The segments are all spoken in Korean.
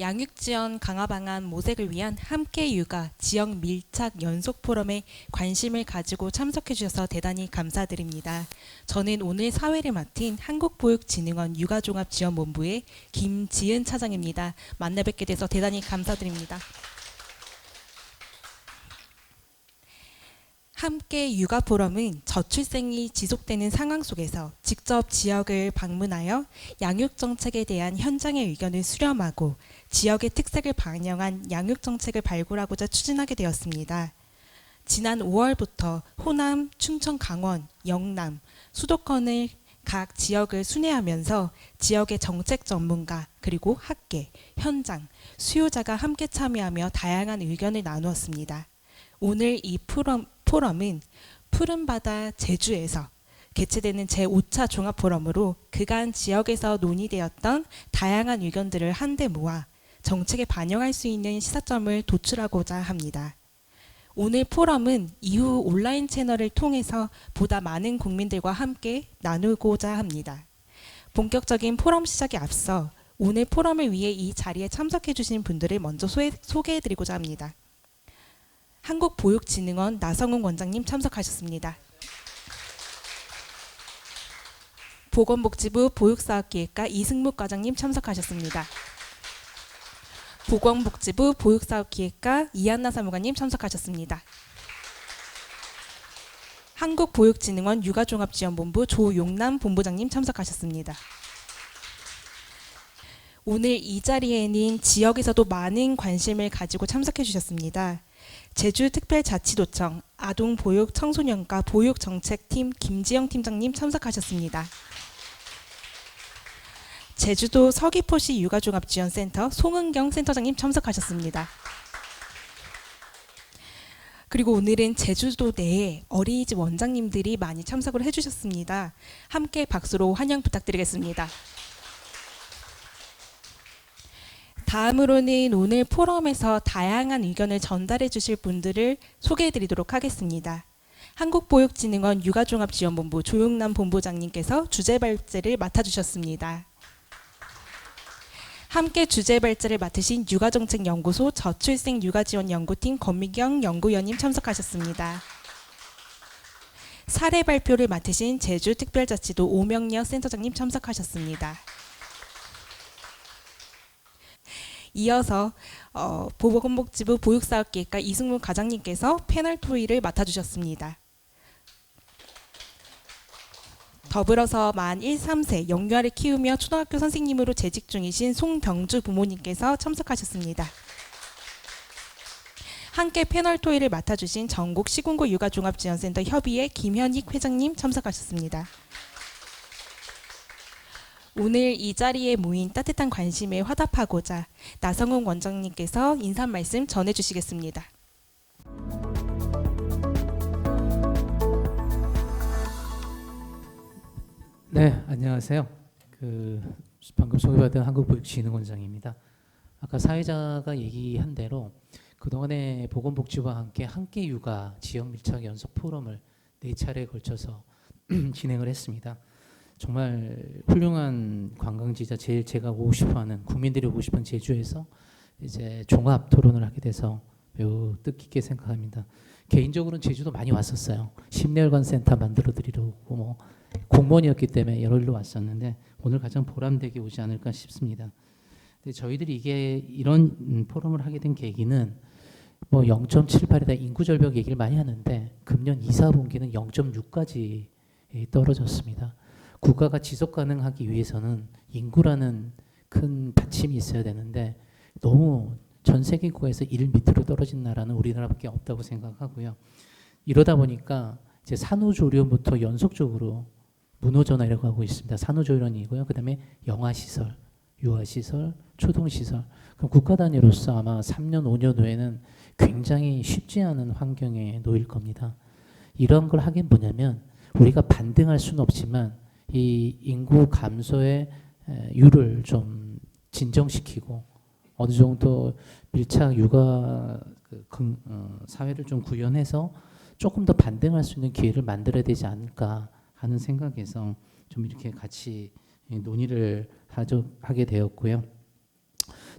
양육 지원 강화 방안 모색을 위한 함께 육아 지역 밀착 연속 포럼에 관심을 가지고 참석해 주셔서 대단히 감사드립니다. 저는 오늘 사회를 맡은 한국보육진흥원 육아종합지원본부의 김지은 차장입니다. 만나 뵙게 돼서 대단히 감사드립니다. 함께 육아 포럼은 저출생이 지속되는 상황 속에서 직접 지역을 방문하여 양육 정책에 대한 현장의 의견을 수렴하고 지역의 특색을 반영한 양육 정책을 발굴하고자 추진하게 되었습니다. 지난 5월부터 호남, 충청, 강원, 영남, 수도권을 각 지역을 순회하면서 지역의 정책 전문가 그리고 학계, 현장, 수요자가 함께 참여하며 다양한 의견을 나누었습니다. 오늘 이 포럼은 푸른바다 제주에서 개최되는 제5차 종합포럼으로 그간 지역에서 논의되었던 다양한 의견들을 한데 모아 정책에 반영할 수 있는 시사점을 도출하고자 합니다. 오늘 포럼은 이후 온라인 채널을 통해서 보다 많은 국민들과 함께 나누고자 합니다. 본격적인 포럼 시작에 앞서 오늘 포럼을 위해 이 자리에 참석해 주신 분들을 먼저 소개해 드리고자 합니다. 한국보육진흥원 나성훈 원장님 참석하셨습니다. 보건복지부 보육사업기획과 이승묵 과장님 참석하셨습니다. 보건복지부 보육사업기획과 이한나 사무관님 참석하셨습니다. 한국보육진흥원 육아종합지원본부 조용남 본부장님 참석하셨습니다. 오늘 이 자리에는 지역에서도 많은 관심을 가지고 참석해 주셨습니다. 제주특별자치도청 아동보육청소년과 보육정책팀 김지영 팀장님 참석하셨습니다. 제주도 서귀포시 육아종합지원센터 송은경 센터장님 참석하셨습니다. 그리고 오늘은 제주도 내에 어린이집 원장님들이 많이 참석을 해주셨습니다. 함께 박수로 환영 부탁드리겠습니다. 다음으로는 오늘 포럼에서 다양한 의견을 전달해 주실 분들을 소개해 드리도록 하겠습니다. 한국보육진흥원 육아종합지원본부 조용남 본부장님께서 주제 발제를 맡아주셨습니다. 함께 주제 발제를 맡으신 육아정책연구소 저출생 육아지원연구팀 권미경 연구위원님 참석하셨습니다. 사례 발표를 맡으신 제주특별자치도 오명여 센터장님 참석하셨습니다. 이어서 보건복지부 보육사업기획과 이승문 과장님께서 패널 토의를 맡아주셨습니다. 더불어서 만 1, 3세 영유아를 키우며 초등학교 선생님으로 재직 중이신 송병주 부모님께서 참석하셨습니다. 함께 패널 토의를 맡아주신 전국 시군구 육아종합지원센터 협의회 김현익 회장님 참석하셨습니다. 오늘 이 자리에 모인 따뜻한 관심에 화답하고자 나성훈 원장님께서 인사 말씀 전해주시겠습니다. 네, 안녕하세요. 방금 소개받은 한국보육진흥원장입니다. 아까 사회자가 얘기한 대로 그동안에 보건복지부와 함께 육아 지역 밀착 연속 포럼을 4차례에 걸쳐서 진행을 했습니다. 정말 훌륭한 관광지자 제일 제가 오고 싶어하는 국민들이 오고 싶은 제주에서 이제 종합 토론을 하게 돼서 매우 뜻깊게 생각합니다. 개인적으로는 제주도 많이 왔었어요. 심리혈관 센터 만들어 드리려고 뭐 공무원이었기 때문에 여러 일로 왔었는데 오늘 가장 보람되게 오지 않을까 싶습니다. 근데 저희들이 이런 포럼을 하게 된 계기는 뭐 0.78이다 인구 절벽 얘기를 많이 하는데 금년 2, 4분기는 0.6까지 떨어졌습니다. 국가가 지속 가능하기 위해서는 인구라는 큰 받침이 있어야 되는데 너무 전 세계국에서 1 밑으로 떨어진 나라는 우리나라밖에 없다고 생각하고요. 이러다 보니까 이제 산후조리원부터 연속적으로 문호전화라고 하고 있습니다. 산후조리원이고요. 그다음에 영아시설, 유아시설, 초동시설. 그럼 국가 단위로서 아마 3년, 5년 후에는 굉장히 쉽지 않은 환경에 놓일 겁니다. 이런 걸 하긴 뭐냐면 우리가 반등할 수는 없지만 이 인구 감소의 율을 좀 진정시키고 어느 정도 밀착 육아 사회를 좀 구현해서 조금 더 반등할 수 있는 기회를 만들어야 되지 않을까 하는 생각에서 좀 이렇게 같이 논의를 하게 되었고요.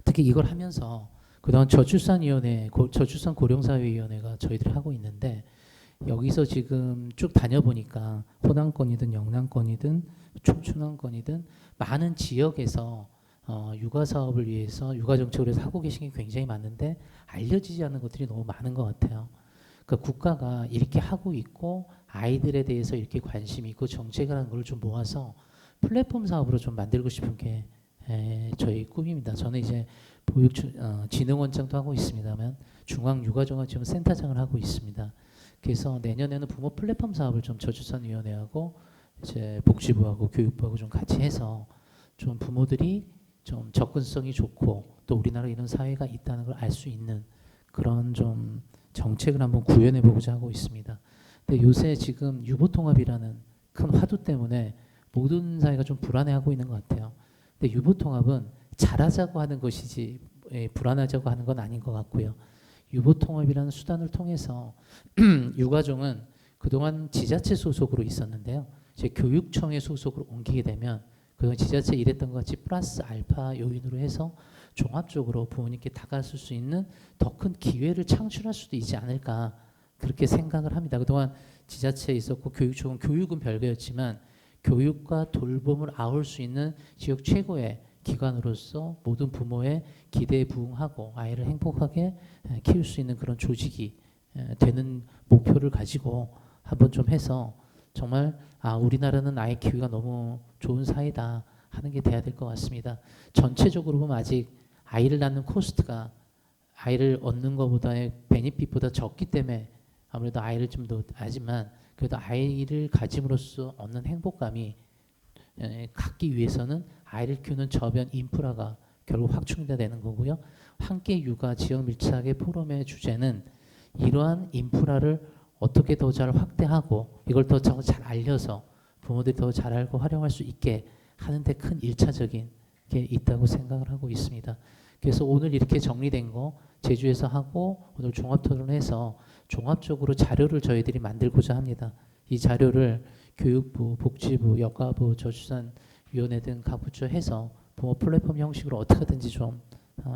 특히 이걸 하면서 그동안 저출산 고령사회위원회가 저희들이 하고 있는데 여기서 지금 쭉 다녀보니까 호남권이든 영남권이든 춘천권이든 많은 지역에서 육아 사업을 위해서 육아 정책을 위해서 하고 계신 게 굉장히 많은데 알려지지 않는 것들이 너무 많은 것 같아요. 그러니까 국가가 이렇게 하고 있고 아이들에 대해서 이렇게 관심이 있고 정책을 하는 걸 좀 모아서 플랫폼 사업으로 좀 만들고 싶은 게 저희 꿈입니다. 저는 이제 보육진흥원장도 하고 있습니다만 중앙육아종합지원센터장을 하고 있습니다. 그래서 내년에는 부모 플랫폼 사업을 좀 저출산위원회하고 이제 복지부하고 교육부하고 좀 같이 해서 좀 부모들이 좀 접근성이 좋고 또 우리나라 이런 사회가 있다는 걸 알 수 있는 그런 좀 정책을 한번 구현해 보고자 하고 있습니다. 근데 요새 지금 유보통합이라는 큰 화두 때문에 모든 사회가 좀 불안해하고 있는 것 같아요. 근데 유보통합은 잘하자고 하는 것이지 불안하자고 하는 건 아닌 것 같고요. 유보통합이라는 수단을 통해서 유가족은 그동안 지자체 소속으로 있었는데요. 이제 교육청의 소속으로 옮기게 되면 그동안 지자체 일했던 것 같이 플러스 알파 요인으로 해서 종합적으로 부모님께 다가설 수 있는 더 큰 기회를 창출할 수도 있지 않을까 그렇게 생각을 합니다. 그동안 지자체에 있었고 교육청은 교육은 별개였지만 교육과 돌봄을 아울 수 있는 지역 최고의 기관으로서 모든 부모의 기대에 부응하고 아이를 행복하게 키울 수 있는 그런 조직이 되는 목표를 가지고 한번 좀 해서 정말 우리나라는 아이 키우기가 너무 좋은 사회다 하는 게 돼야 될 것 같습니다. 전체적으로 보면 아직 아이를 낳는 코스트가 아이를 얻는 것보다의 베니핏보다 적기 때문에 아무래도 아이를 좀 더 하지만 그래도 아이를 가짐으로써 얻는 행복감이 갖기 위해서는 아이를 키우는 저변 인프라가 결국 확충돼야 되는 거고요. 함께 육아 지역 밀착의 포럼의 주제는 이러한 인프라를 어떻게 더 잘 확대하고 이걸 더 잘 알려서 부모들이 더 잘 알고 활용할 수 있게 하는데 큰 일차적인 게 있다고 생각을 하고 있습니다. 그래서 오늘 이렇게 정리된 거 제주에서 하고 오늘 종합토론해서 종합적으로 자료를 저희들이 만들고자 합니다. 이 자료를 교육부, 복지부, 여가부, 저출산위원회 등 각 부처 해서 부모 플랫폼 형식으로 어떻게든지 좀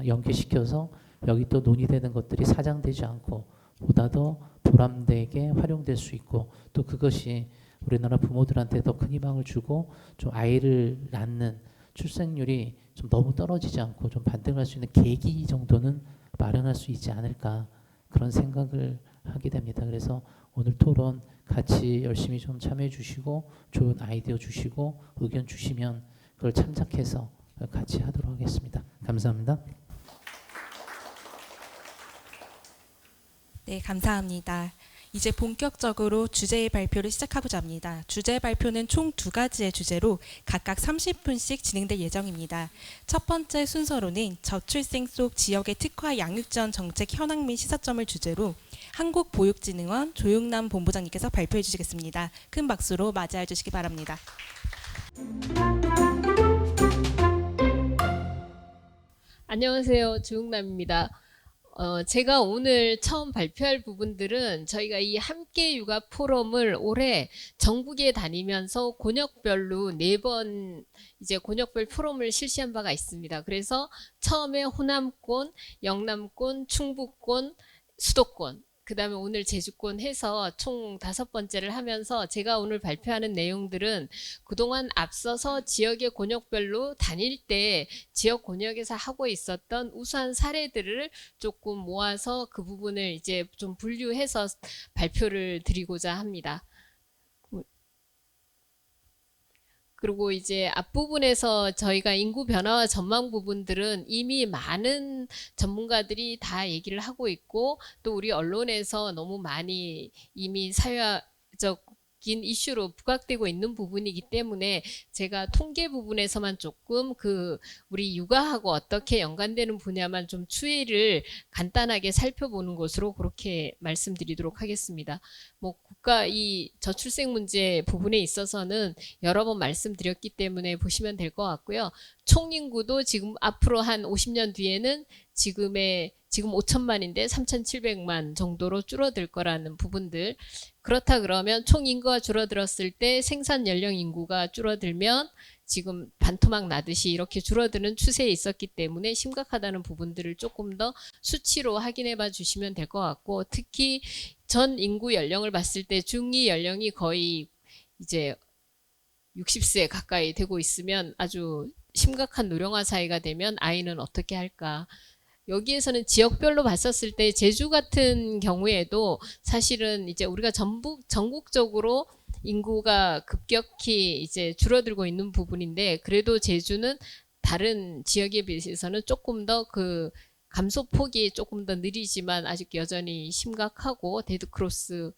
연계시켜서 여기 또 논의되는 것들이 사장되지 않고 보다 더 보람되게 활용될 수 있고 또 그것이 우리나라 부모들한테 더 큰 희망을 주고 좀 아이를 낳는 출생률이 좀 너무 떨어지지 않고 좀 반등할 수 있는 계기 정도는 마련할 수 있지 않을까 그런 생각을 하게 됩니다. 그래서 오늘 토론 같이 열심히 좀 참여해 주시고 좋은 아이디어 주시고 의견 주시면 그걸 참작해서 같이 하도록 하겠습니다. 감사합니다. 네, 감사합니다. 이제 본격적으로 주제의 발표를 시작하고자 합니다. 주제 발표는 총 2가지의 주제로 각각 30분씩 진행될 예정입니다. 첫 번째 순서로는 저출생 속 지역의 특화 양육지원 정책 현황 및 시사점을 주제로 한국보육진흥원 조용남 본부장님께서 발표해 주시겠습니다. 큰 박수로 맞이해 주시기 바랍니다. 안녕하세요. 조용남입니다. 제가 오늘 처음 발표할 부분들은 저희가 이 함께 육아 포럼을 올해 전국에 다니면서 곤역별로 4번 이제 곤역별 포럼을 실시한 바가 있습니다. 그래서 처음에 호남권, 영남권, 충북권, 수도권 그 다음에 오늘 제주권 해서 총 5번째를 하면서 제가 오늘 발표하는 내용들은 그동안 앞서서 지역의 곤역별로 다닐 때 지역 곤역에서 하고 있었던 우수한 사례들을 조금 모아서 그 부분을 이제 좀 분류해서 발표를 드리고자 합니다. 그리고 이제 앞부분에서 저희가 인구 변화와 전망 부분들은 이미 많은 전문가들이 다 얘기를 하고 있고 또 우리 언론에서 너무 많이 이미 사회적 긴 이슈로 부각되고 있는 부분이기 때문에 제가 통계 부분에서만 조금 우리 육아하고 어떻게 연관되는 분야만 좀 추이를 간단하게 살펴보는 것으로 그렇게 말씀드리도록 하겠습니다. 국가 이 저출생 문제 부분에 있어서는 여러 번 말씀드렸기 때문에 보시면 될 것 같고요. 총 인구도 지금 앞으로 한 50년 뒤에는 지금 5천만인데 3,700만 정도로 줄어들 거라는 부분들 그렇다 그러면 총 인구가 줄어들었을 때 생산 연령 인구가 줄어들면 지금 반토막 나듯이 이렇게 줄어드는 추세에 있었기 때문에 심각하다는 부분들을 조금 더 수치로 확인해 봐 주시면 될 것 같고, 특히 전 인구 연령을 봤을 때 중위 연령이 거의 이제 60세 가까이 되고 있으면 아주 심각한 노령화 사회가 되면 아이는 어떻게 할까? 여기에서는 지역별로 봤었을 때 제주 같은 경우에도 사실은 이제 우리가 전국적으로 인구가 급격히 이제 줄어들고 있는 부분인데, 그래도 제주는 다른 지역에 비해서는 조금 더 그 감소폭이 조금 더 느리지만 아직 여전히 심각하고, 데드크로스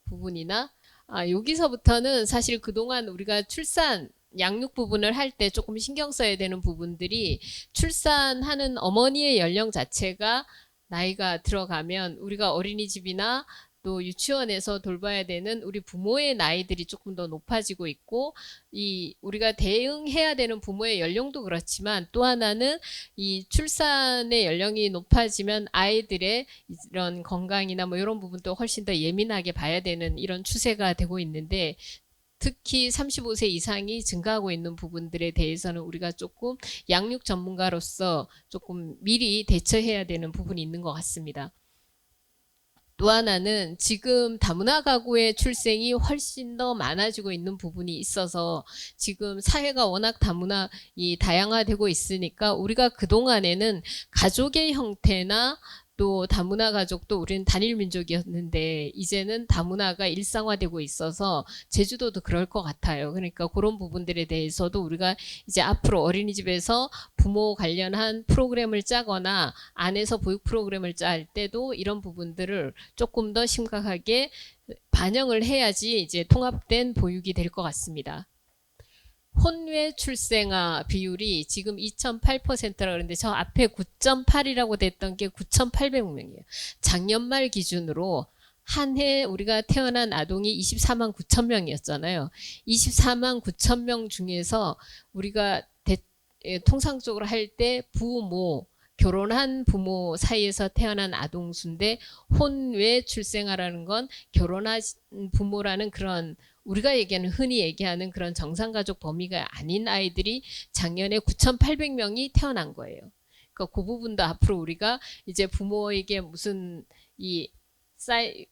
부분이나 여기서부터는 사실 그동안 우리가 출산 양육 부분을 할 때 조금 신경 써야 되는 부분들이, 출산하는 어머니의 연령 자체가 나이가 들어가면 우리가 어린이집이나 또 유치원에서 돌봐야 되는 우리 부모의 나이들이 조금 더 높아지고 있고, 이 우리가 대응해야 되는 부모의 연령도 그렇지만, 또 하나는 이 출산의 연령이 높아지면 아이들의 이런 건강이나 뭐 이런 부분도 훨씬 더 예민하게 봐야 되는 이런 추세가 되고 있는데, 특히 35세 이상이 증가하고 있는 부분들에 대해서는 우리가 조금 양육 전문가로서 조금 미리 대처해야 되는 부분이 있는 것 같습니다. 또 하나는 지금 다문화 가구의 출생이 훨씬 더 많아지고 있는 부분이 있어서, 지금 사회가 워낙 다양화되고 있으니까 우리가 그동안에는 가족의 형태나 또 다문화 가족도 우리는 단일 민족이었는데 이제는 다문화가 일상화되고 있어서 제주도도 그럴 것 같아요. 그러니까 그런 부분들에 대해서도 우리가 이제 앞으로 어린이집에서 부모 관련한 프로그램을 짜거나 안에서 보육 프로그램을 짤 때도 이런 부분들을 조금 더 심각하게 반영을 해야지 이제 통합된 보육이 될 것 같습니다. 혼외 출생아 비율이 지금 2.8%라 그러는데, 저 앞에 9.8이라고 됐던 게 9,800명이에요. 작년 말 기준으로 한 해 우리가 태어난 아동이 24만 9천 명이었잖아요. 24만 9천 명 중에서 우리가 통상적으로 할 때 결혼한 부모 사이에서 태어난 아동 수인데, 혼외 출생아라는 건 결혼한 부모라는 그런 우리가 흔히 얘기하는 그런 정상가족 범위가 아닌 아이들이 작년에 9,800명이 태어난 거예요. 그러니까 그 부분도 앞으로 우리가 이제 부모에게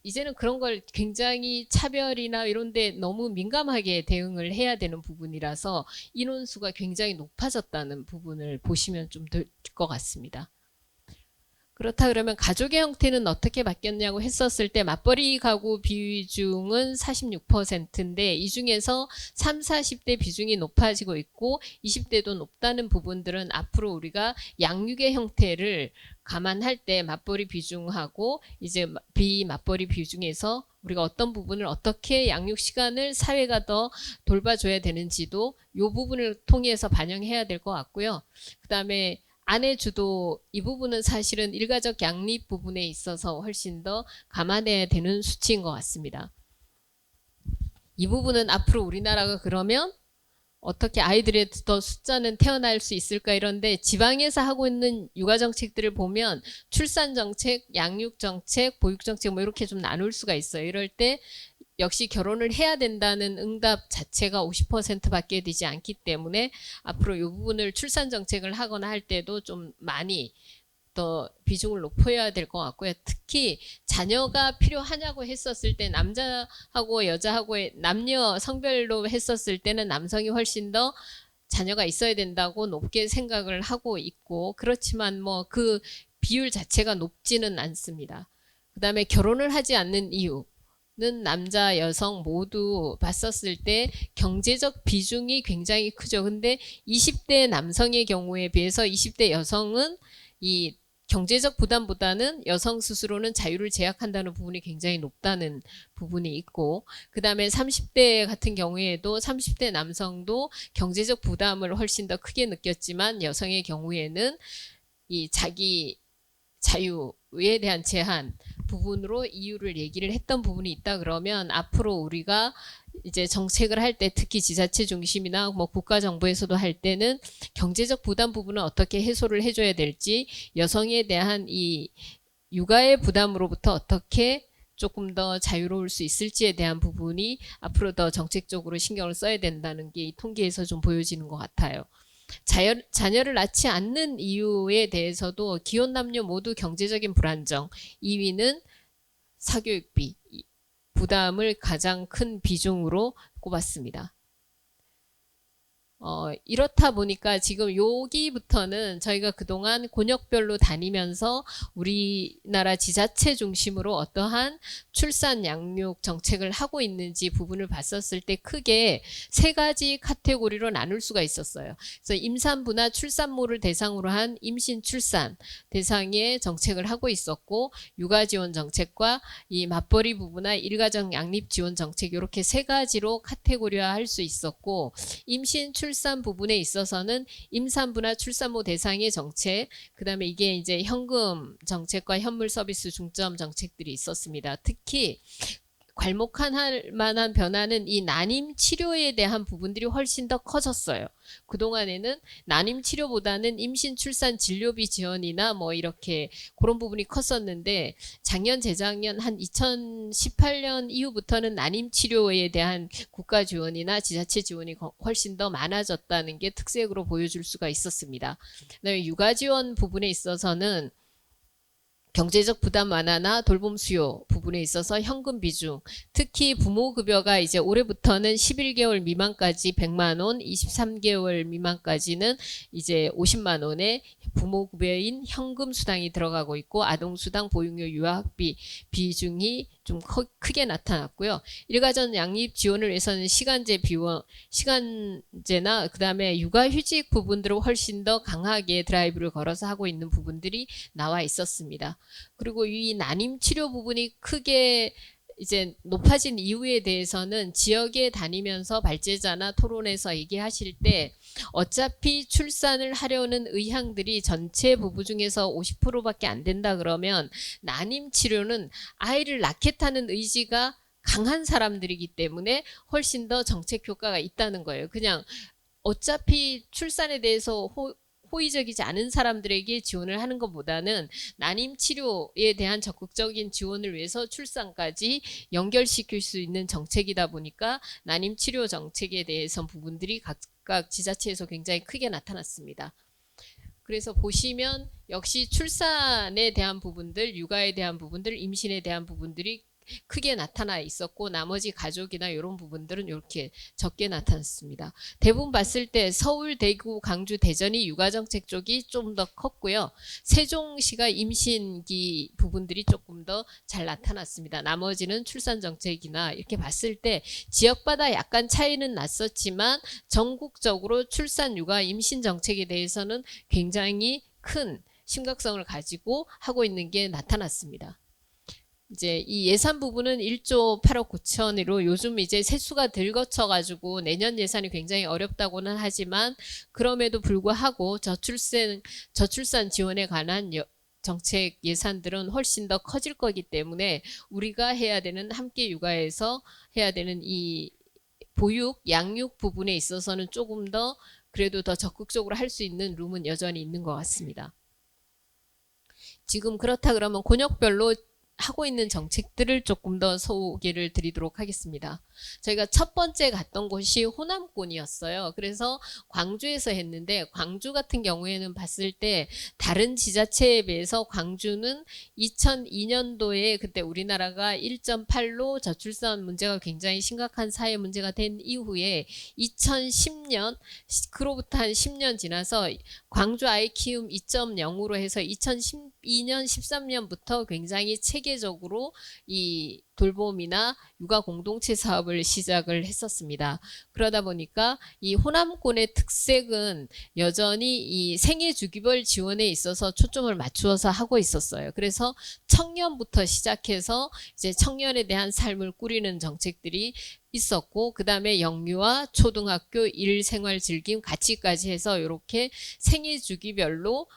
이제는 그런 걸 굉장히 차별이나 이런 데 너무 민감하게 대응을 해야 되는 부분이라서 인원수가 굉장히 높아졌다는 부분을 보시면 좀 될 것 같습니다. 그렇다 그러면 가족의 형태는 어떻게 바뀌었냐고 했었을 때, 맞벌이 가구 비중은 46%인데 이 중에서 30, 40대 비중이 높아지고 있고 20대도 높다는 부분들은 앞으로 우리가 양육의 형태를 감안할 때 맞벌이 비중하고 이제 비맞벌이 비중에서 우리가 어떤 부분을 어떻게 양육 시간을 사회가 더 돌봐줘야 되는지도 이 부분을 통해서 반영해야 될 것 같고요. 그 다음에 아내 주도, 이 부분은 사실은 일가족 양립 부분에 있어서 훨씬 더 감안해야 되는 수치인 것 같습니다. 이 부분은 앞으로 우리나라가 그러면 어떻게 아이들의 더 숫자는 태어날 수 있을까, 이런데 지방에서 하고 있는 육아 정책들을 보면 출산 정책, 양육 정책, 보육 정책 뭐 이렇게 좀 나눌 수가 있어요. 이럴 때 역시 결혼을 해야 된다는 응답 자체가 50%밖에 되지 않기 때문에 앞으로 이 부분을 출산 정책을 하거나 할 때도 좀 많이 더 비중을 높여야 될 것 같고요. 특히 자녀가 필요하냐고 했었을 때 남자하고 여자하고의 남녀 성별로 했었을 때는 남성이 훨씬 더 자녀가 있어야 된다고 높게 생각을 하고 있고, 그렇지만 뭐 그 비율 자체가 높지는 않습니다. 그 다음에 결혼을 하지 않는 이유 는 남자, 여성 모두 봤었을 때 경제적 비중이 굉장히 크죠. 근데 20대 남성의 경우에 비해서 20대 여성은 이 경제적 부담보다는 여성 스스로는 자유를 제약한다는 부분이 굉장히 높다는 부분이 있고, 그 다음에 30대 같은 경우에도 30대 남성도 경제적 부담을 훨씬 더 크게 느꼈지만 여성의 경우에는 이 자기 자유에 대한 제한 부분으로 이유를 얘기를 했던 부분이 있다 그러면, 앞으로 우리가 이제 정책을 할 때 특히 지자체 중심이나 뭐 국가 정부에서도 할 때는 경제적 부담 부분은 어떻게 해소를 해줘야 될지, 여성에 대한 이 육아의 부담으로부터 어떻게 조금 더 자유로울 수 있을지에 대한 부분이 앞으로 더 정책적으로 신경을 써야 된다는 게 이 통계에서 좀 보여지는 것 같아요. 자녀를 낳지 않는 이유에 대해서도 기혼 남녀 모두 경제적인 불안정, 2위는 사교육비 부담을 가장 큰 비중으로 꼽았습니다. 이렇다 보니까 지금 여기부터는 저희가 그동안 곤역별로 다니면서 우리나라 지자체 중심으로 어떠한 출산 양육 정책을 하고 있는지 부분을 봤었을 때 크게 세 가지 카테고리로 나눌 수가 있었어요. 그래서 임산부나 출산모를 대상으로 한 임신 출산 대상의 정책을 하고 있었고, 육아 지원 정책과 이 맞벌이 부부나 일가정 양립 지원 정책, 이렇게 세 가지로 카테고리화할 수 있었고, 임신 출산 부분에 있어서는 임산부나 출산모 대상의 정책, 그다음에 이게 이제 현금 정책과 현물 서비스 중점 정책들이 있었습니다. 특히 괄목할 만한 변화는 이 난임 치료에 대한 부분들이 훨씬 더 커졌어요. 그동안에는 난임 치료보다는 임신 출산 진료비 지원이나 뭐 이렇게 그런 부분이 컸었는데, 작년 재작년 한 2018년 이후부터는 난임 치료에 대한 국가 지원이나 지자체 지원이 훨씬 더 많아졌다는 게 특색으로 보여줄 수가 있었습니다. 그다음에 육아 지원 부분에 있어서는 경제적 부담 완화나 돌봄 수요 부분에 있어서 현금 비중, 특히 부모급여가 이제 올해부터는 11개월 미만까지 100만 원, 23개월 미만까지는 이제 50만 원의 부모급여인 현금 수당이 들어가고 있고, 아동수당, 보육료, 유아학비 비중이 좀 크게 나타났고요. 일가정 양립 지원을 위해서는 시간제나 그다음에 육아휴직 부분들을 훨씬 더 강하게 드라이브를 걸어서 하고 있는 부분들이 나와 있었습니다. 그리고 이 난임 치료 부분이 크게 이제 높아진 이유에 대해서는 지역에 다니면서 발제자나 토론에서 얘기하실 때, 어차피 출산을 하려는 의향들이 전체 부부 중에서 50%밖에 안 된다 그러면 난임 치료는 아이를 낳겠다는 의지가 강한 사람들이기 때문에 훨씬 더 정책 효과가 있다는 거예요. 그냥 어차피 출산에 대해서 호의적이지 않은 사람들에게 지원을 하는 것보다는 난임 치료에 대한 적극적인 지원을 위해서 출산까지 연결시킬 수 있는 정책이다 보니까 난임 치료 정책에 대해서 부분들이 각각 지자체에서 굉장히 크게 나타났습니다. 그래서 보시면 역시 출산에 대한 부분들, 육아에 대한 부분들, 임신에 대한 부분들이 크게 나타나 있었고, 나머지 가족이나 이런 부분들은 이렇게 적게 나타났습니다. 대부분 봤을 때 서울, 대구, 강주, 대전이 육아정책 쪽이 좀 더 컸고요. 세종시가 임신기 부분들이 조금 더 잘 나타났습니다. 나머지는 출산정책이나 이렇게 봤을 때 지역마다 약간 차이는 났었지만 전국적으로 출산, 육아, 임신 정책에 대해서는 굉장히 큰 심각성을 가지고 하고 있는 게 나타났습니다. 이제 이 예산 부분은 1조 8억 9천으로 요즘 이제 세수가 덜 거쳐가지고 내년 예산이 굉장히 어렵다고는 하지만, 그럼에도 불구하고 저출산 지원에 관한 정책 예산들은 훨씬 더 커질 거기 때문에 우리가 해야 되는, 함께 육아에서 해야 되는 이 보육, 양육 부분에 있어서는 조금 더 그래도 더 적극적으로 할 수 있는 룸은 여전히 있는 것 같습니다. 지금 그렇다 그러면 곤역별로 하고 있는 정책들을 조금 더 소개를 드리도록 하겠습니다. 저희가 첫 번째 갔던 곳이 호남권이었어요. 그래서 광주에서 했는데, 광주 같은 경우에는 봤을 때 다른 지자체에 비해서 광주는 2002년도에 그때 우리나라가 1.8로 저출산 문제가 굉장히 심각한 사회 문제가 된 이후에 2010년, 그로부터 한 10년 지나서 광주 아이 키움 2.0으로 해서 2012년, 13년부터 굉장히 체계적으로 이 돌봄이나 육아 공동체 사업을 시작을 했었습니다. 그러다 보니까 이 호남권의 특색은 여전히 이 생애 주기별 지원에 있어서 초점을 맞추어서 하고 있었어요. 그래서 청년부터 시작해서 이제 청년에 대한 삶을 꾸리는 정책들이 있었고, 그 다음에 영유아, 초등학교, 일생활 즐김, 가치까지 해서 이렇게 생애 주기별로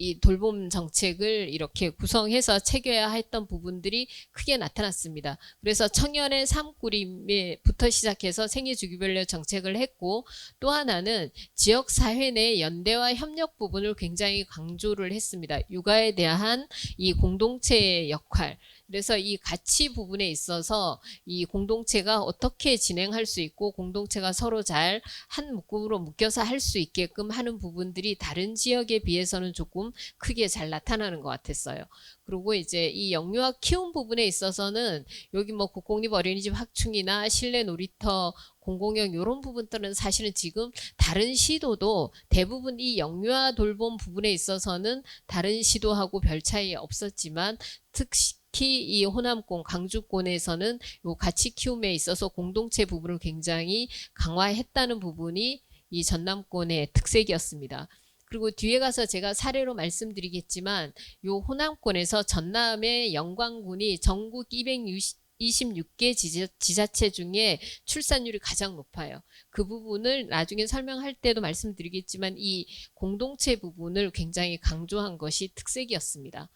이 돌봄 정책을 이렇게 구성해서 체계화했던 부분들이 크게 나타났습니다. 그래서 청년의 삶꾸림부터 시작해서 생애주기별로 정책을 했고, 또 하나는 지역사회 내 연대와 협력 부분을 굉장히 강조를 했습니다. 육아에 대한 이 공동체의 역할, 그래서 이 가치 부분에 있어서 이 공동체가 어떻게 진행할 수 있고 공동체가 서로 잘 한 묶음으로 묶여서 할 수 있게끔 하는 부분들이 다른 지역에 비해서는 조금 크게 잘 나타나는 것 같았어요. 그리고 이제 이 영유아 키움 부분에 있어서는 여기 뭐 국공립 어린이집 확충이나 실내 놀이터 공공형 이런 부분들은 사실은 지금 다른 시도도 대부분 이 영유아 돌봄 부분에 있어서는 다른 시도하고 별 차이 없었지만 특히 이 호남권 강주권에서는 요 가치 키움에 있어서 공동체 부분을 굉장히 강화했다는 부분이 이 전남권의 특색이었습니다. 그리고 뒤에 가서 제가 사례로 말씀드리겠지만 요 호남권에서 전남의 영광군이 전국 226개 지자체 중에 출산율이 가장 높아요. 그 부분을 나중에 설명할 때도 말씀드리겠지만 이 공동체 부분을 굉장히 강조한 것이 특색이었습니다.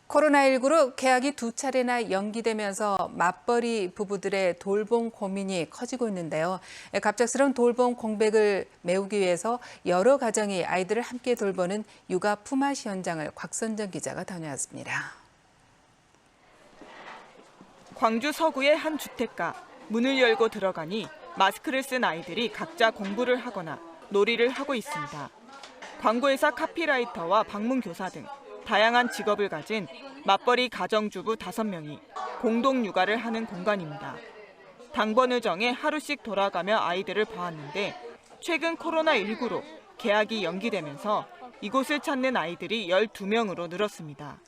코로나19로 계약이 2차례나 연기되면서 맞벌이 부부들의 돌봄 고민이 커지고 있는데요. 갑작스러운 돌봄 공백을 메우기 위해서 여러 가정이 아이들을 함께 돌보는 육아 품앗이 현장을 곽선정 기자가 다녀왔습니다. 광주 서구의 한 주택가. 문을 열고 들어가니 마스크를 쓴 아이들이 각자 공부를 하거나 놀이를 하고 있습니다. 광고회사 카피라이터와 방문교사 등 다양한 직업을 가진 맞벌이 가정주부 5명이 공동 육아를 하는 공간입니다. 당번을 정해 하루씩 돌아가며 아이들을 봐왔는데 최근 코로나19로 계약이 연기되면서 이곳을 찾는 아이들이 12명으로 늘었습니다.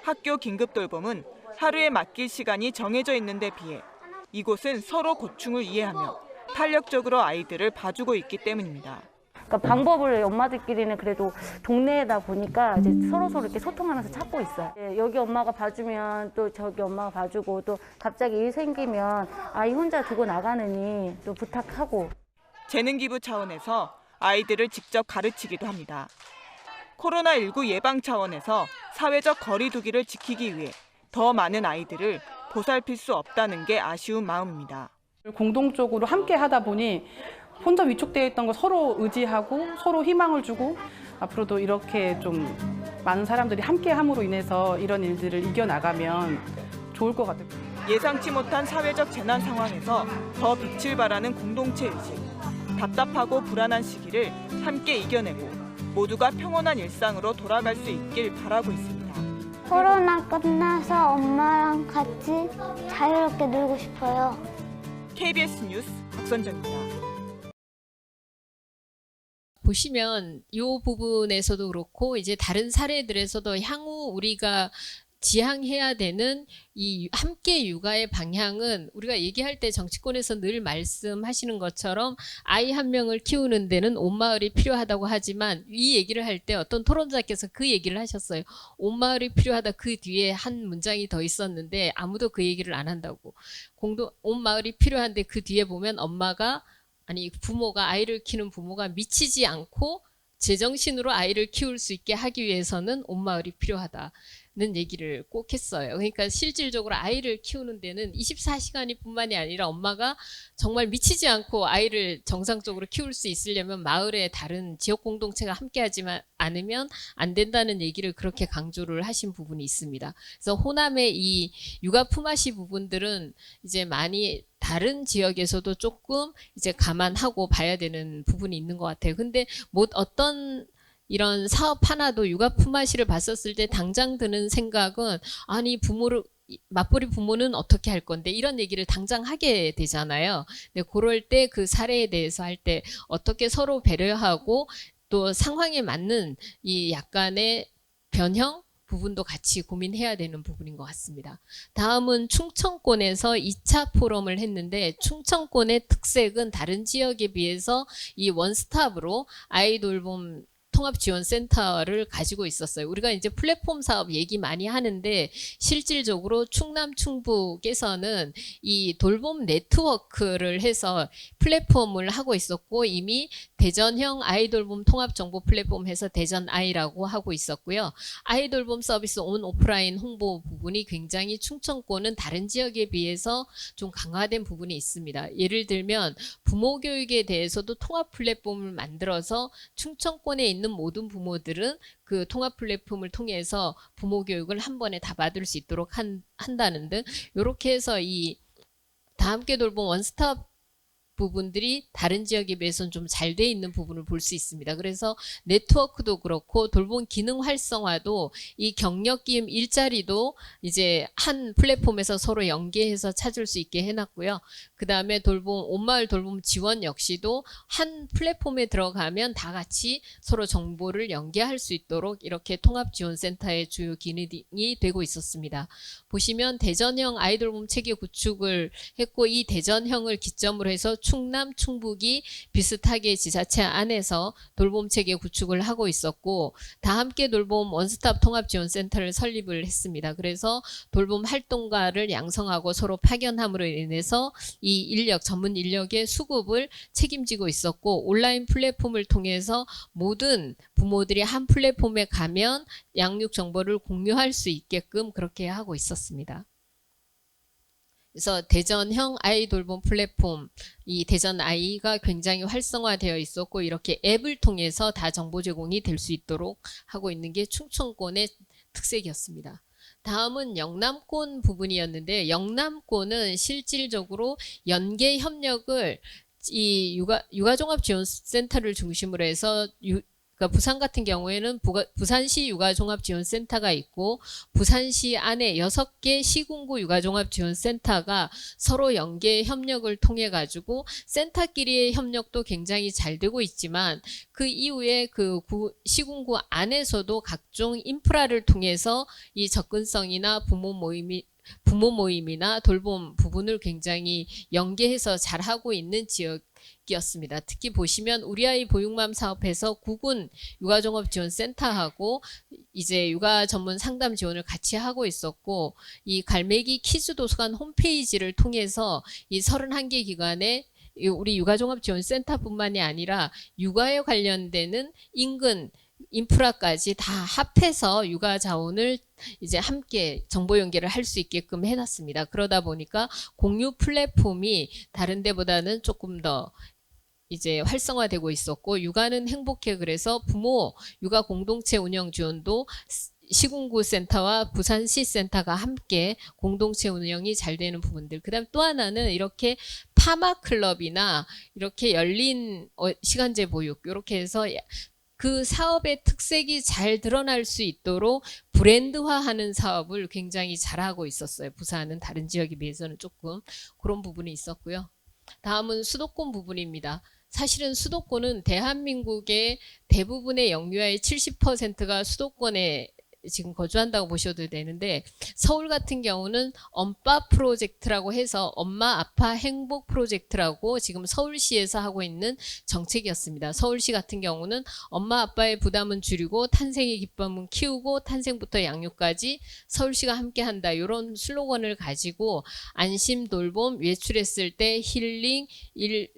학교 긴급돌봄은 하루에 맡길 시간이 정해져 있는 데 비해 이곳은 서로 고충을 이해하며 탄력적으로 아이들을 봐주고 있기 때문입니다. 그러니까 방법을 엄마들끼리는 그래도 동네에다 보니까 이제 서로 이렇게 소통하면서 찾고 있어요. 여기 엄마가 봐주면 또 저기 엄마가 봐주고 또 갑자기 일 생기면 아이 혼자 두고 나가느니 또 부탁하고. 재능기부 차원에서 아이들을 직접 가르치기도 합니다. 코로나19 예방 차원에서 사회적 거리 두기를 지키기 위해 더 많은 아이들을 보살필 수 없다는 게 아쉬운 마음입니다. 공동적으로 함께 하다 보니 혼자 위축되어 있던 거 서로 의지하고 서로 희망을 주고 앞으로도 이렇게 좀 많은 사람들이 함께 함으로 인해서 이런 일들을 이겨나가면 좋을 것 같아요. 예상치 못한 사회적 재난 상황에서 더 빛을 발하는 공동체 의식. 답답하고 불안한 시기를 함께 이겨내고 모두가 평온한 일상으로 돌아갈 수 있길 바라고 있습니다. 코로나 끝나서 엄마랑 같이 자유롭게 놀고 싶어요. KBS 뉴스 곽선정입니다. 보시면 이 부분에서도 그렇고 이제 다른 사례들에서도 향후 우리가 지향해야 되는 이 함께 육아의 방향은 우리가 얘기할 때 정치권에서 늘 말씀하시는 것처럼 아이 한 명을 키우는 데는 온 마을이 필요하다고 하지만 이 얘기를 할 때 어떤 토론자께서 그 얘기를 하셨어요. 온 마을이 필요하다 그 뒤에 한 문장이 더 있었는데 아무도 그 얘기를 안 한다고. 온 마을이 필요한데 그 뒤에 보면 부모가 아이를 키우는 부모가 미치지 않고 제정신으로 아이를 키울 수 있게 하기 위해서는 온 마을이 필요하다는 얘기를 꼭 했어요. 그러니까 실질적으로 아이를 키우는 데는 24시간이 뿐만이 아니라 엄마가 정말 미치지 않고 아이를 정상적으로 키울 수 있으려면 마을의 다른 지역 공동체가 함께하지 않으면 안 된다는 얘기를 그렇게 강조를 하신 부분이 있습니다. 그래서 호남의 이 육아 품앗이 부분들은 이제 많이 다른 지역에서도 조금 이제 감안하고 봐야 되는 부분이 있는 것 같아요. 근데 어떤 이런 사업 하나도 육아 품앗이를 봤었을 때 당장 드는 생각은 아니 맞벌이 부모는 어떻게 할 건데 이런 얘기를 당장 하게 되잖아요. 근데 그럴 때 그 사례에 대해서 할 때 어떻게 서로 배려하고 또 상황에 맞는 이 약간의 변형 부분도 같이 고민해야 되는 부분인 것 같습니다. 다음은 충청권에서 2차 포럼을 했는데 충청권의 특색은 다른 지역에 비해서 이 원스톱으로 아이돌봄 통합지원센터를 가지고 있었어요. 우리가 이제 플랫폼 사업 얘기 많이 하는데 실질적으로 충남 충북에서는 이 돌봄 네트워크를 해서 플랫폼을 하고 있었고 이미 대전형 아이돌봄 통합정보 플랫폼 해서 대전아이라고 하고 있었고요. 아이돌봄 서비스 온 오프라인 홍보 부분이 굉장히 충청권은 다른 지역에 비해서 좀 강화된 부분이 있습니다. 예를 들면 부모 교육에 대해서도 통합 플랫폼을 만들어서 충청권에 있는 있는 모든 부모들은 그 통합 플랫폼을 통해서 부모 교육을 한 번에 다 받을 수 있도록 한다는 등 이렇게 해서 이 다 함께 돌봄 원스톱 부분들이 다른 지역에 비해서는 좀 잘 돼 있는 부분을 볼 수 있습니다. 그래서 네트워크도 그렇고 돌봄 기능 활성화도 이 경력 기임 일자리도 이제 한 플랫폼에서 서로 연계해서 찾을 수 있게 해놨고요. 그 다음에 돌봄 온마을 돌봄 지원 역시도 한 플랫폼에 들어가면 다 같이 서로 정보를 연계할 수 있도록 이렇게 통합지원센터의 주요 기능이 되고 있었습니다. 보시면 대전형 아이돌봄 체계 구축을 했고 이 대전형을 기점으로 해서 충남, 충북이 비슷하게 지자체 안에서 돌봄 체계 구축을 하고 있었고 다 함께 돌봄 원스톱 통합지원센터를 설립을 했습니다. 그래서 돌봄 활동가를 양성하고 서로 파견함으로 인해서 이 인력, 전문 인력의 수급을 책임지고 있었고 온라인 플랫폼을 통해서 모든 부모들이 한 플랫폼에 가면 양육 정보를 공유할 수 있게끔 그렇게 하고 있었습니다. 그래서 대전형 아이 돌봄 플랫폼, 이 대전 아이가 굉장히 활성화되어 있었고 이렇게 앱을 통해서 다 정보 제공이 될 수 있도록 하고 있는 게 충청권의 특색이었습니다. 다음은 영남권 부분이었는데 영남권은 실질적으로 연계 협력을 이 육아종합지원센터를 중심으로 해서 그러니까 부산 같은 경우에는 부산시 육아종합지원센터가 있고 부산시 안에 6개 시군구 육아종합지원센터가 서로 연계 협력을 통해 가지고 센터끼리의 협력도 굉장히 잘 되고 있지만 그 이후에 그 시군구 안에서도 각종 인프라를 통해서 이 접근성이나 부모 모임이나 돌봄 부분을 굉장히 연계해서 잘하고 있는 지역이었습니다. 특히 보시면 우리 아이 보육맘 사업에서 구군 육아종합지원센터하고 이제 육아 전문 상담 지원을 같이 하고 있었고 이 갈매기 키즈 도서관 홈페이지를 통해서 이 31개 기관에 우리 육아종합지원센터뿐만이 아니라 육아에 관련되는 인근 인프라까지 다 합해서 육아 자원을 이제 함께 정보 연계를 할 수 있게끔 해놨습니다. 그러다 보니까 공유 플랫폼이 다른 데보다는 조금 더 이제 활성화되고 있었고 육아는 행복해 그래서 부모 육아 공동체 운영 지원도 시군구 센터와 부산시 센터가 함께 공동체 운영이 잘 되는 부분들. 그다음 또 하나는 이렇게 파마 클럽이나 이렇게 열린 시간제 보육 이렇게 해서 그 사업의 특색이 잘 드러날 수 있도록 브랜드화하는 사업을 굉장히 잘하고 있었어요. 부산은 다른 지역에 비해서는 조금 그런 부분이 있었고요. 다음은 수도권 부분입니다. 사실은 수도권은 대한민국의 대부분의 영유아의 70%가 수도권에 지금 거주한다고 보셔도 되는데 서울 같은 경우는 엄빠 프로젝트라고 해서 엄마 아빠 행복 프로젝트라고 지금 서울시에서 하고 있는 정책이었습니다. 서울시 같은 경우는 엄마 아빠의 부담은 줄이고 탄생의 기쁨은 키우고 탄생부터 양육까지 서울시가 함께한다 이런 슬로건을 가지고 안심 돌봄 외출했을 때 힐링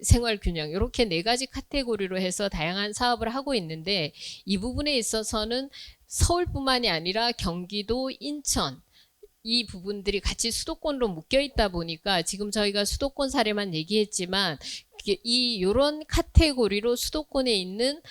생활 균형 이렇게 4가지 카테고리로 해서 다양한 사업을 하고 있는데 이 부분에 있어서는 서울뿐만이 아니라 경기도, 인천 이 부분들이 같이 수도권으로 묶여 있다 보니까 지금 저희가 수도권 사례만 얘기했지만 이런 카테고리로 수도권에 있는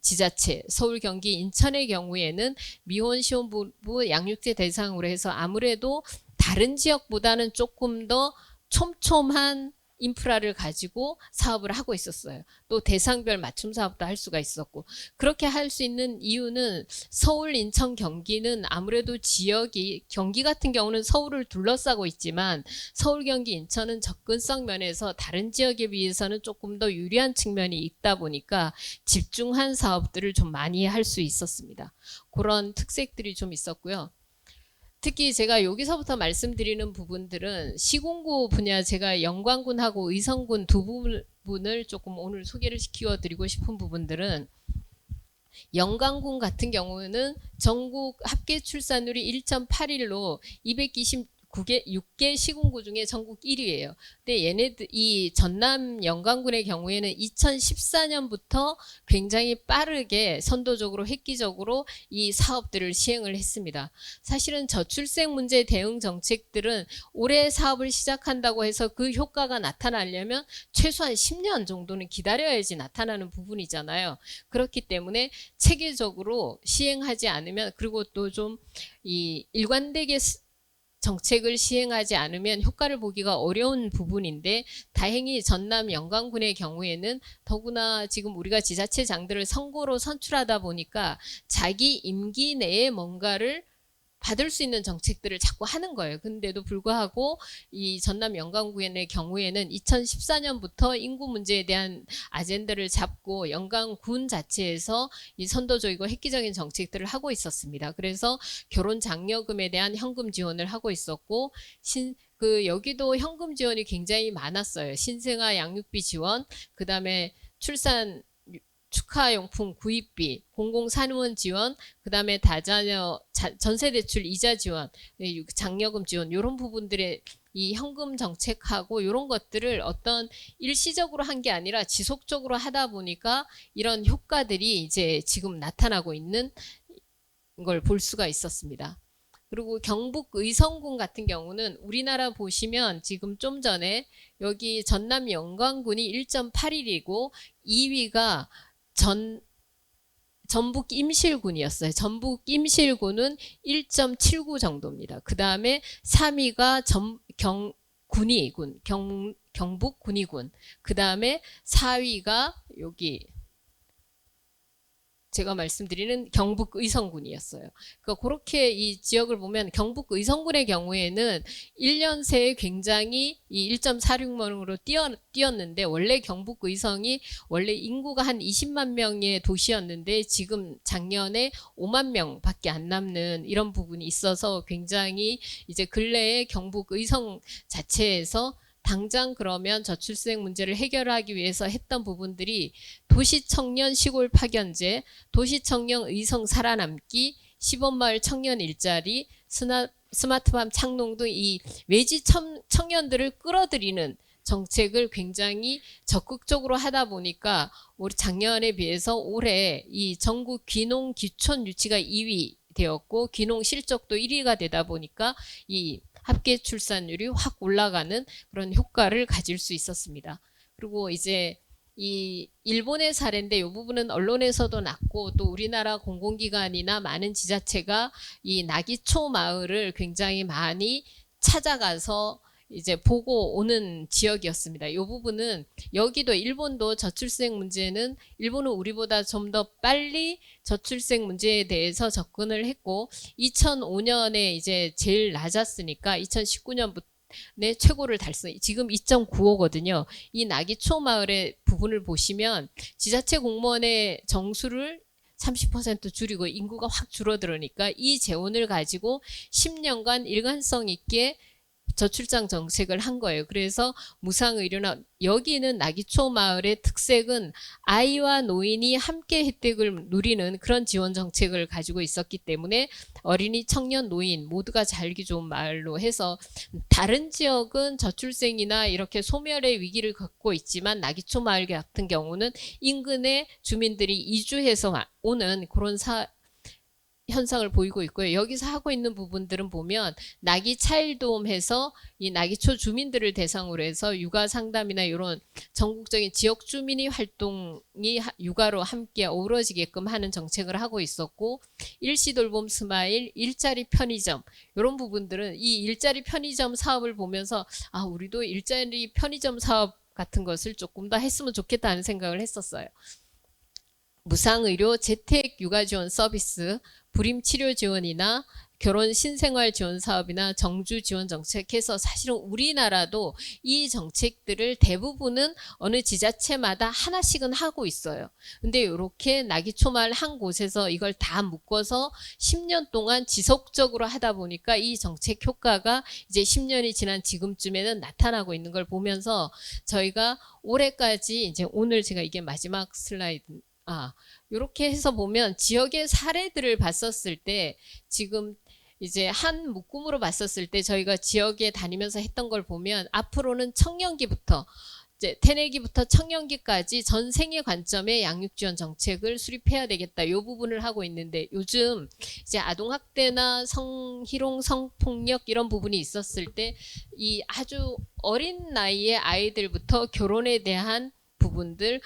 지자체, 서울, 경기, 인천의 경우에는 미혼, 시혼부부 양육제 대상으로 해서 아무래도 다른 지역보다는 조금 더 촘촘한 인프라를 가지고 사업을 하고 있었어요. 또 대상별 맞춤 사업도 할 수가 있었고 그렇게 할 수 있는 이유는 서울, 인천, 경기는 아무래도 지역이 경기 같은 경우는 서울을 둘러싸고 있지만 서울, 경기, 인천은 접근성 면에서 다른 지역에 비해서는 조금 더 유리한 측면이 있다 보니까 집중한 사업들을 좀 많이 할 수 있었습니다. 그런 특색들이 좀 있었고요. 특히 제가 여기서부터 말씀드리는 부분들은 시군구 분야 제가 영광군하고 의성군 두 부분을 조금 오늘 소개를 시켜드리고 싶은 부분들은 영광군 같은 경우는 전국 합계 출산율이 1.81로 6개 시군구 중에 전국 1위예요. 근데 얘네들 이 전남 영광군의 경우에는 2014년부터 굉장히 빠르게 선도적으로 획기적으로 이 사업들을 시행을 했습니다. 사실은 저출생 문제 대응 정책들은 올해 사업을 시작한다고 해서 그 효과가 나타나려면 최소한 10년 정도는 기다려야지 나타나는 부분이잖아요. 그렇기 때문에 체계적으로 시행하지 않으면, 그리고 또 좀 이 일관되게 정책을 시행하지 않으면 효과를 보기가 어려운 부분인데, 다행히 전남 영광군의 경우에는 더구나 지금 우리가 지자체장들을 선거로 선출하다 보니까 자기 임기 내에 뭔가를 받을 수 있는 정책들을 자꾸 하는 거예요. 근데도 불구하고 이 전남 영광군의 경우에는 2014년부터 인구 문제에 대한 아젠다를 잡고 영광군 자체에서 이 선도적이고 획기적인 정책들을 하고 있었습니다. 그래서 결혼 장려금에 대한 현금 지원을 하고 있었고, 여기도 현금 지원이 굉장히 많았어요. 신생아 양육비 지원, 그 다음에 출산 축하용품 구입비, 공공산후원 지원, 그 다음에 다자녀 전세대출 이자 지원, 장려금 지원, 이런 부분들의 이 현금 정책하고 이런 것들을 어떤 일시적으로 한 게 아니라 지속적으로 하다 보니까 이런 효과들이 이제 지금 나타나고 있는 걸 볼 수가 있었습니다. 그리고 경북 의성군 같은 경우는 우리나라 보시면 지금 좀 전에 여기 전남 영광군이 1.81이고 2위가 전북 임실군이었어요. 전북 임실군은 1.79 정도입니다. 그 다음에 3위가 경북 군위군. 그 다음에 4위가 여기 제가 말씀드리는 경북 의성군이었어요. 그러니까 그렇게 이 지역을 보면 경북 의성군의 경우에는 1년 새에 굉장히 이 1.46만으로 뛰었는데, 원래 경북 의성이 원래 인구가 한 20만 명의 도시였는데 지금 작년에 5만 명밖에 안 남는 이런 부분이 있어서 굉장히 이제 근래에 경북 의성 자체에서 당장 그러면 저출생 문제를 해결하기 위해서 했던 부분들이 도시청년 시골 파견제, 도시청년 의성 살아남기, 시범마을 청년 일자리, 스마트팜 창농 등 이 외지 청년들을 끌어들이는 정책을 굉장히 적극적으로 하다 보니까 우리 작년에 비해서 올해 이 전국 귀농 귀촌 유치가 2위 되었고 귀농 실적도 1위가 되다 보니까 이 합계 출산율이 확 올라가는 그런 효과를 가질 수 있었습니다. 그리고 이제 이 일본의 사례인데 이 부분은 언론에서도 났고 또 우리나라 공공기관이나 많은 지자체가 이 나기초 마을을 굉장히 많이 찾아가서 이제 보고 오는 지역이었습니다. 이 부분은 여기도 일본도 저출생 문제는 일본은 우리보다 좀 더 빨리 저출생 문제에 대해서 접근을 했고 2005년에 이제 제일 낮았으니까 2019년부터 최고를 달성. 지금 2.95거든요. 이 나기초 마을의 부분을 보시면 지자체 공무원의 정수를 30% 줄이고 인구가 확 줄어들으니까 이 재원을 가지고 10년간 일관성 있게 저출산 정책을 한 거예요. 그래서 무상의료나 여기는 나기초 마을의 특색은 아이와 노인이 함께 혜택을 누리는 그런 지원 정책을 가지고 있었기 때문에 어린이, 청년, 노인 모두가 살기 좋은 마을로 해서 다른 지역은 저출생이나 이렇게 소멸의 위기를 겪고 있지만 나기초 마을 같은 경우는 인근의 주민들이 이주해서 오는 그런 현상을 보이고 있고요. 여기서 하고 있는 부분들은 보면 나기 차일도움 해서 이 나기초 주민들을 대상으로 해서 육아 상담이나 이런 전국적인 지역 주민이 활동이 육아로 함께 어우러지게끔 하는 정책을 하고 있었고 일시돌봄 스마일, 일자리 편의점 이런 부분들은 이 일자리 편의점 사업을 보면서 아 우리도 일자리 편의점 사업 같은 것을 조금 더 했으면 좋겠다는 생각을 했었어요. 무상의료 재택 육아 지원 서비스, 불임 치료 지원이나 결혼 신생활 지원 사업이나 정주 지원 정책해서 사실은 우리나라도 이 정책들을 대부분은 어느 지자체마다 하나씩은 하고 있어요. 근데 이렇게 나기초마을 한 곳에서 이걸 다 묶어서 10년 동안 지속적으로 하다 보니까 이 정책 효과가 이제 10년이 지난 지금쯤에는 나타나고 있는 걸 보면서 저희가 올해까지 이제 오늘 제가 이게 마지막 슬라이드 이렇게 해서 보면 지역의 사례들을 봤었을 때 지금 이제 한 묶음으로 봤었을 때 저희가 지역에 다니면서 했던 걸 보면 앞으로는 청년기부터 이제 태내기부터 청년기까지 전 생애 관점의 양육 지원 정책을 수립해야 되겠다. 이 부분을 하고 있는데 요즘 이제 아동 학대나 성희롱, 성폭력 이런 부분이 있었을 때 이 아주 어린 나이의 아이들부터 결혼에 대한 부분들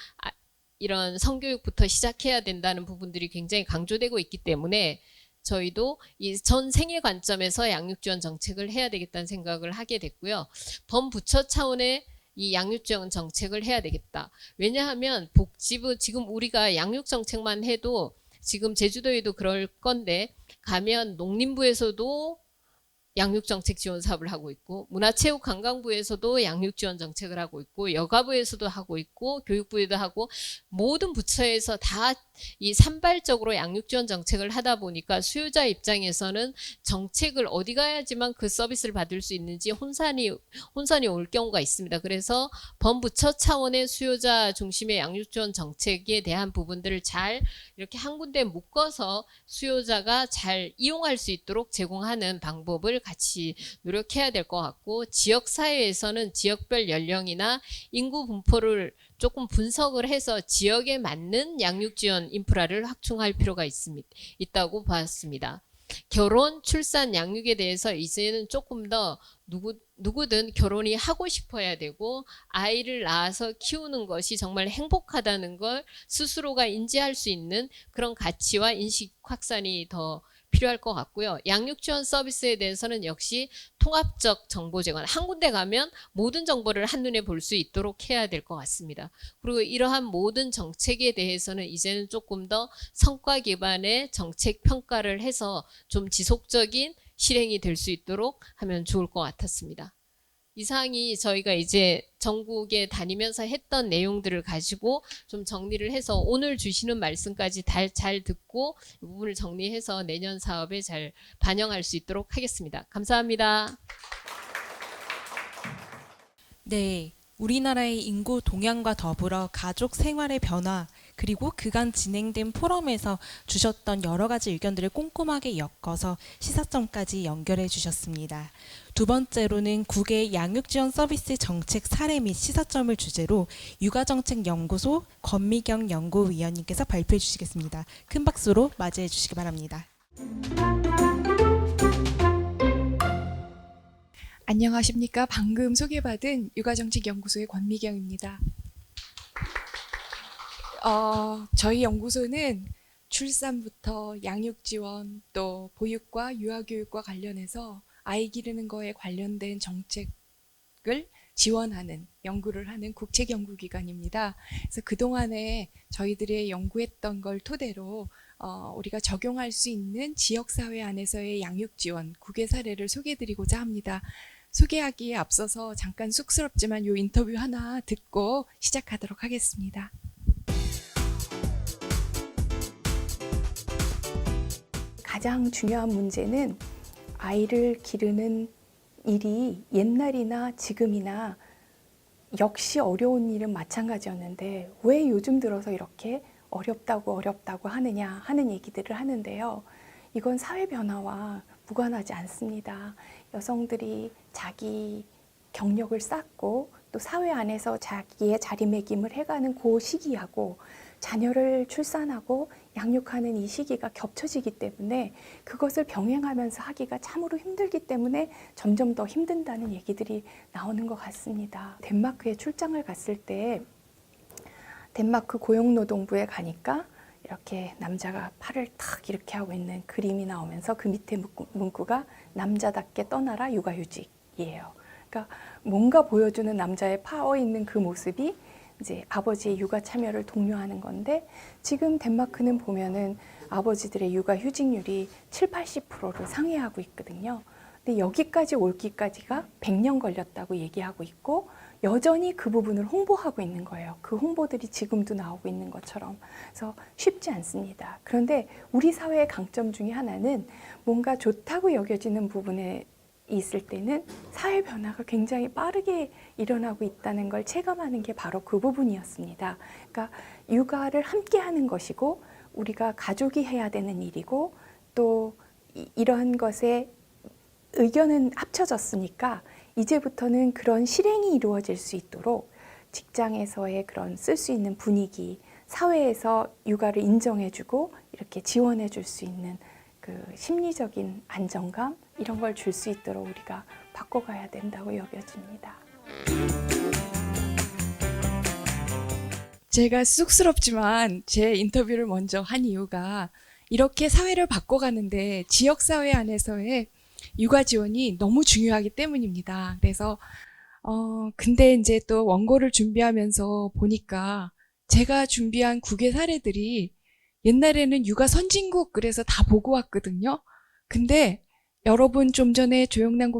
이런 성교육부터 시작해야 된다는 부분들이 굉장히 강조되고 있기 때문에 저희도 이 전 생애 관점에서 양육 지원 정책을 해야 되겠다는 생각을 하게 됐고요. 범부처 차원의 이 양육 지원 정책을 해야 되겠다. 왜냐하면 복지부 지금 우리가 양육 정책만 해도 지금 제주도에도 그럴 건데 가면 농림부에서도 양육정책 지원 사업을 하고 있고 문화체육관광부에서도 양육지원 정책을 하고 있고 여가부에서도 하고 있고 교육부에도 하고 모든 부처에서 다 이 산발적으로 양육지원 정책을 하다 보니까 수요자 입장에서는 정책을 어디 가야지만 그 서비스를 받을 수 있는지 혼선이 올 경우가 있습니다. 그래서 범부처 차원의 수요자 중심의 양육지원 정책에 대한 부분들을 잘 이렇게 한 군데 묶어서 수요자가 잘 이용할 수 있도록 제공하는 방법을 같이 노력해야 될 것 같고 지역사회에서는 지역별 연령이나 인구 분포를 조금 분석을 해서 지역에 맞는 양육지원 인프라를 확충할 필요가 있다고 봤습니다. 결혼, 출산, 양육에 대해서 이제는 조금 더 누구든 결혼이 하고 싶어야 되고 아이를 낳아서 키우는 것이 정말 행복하다는 걸 스스로가 인지할 수 있는 그런 가치와 인식 확산이 더 필요할 것 같고요. 양육 지원 서비스에 대해서는 역시 통합적 정보 제공, 한 군데 가면 모든 정보를 한눈에 볼 수 있도록 해야 될 것 같습니다. 그리고 이러한 모든 정책에 대해서는 이제는 조금 더 성과 기반의 정책 평가를 해서 좀 지속적인 실행이 될 수 있도록 하면 좋을 것 같았습니다. 이상이 저희가 이제 전국에 다니면서 했던 내용들을 가지고 좀 정리를 해서 오늘 주시는 말씀까지 잘 듣고 이 부분을 정리해서 내년 사업에 잘 반영할 수 있도록 하겠습니다. 감사합니다. 네, 우리나라의 인구 동향과 더불어 가족 생활의 변화 그리고 그간 진행된 포럼에서 주셨던 여러 가지 의견들을 꼼꼼하게 엮어서 시사점까지 연결해 주셨습니다. 두 번째로는 국외 양육지원 서비스 정책 사례 및 시사점을 주제로 육아정책연구소 권미경 연구위원님께서 발표해 주시겠습니다. 큰 박수로 맞이해 주시기 바랍니다. 안녕하십니까. 방금 소개받은 육아정책연구소의 권미경입니다. 저희 연구소는 출산부터 양육지원 또 보육과 유아교육과 관련해서 아이 기르는 거에 관련된 정책을 지원하는 연구를 하는 국책연구기관입니다. 그래서 그동안에 저희들이 연구했던 걸 토대로 우리가 적용할 수 있는 지역사회 안에서의 양육지원 국외 사례를 소개해드리고자 합니다. 소개하기에 앞서서 잠깐 쑥스럽지만 이 인터뷰 하나 듣고 시작하도록 하겠습니다. 가장 중요한 문제는 아이를 기르는 일이 옛날이나 지금이나 역시 어려운 일은 마찬가지였는데 왜 요즘 들어서 이렇게 어렵다고 하느냐 하는 얘기들을 하는데요. 이건 사회 변화와 무관하지 않습니다. 여성들이 자기 경력을 쌓고 또 사회 안에서 자기의 자리매김을 해가는 그 시기하고 자녀를 출산하고 양육하는 이 시기가 겹쳐지기 때문에 그것을 병행하면서 하기가 참으로 힘들기 때문에 점점 더 힘든다는 얘기들이 나오는 것 같습니다. 덴마크에 출장을 갔을 때 덴마크 고용노동부에 가니까 이렇게 남자가 팔을 탁 이렇게 하고 있는 그림이 나오면서 그 밑에 문구가 남자답게 떠나라 육아휴직이에요. 그러니까 뭔가 보여주는 남자의 파워 있는 그 모습이 이제 아버지의 육아 참여를 독려하는 건데 지금 덴마크는 보면은 아버지들의 육아 휴직률이 70-80%를 상회하고 있거든요. 근데 여기까지 올기까지가 100년 걸렸다고 얘기하고 있고 여전히 그 부분을 홍보하고 있는 거예요. 그 홍보들이 지금도 나오고 있는 것처럼. 그래서 쉽지 않습니다. 그런데 우리 사회의 강점 중에 하나는 뭔가 좋다고 여겨지는 부분에 있을 때는 사회 변화가 굉장히 빠르게 일어나고 있다는 걸 체감하는 게 바로 그 부분이었습니다. 그러니까 육아를 함께 하는 것이고 우리가 가족이 해야 되는 일이고 또 이러한 것에 의견은 합쳐졌으니까 이제부터는 그런 실행이 이루어질 수 있도록 직장에서의 그런 쓸 수 있는 분위기, 사회에서 육아를 인정해주고 이렇게 지원해줄 수 있는 그 심리적인 안정감 이런 걸 줄 수 있도록 우리가 바꿔가야 된다고 여겨집니다. 제가 쑥스럽지만 제 인터뷰를 먼저 한 이유가 이렇게 사회를 바꿔가는데 지역사회 안에서의 육아 지원이 너무 중요하기 때문입니다. 그래서 근데 이제 또 원고를 준비하면서 보니까 제가 준비한 국외 사례들이 옛날에는 육아 선진국 그래서 다 보고 왔거든요. 근데 여러분 좀 전에 조영남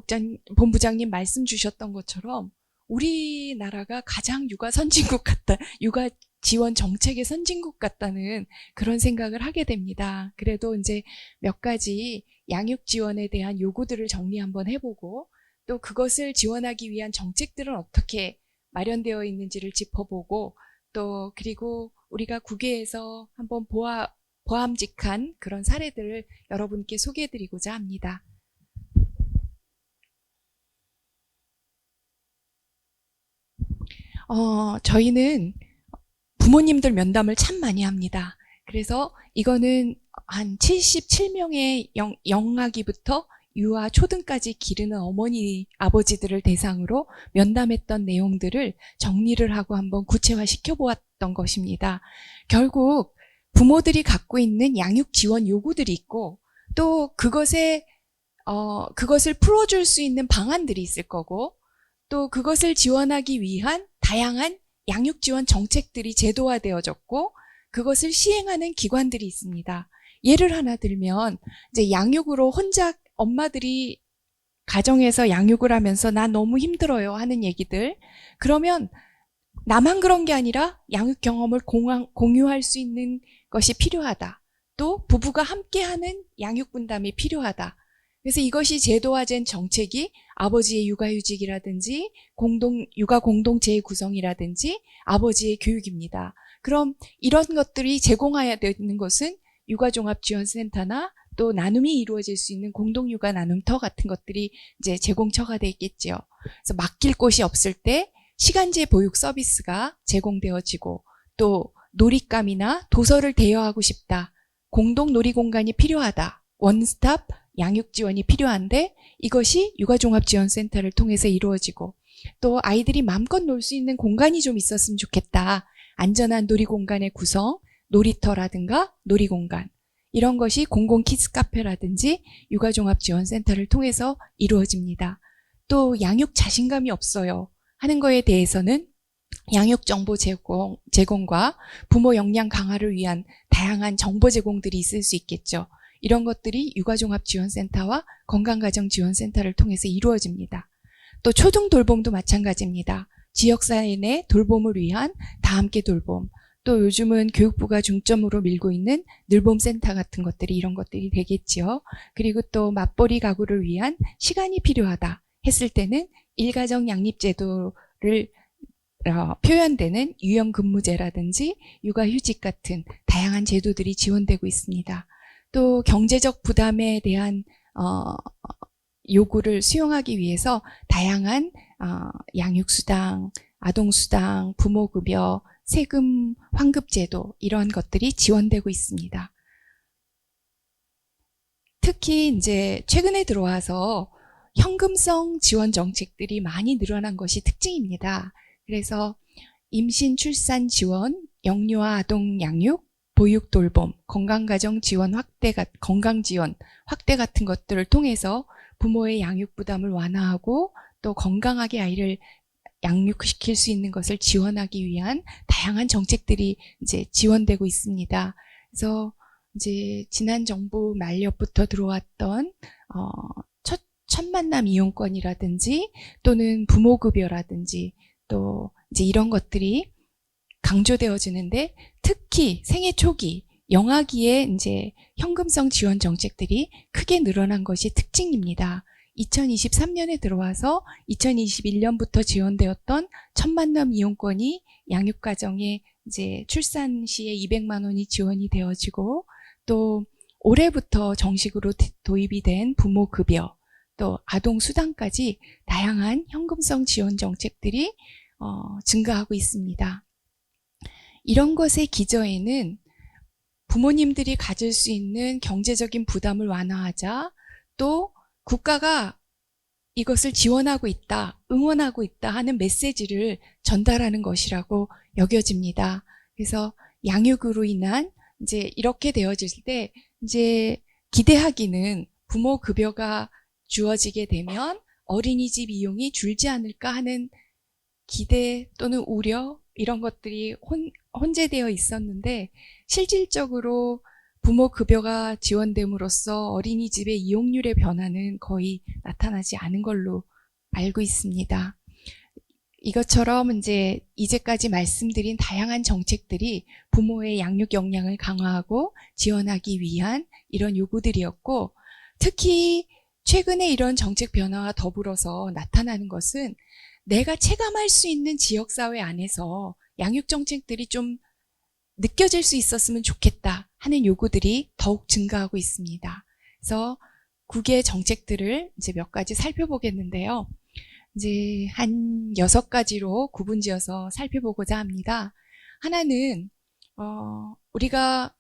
본부장님 말씀 주셨던 것처럼 우리나라가 가장 육아 선진국 같다, 육아 지원 정책의 선진국 같다는 그런 생각을 하게 됩니다. 그래도 이제 몇 가지 양육 지원에 대한 요구들을 정리 한번 해보고 또 그것을 지원하기 위한 정책들은 어떻게 마련되어 있는지를 짚어보고 또 그리고 우리가 국외에서 한번 보암직한 그런 사례들을 여러분께 소개해드리고자 합니다. 저희는 부모님들 면담을 참 많이 합니다. 그래서 이거는 한 77명의 영아기부터 유아 초등까지 기르는 어머니, 아버지들을 대상으로 면담했던 내용들을 정리를 하고 한번 구체화 시켜보았던 것입니다. 결국 부모들이 갖고 있는 양육 지원 요구들이 있고 또 그것을 풀어줄 수 있는 방안들이 있을 거고 또 그것을 지원하기 위한 다양한 양육 지원 정책들이 제도화되어졌고 그것을 시행하는 기관들이 있습니다. 예를 하나 들면 이제 양육으로 혼자 엄마들이 가정에서 양육을 하면서 나 너무 힘들어요 하는 얘기들 그러면 나만 그런 게 아니라 양육 경험을 공유할 수 있는 것이 필요하다. 또 부부가 함께하는 양육 분담이 필요하다. 그래서 이것이 제도화된 정책이 아버지의 육아휴직이라든지 육아 공동체의 구성이라든지 아버지의 교육입니다. 그럼 이런 것들이 제공해야 되는 것은 육아종합지원센터나 또 나눔이 이루어질 수 있는 공동육아 나눔터 같은 것들이 이제 제공처가 되겠죠. 그래서 맡길 곳이 없을 때 시간제 보육 서비스가 제공되어지고 또 놀잇감이나 도서를 대여하고 싶다. 공동 놀이 공간이 필요하다. 원스톱 양육 지원이 필요한데 이것이 육아종합지원센터를 통해서 이루어지고 또 아이들이 마음껏 놀 수 있는 공간이 좀 있었으면 좋겠다. 안전한 놀이 공간의 구성, 놀이터라든가 놀이공간 이런 것이 공공 키즈 카페라든지 육아종합지원센터를 통해서 이루어집니다. 또 양육 자신감이 없어요 하는 거에 대해서는 양육 정보 제공과 부모 역량 강화를 위한 다양한 정보 제공들이 있을 수 있겠죠. 이런 것들이 육아종합지원센터와 건강가정지원센터를 통해서 이루어집니다. 또 초등 돌봄도 마찬가지입니다. 지역사회 내 돌봄을 위한 다함께 돌봄, 또 요즘은 교육부가 중점으로 밀고 있는 늘봄센터 같은 것들이 이런 것들이 되겠지요. 그리고 또 맞벌이 가구를 위한 시간이 필요하다 했을 때는 일가정 양립제도를 표현되는 유연근무제라든지 육아휴직 같은 다양한 제도들이 지원되고 있습니다. 또 경제적 부담에 대한 요구를 수용하기 위해서 다양한 양육수당, 아동수당, 부모급여, 세금 환급제도 이런 것들이 지원되고 있습니다. 특히 이제 최근에 들어와서 현금성 지원 정책들이 많이 늘어난 것이 특징입니다. 그래서 임신 출산 지원, 영유아 아동 양육, 보육 돌봄, 건강가정 지원 확대, 건강 지원 확대 같은 것들을 통해서 부모의 양육 부담을 완화하고 또 건강하게 아이를 양육시킬 수 있는 것을 지원하기 위한 다양한 정책들이 이제 지원되고 있습니다. 그래서 이제 지난 정부 말년부터 들어왔던 첫 만남 이용권이라든지 또는 부모급여라든지 또 이제 이런 것들이 강조되어지는데 특히 생애 초기 영아기에 이제 현금성 지원 정책들이 크게 늘어난 것이 특징입니다. 2023년에 들어와서 2021년부터 지원되었던 첫 만남 이용권이 양육가정에 이제 출산 시에 200만 원이 지원이 되어지고 또 올해부터 정식으로 도입이 된 부모급여, 또 아동수당까지 다양한 현금성 지원 정책들이 증가하고 있습니다. 이런 것의 기저에는 부모님들이 가질 수 있는 경제적인 부담을 완화하자, 또 국가가 이것을 지원하고 있다, 응원하고 있다 하는 메시지를 전달하는 것이라고 여겨집니다. 그래서 양육으로 인한 이제 이렇게 되어질 때 이제 기대하기는 부모 급여가 주어지게 되면 어린이집 이용이 줄지 않을까 하는 기대 또는 우려, 이런 것들이 혼재되어 있었는데, 실질적으로 부모 급여가 지원됨으로써 어린이집의 이용률의 변화는 거의 나타나지 않은 걸로 알고 있습니다. 이것처럼 이제까지 말씀드린 다양한 정책들이 부모의 양육 역량을 강화하고 지원하기 위한 이런 요구들이었고, 특히 최근에 이런 정책 변화와 더불어서 나타나는 것은 내가 체감할 수 있는 지역사회 안에서 양육 정책들이 좀 느껴질 수 있었으면 좋겠다 하는 요구들이 더욱 증가하고 있습니다. 그래서 국의 정책들을 이제 몇 가지 살펴보겠는데요. 이제 한 6가지로 구분지어서 살펴보고자 합니다. 하나는 우리가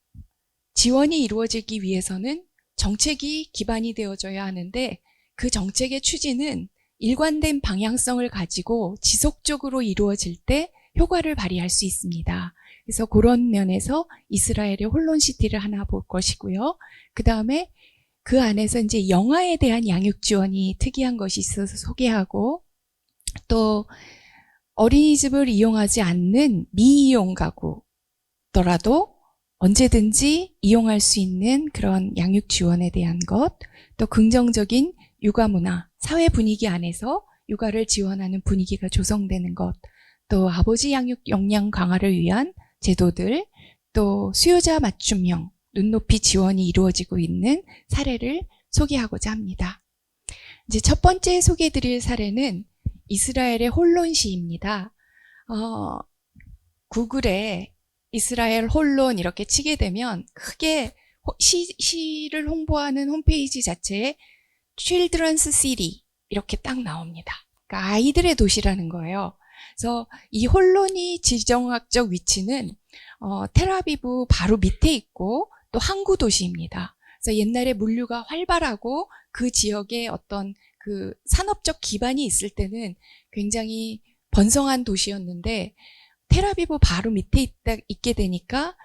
지원이 이루어지기 위해서는 정책이 기반이 되어져야 하는데, 그 정책의 추진은 일관된 방향성을 가지고 지속적으로 이루어질 때 효과를 발휘할 수 있습니다. 그래서 그런 면에서 이스라엘의 혼론시티를 하나 볼 것이고요. 그 다음에 그 안에서 이제 영아에 대한 양육 지원이 특이한 것이 있어서 소개하고, 또 어린이집을 이용하지 않는 미이용 가구더라도 언제든지 이용할 수 있는 그런 양육 지원에 대한 것, 또 긍정적인 육아 문화, 사회 분위기 안에서 육아를 지원하는 분위기가 조성되는 것, 또 아버지 양육 역량 강화를 위한 제도들, 또 수요자 맞춤형 눈높이 지원이 이루어지고 있는 사례를 소개하고자 합니다. 이제 첫 번째 소개해드릴 사례는 이스라엘의 혼론시입니다. 구글에 이스라엘 혼론 이렇게 치게 되면 크게 시를 홍보하는 홈페이지 자체에 Children's City 이렇게 딱 나옵니다. 그러니까 아이들의 도시라는 거예요. 그래서 이 혼론이 지정학적 위치는 텔아비브 바로 밑에 있고 또 항구 도시입니다. 그래서 옛날에 물류가 활발하고 그 지역에 어떤 그 산업적 기반이 있을 때는 굉장히 번성한 도시였는데, 텔아비브 바로 밑에 있게 되니까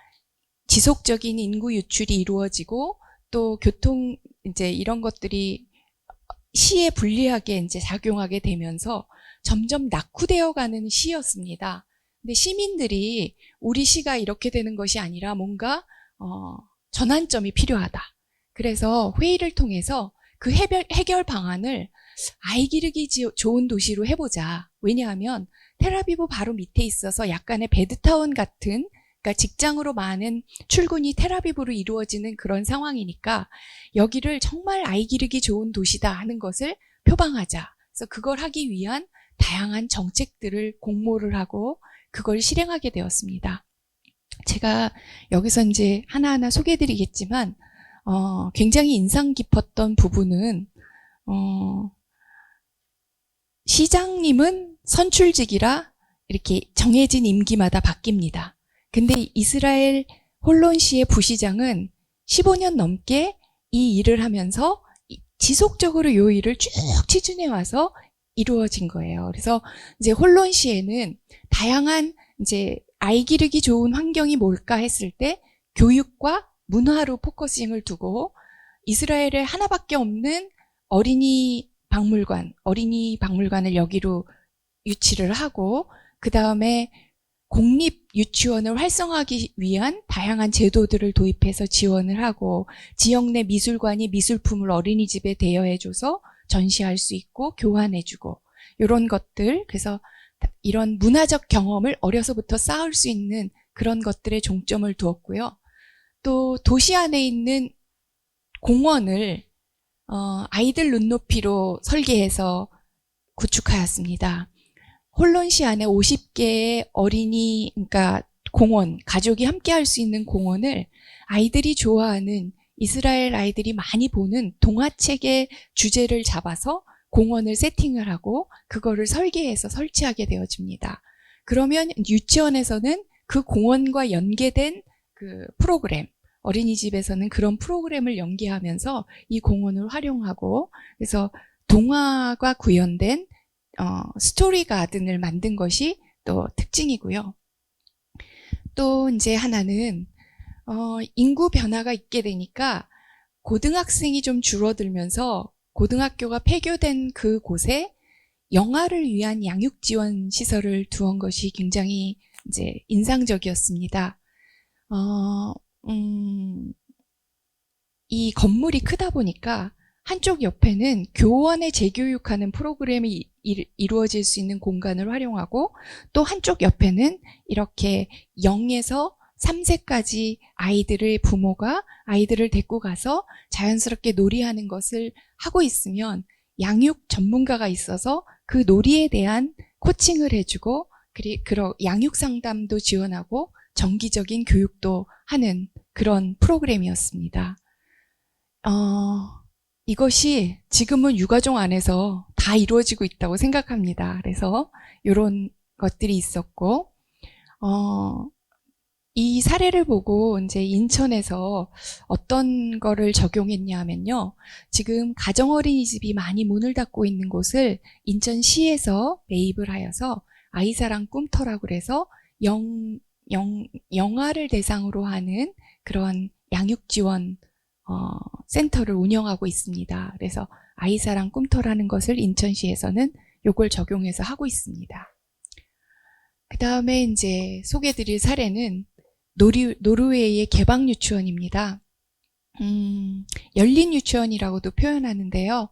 지속적인 인구 유출이 이루어지고, 또 교통 이제 이런 것들이 시에 불리하게 이제 작용하게 되면서 점점 낙후되어 가는 시였습니다. 근데 시민들이 우리 시가 이렇게 되는 것이 아니라 뭔가 전환점이 필요하다. 그래서 회의를 통해서 그 해결 방안을 아이 기르기 좋은 도시로 해보자. 왜냐하면 텔아비브 바로 밑에 있어서 약간의 베드타운 같은, 그러니까 직장으로 많은 출근이 텔아비브로 이루어지는 그런 상황이니까 여기를 정말 아이 기르기 좋은 도시다 하는 것을 표방하자. 그래서 그걸 하기 위한 다양한 정책들을 공모를 하고 그걸 실행하게 되었습니다. 제가 여기서 이제 하나하나 소개해드리겠지만 굉장히 인상 깊었던 부분은 시장님은 선출직이라 이렇게 정해진 임기마다 바뀝니다. 근데 이스라엘 혼론시의 부시장은 15년 넘게 이 일을 하면서 지속적으로 이 일을 쭉 추진해 와서 이루어진 거예요. 그래서 이제 혼론시에는 다양한 이제 아이 기르기 좋은 환경이 뭘까 했을 때 교육과 문화로 포커싱을 두고, 이스라엘에 하나밖에 없는 어린이 박물관을 여기로 유치를 하고, 그 다음에 공립 유치원을 활성화하기 위한 다양한 제도들을 도입해서 지원을 하고, 지역 내 미술관이 미술품을 어린이집에 대여해줘서 전시할 수 있고 교환해주고, 이런 것들, 그래서 이런 문화적 경험을 어려서부터 쌓을 수 있는 그런 것들에 종점을 두었고요. 또 도시 안에 있는 공원을 아이들 눈높이로 설계해서 구축하였습니다. 혼론시 안에 50개의 어린이, 그러니까 공원, 가족이 함께 할 수 있는 공원을 아이들이 좋아하는 이스라엘 아이들이 많이 보는 동화책의 주제를 잡아서 공원을 세팅을 하고 그거를 설계해서 설치하게 되어집니다. 그러면 유치원에서는 그 공원과 연계된 그 프로그램, 어린이집에서는 그런 프로그램을 연계하면서 이 공원을 활용하고, 그래서 동화가 구현된 스토리 가든을 만든 것이 또 특징이고요. 또 이제 하나는 인구 변화가 있게 되니까 고등학생이 좀 줄어들면서 고등학교가 폐교된 그 곳에 영아를 위한 양육 지원 시설을 두은 것이 굉장히 이제 인상적이었습니다. 이 건물이 크다 보니까 한쪽 옆에는 교원에 재교육하는 프로그램이 이루어질 수 있는 공간을 활용하고, 또 한쪽 옆에는 이렇게 0에서 3세까지 부모가 아이들을 데리고 가서 자연스럽게 놀이하는 것을 하고 있으면 양육 전문가가 있어서 그 놀이에 대한 코칭을 해주고, 그리고 양육 상담도 지원하고 정기적인 교육도 하는 그런 프로그램이었습니다. 이것이 지금은 유가족 안에서 다 이루어지고 있다고 생각합니다. 그래서 이런 것들이 있었고, 이 사례를 보고 이제 인천에서 어떤 거를 적용했냐 하면요. 지금 가정어린이집이 많이 문을 닫고 있는 곳을 인천시에서 매입을 하여서 아이사랑 꿈터라고 그래서 영아를 대상으로 하는 그런 양육 지원 센터를 운영하고 있습니다. 그래서 아이사랑 꿈터라는 것을 인천시에서는 요걸 적용해서 하고 있습니다. 그 다음에 이제 소개드릴 사례는 노르웨이의 개방 유치원입니다. 열린 유치원이라고도 표현하는데요.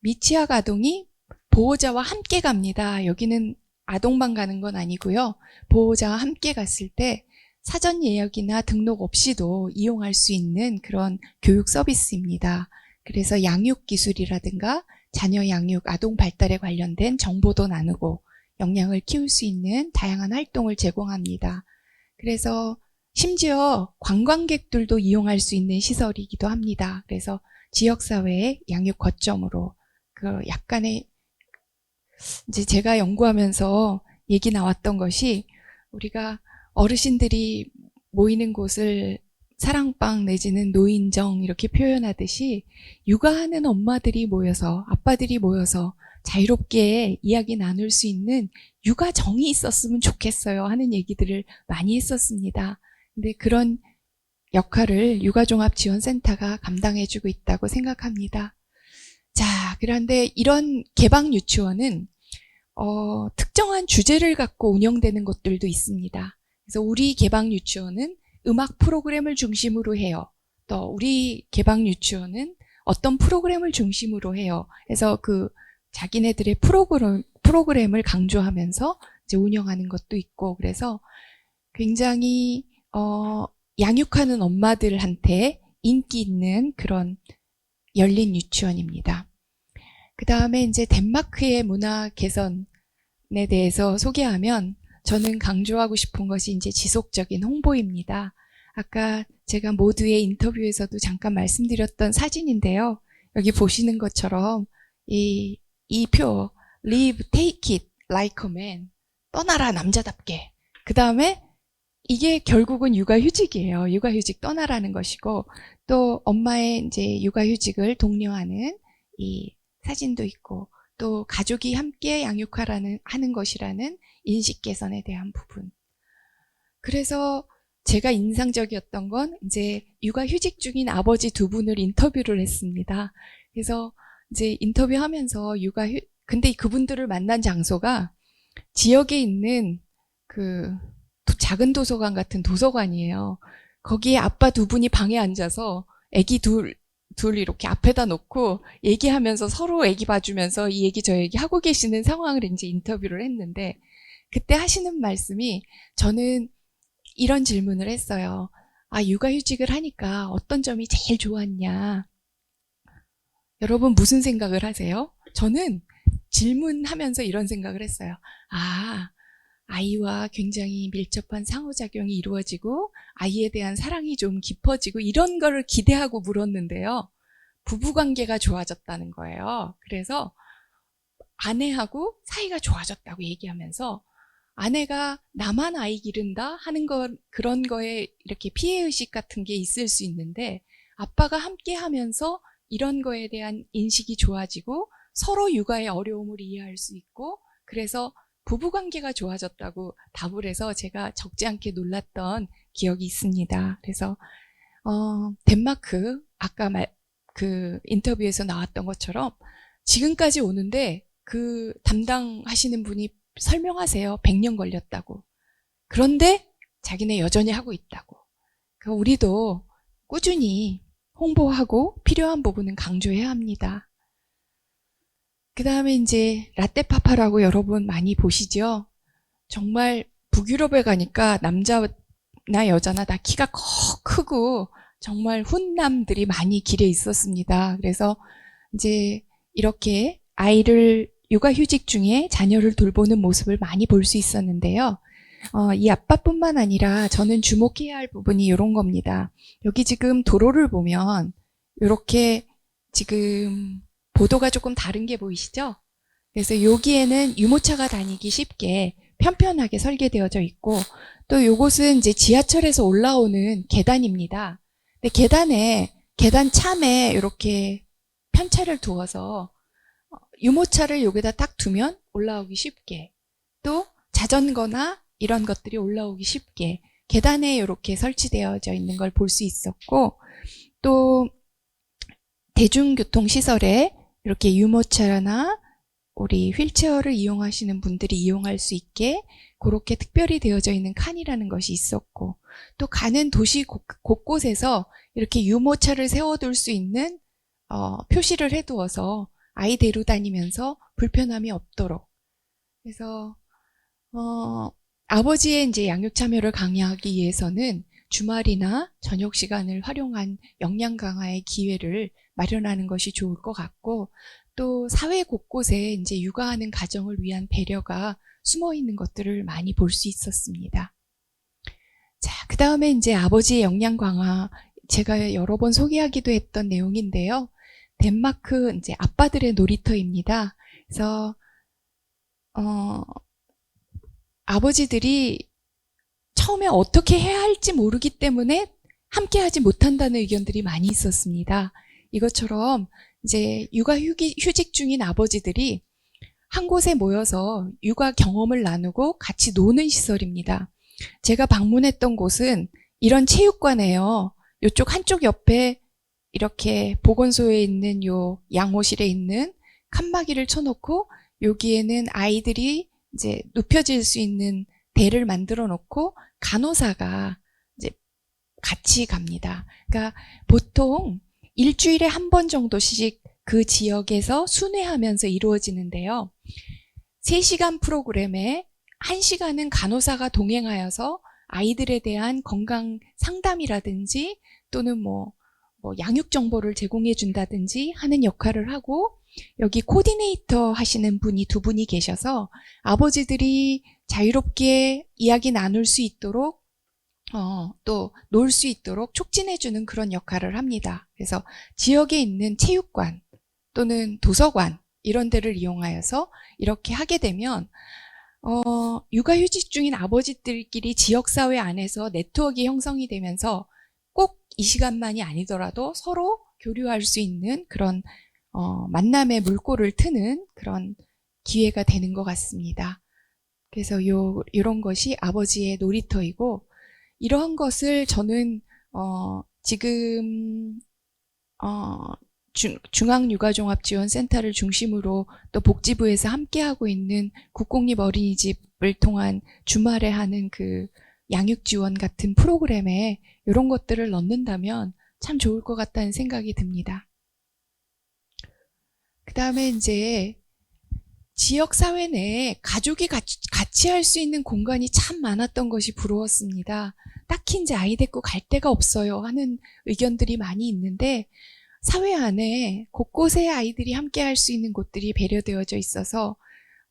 미취학 아동이 보호자와 함께 갑니다. 여기는 아동방 가는 건 아니고요. 보호자와 함께 갔을 때 사전 예약이나 등록 없이도 이용할 수 있는 그런 교육 서비스입니다. 그래서 양육 기술이라든가 자녀 양육, 아동 발달에 관련된 정보도 나누고 역량을 키울 수 있는 다양한 활동을 제공합니다. 그래서 심지어 관광객들도 이용할 수 있는 시설이기도 합니다. 그래서 지역사회의 양육 거점으로 그 약간의 이제 제가 연구하면서 얘기 나왔던 것이, 우리가 어르신들이 모이는 곳을 사랑방 내지는 노인정 이렇게 표현하듯이 육아하는 엄마들이 모여서, 아빠들이 모여서 자유롭게 이야기 나눌 수 있는 육아정이 있었으면 좋겠어요 하는 얘기들을 많이 했었습니다. 근데 그런 역할을 육아종합지원센터가 감당해주고 있다고 생각합니다. 자, 그런데 이런 개방 유치원은 특정한 주제를 갖고 운영되는 것들도 있습니다. 그래서 우리 개방 유치원은 음악 프로그램을 중심으로 해요. 또 우리 개방 유치원은 어떤 프로그램을 중심으로 해요. 그래서 그 자기네들의 프로그램을 강조하면서 이제 운영하는 것도 있고, 그래서 굉장히 양육하는 엄마들한테 인기 있는 그런 열린 유치원입니다. 그 다음에 이제 덴마크의 문화 개선에 대해서 소개하면, 저는 강조하고 싶은 것이 이제 지속적인 홍보입니다. 아까 제가 모두의 인터뷰에서도 잠깐 말씀드렸던 사진인데요. 여기 보시는 것처럼 이 표 Live, Take It Like a Man, 떠나라 남자답게. 그 다음에 이게 결국은 육아휴직이에요. 육아휴직 떠나라는 것이고, 또 엄마의 이제 육아휴직을 독려하는 이 사진도 있고, 또 가족이 함께 하는 것이라는 인식 개선에 대한 부분. 그래서 제가 인상적이었던 건 이제 육아휴직 중인 아버지 두 분을 인터뷰를 했습니다. 그래서 이제 인터뷰하면서 근데 그분들을 만난 장소가 지역에 있는 그 작은 도서관 같은 도서관이에요. 거기에 아빠 두 분이 방에 앉아서 아기 둘 이렇게 앞에다 놓고 얘기하면서 서로 아기 봐주면서 이 얘기 저 얘기 하고 계시는 상황을 이제 인터뷰를 했는데, 그때 하시는 말씀이, 저는 이런 질문을 했어요. 육아휴직을 하니까 어떤 점이 제일 좋았냐? 여러분 무슨 생각을 하세요? 저는 질문하면서 이런 생각을 했어요. 아이와 굉장히 밀접한 상호작용이 이루어지고 아이에 대한 사랑이 좀 깊어지고 이런 거를 기대하고 물었는데요. 부부관계가 좋아졌다는 거예요. 그래서 아내하고 사이가 좋아졌다고 얘기하면서 아내가 나만 아이 기른다 하는 그런 거에 이렇게 피해의식 같은 게 있을 수 있는데 아빠가 함께 하면서 이런 거에 대한 인식이 좋아지고 서로 육아의 어려움을 이해할 수 있고 그래서 부부관계가 좋아졌다고 답을 해서 제가 적지 않게 놀랐던 기억이 있습니다. 그래서 덴마크 아까 그 인터뷰에서 나왔던 것처럼 지금까지 오는데 그 담당하시는 분이 설명하세요. 100년 걸렸다고. 그런데 자기네 여전히 하고 있다고. 그러니까 우리도 꾸준히 홍보하고 필요한 부분은 강조해야 합니다. 그 다음에 이제 라떼파파라고 여러분 많이 보시죠? 정말 북유럽에 가니까 남자나 여자나 다 키가 크고 정말 훈남들이 많이 길에 있었습니다. 그래서 이제 이렇게 아이를 육아휴직 중에 자녀를 돌보는 모습을 많이 볼 수 있었는데요. 이 아빠뿐만 아니라 저는 주목해야 할 부분이 이런 겁니다. 여기 지금 도로를 보면 이렇게 지금 보도가 조금 다른 게 보이시죠? 그래서 여기에는 유모차가 다니기 쉽게 편편하게 설계되어져 있고 또 요것은 이제 지하철에서 올라오는 계단입니다. 근데 계단 참에 이렇게 편차를 두어서 유모차를 여기다 딱 두면 올라오기 쉽게 또 자전거나 이런 것들이 올라오기 쉽게 계단에 이렇게 설치되어져 있는 걸 볼 수 있었고 또 대중교통시설에 이렇게 유모차나 우리 휠체어를 이용하시는 분들이 이용할 수 있게 그렇게 특별히 되어져 있는 칸이라는 것이 있었고 또 가는 도시 곳곳에서 이렇게 유모차를 세워둘 수 있는 표시를 해두어서 아이 데려다니면서 불편함이 없도록 그래서 아버지의 이제 양육 참여를 강화하기 위해서는 주말이나 저녁 시간을 활용한 역량 강화의 기회를 마련하는 것이 좋을 것 같고 또 사회 곳곳에 이제 육아하는 가정을 위한 배려가 숨어 있는 것들을 많이 볼 수 있었습니다. 자, 그 다음에 이제 아버지의 역량 강화 제가 여러 번 소개하기도 했던 내용인데요. 덴마크 이제 아빠들의 놀이터입니다. 그래서 아버지들이 처음에 어떻게 해야 할지 모르기 때문에 함께 하지 못한다는 의견들이 많이 있었습니다. 이것처럼 이제 육아휴직 중인 아버지들이 한 곳에 모여서 육아 경험을 나누고 같이 노는 시설입니다. 제가 방문했던 곳은 이런 체육관이에요. 이쪽 한쪽 옆에 이렇게 보건소에 있는 요 양호실에 있는 칸막이를 쳐놓고 여기에는 아이들이 이제 눕혀질 수 있는 대를 만들어 놓고 간호사가 이제 같이 갑니다. 그러니까 보통 일주일에 한 번 정도씩 그 지역에서 순회하면서 이루어지는데요. 3시간 프로그램에 1시간은 간호사가 동행하여서 아이들에 대한 건강 상담이라든지 또는 뭐 양육 정보를 제공해 준다든지 하는 역할을 하고 여기 코디네이터 하시는 분이 2분이 계셔서 아버지들이 자유롭게 이야기 나눌 수 있도록 또 놀 수 있도록 촉진해 주는 그런 역할을 합니다. 그래서 지역에 있는 체육관 또는 도서관 이런 데를 이용하여서 이렇게 하게 되면 육아휴직 중인 아버지들끼리 지역사회 안에서 네트워크 형성이 되면서 꼭 이 시간만이 아니더라도 서로 교류할 수 있는 그런 만남의 물꼬를 트는 그런 기회가 되는 것 같습니다. 그래서 이런 것이 아버지의 놀이터이고 이러한 것을 저는 지금 중앙육아종합지원센터를 중심으로 또 복지부에서 함께하고 있는 국공립 어린이집을 통한 주말에 하는 그 양육지원 같은 프로그램에 이런 것들을 넣는다면 참 좋을 것 같다는 생각이 듭니다. 그 다음에 이제 지역사회 내에 가족이 같이 할 수 있는 공간이 참 많았던 것이 부러웠습니다. 딱히 이제 아이 데리고 갈 데가 없어요 하는 의견들이 많이 있는데 사회 안에 곳곳에 아이들이 함께 할 수 있는 곳들이 배려되어져 있어서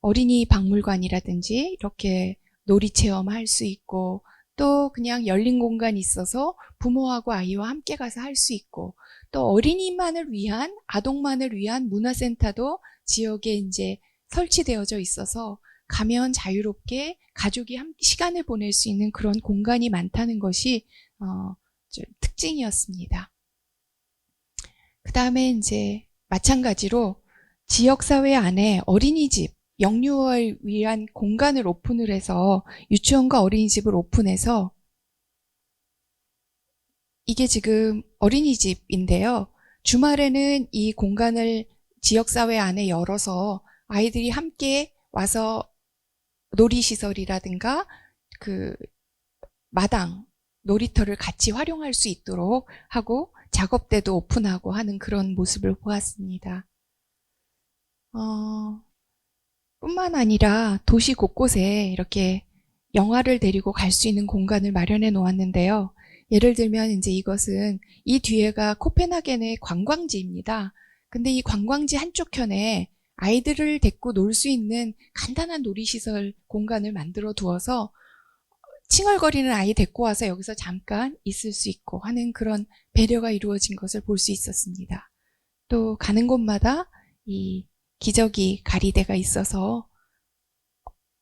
어린이 박물관이라든지 이렇게 놀이 체험할 수 있고 또 그냥 열린 공간이 있어서 부모하고 아이와 함께 가서 할 수 있고 또 어린이만을 위한 아동만을 위한 문화센터도 지역에 이제 설치되어져 있어서 가면 자유롭게 가족이 시간을 보낼 수 있는 그런 공간이 많다는 것이 좀 특징이었습니다. 그 다음에 이제 마찬가지로 지역사회 안에 어린이집, 영유아를 위한 공간을 오픈을 해서 유치원과 어린이집을 오픈해서 이게 지금 어린이집인데요. 주말에는 이 공간을 지역사회 안에 열어서 아이들이 함께 와서 놀이시설이라든가 그 마당, 놀이터를 같이 활용할 수 있도록 하고 작업대도 오픈하고 하는 그런 모습을 보았습니다. 뿐만 아니라 도시 곳곳에 이렇게 영화를 데리고 갈 수 있는 공간을 마련해 놓았는데요. 예를 들면 이제 이것은 이 뒤에가 코펜하겐의 관광지입니다. 근데 이 관광지 한쪽 편에 아이들을 데리고 놀 수 있는 간단한 놀이시설 공간을 만들어 두어서 칭얼거리는 아이 데리고 와서 여기서 잠깐 있을 수 있고 하는 그런 배려가 이루어진 것을 볼 수 있었습니다. 또 가는 곳마다 이 기저귀 가리대가 있어서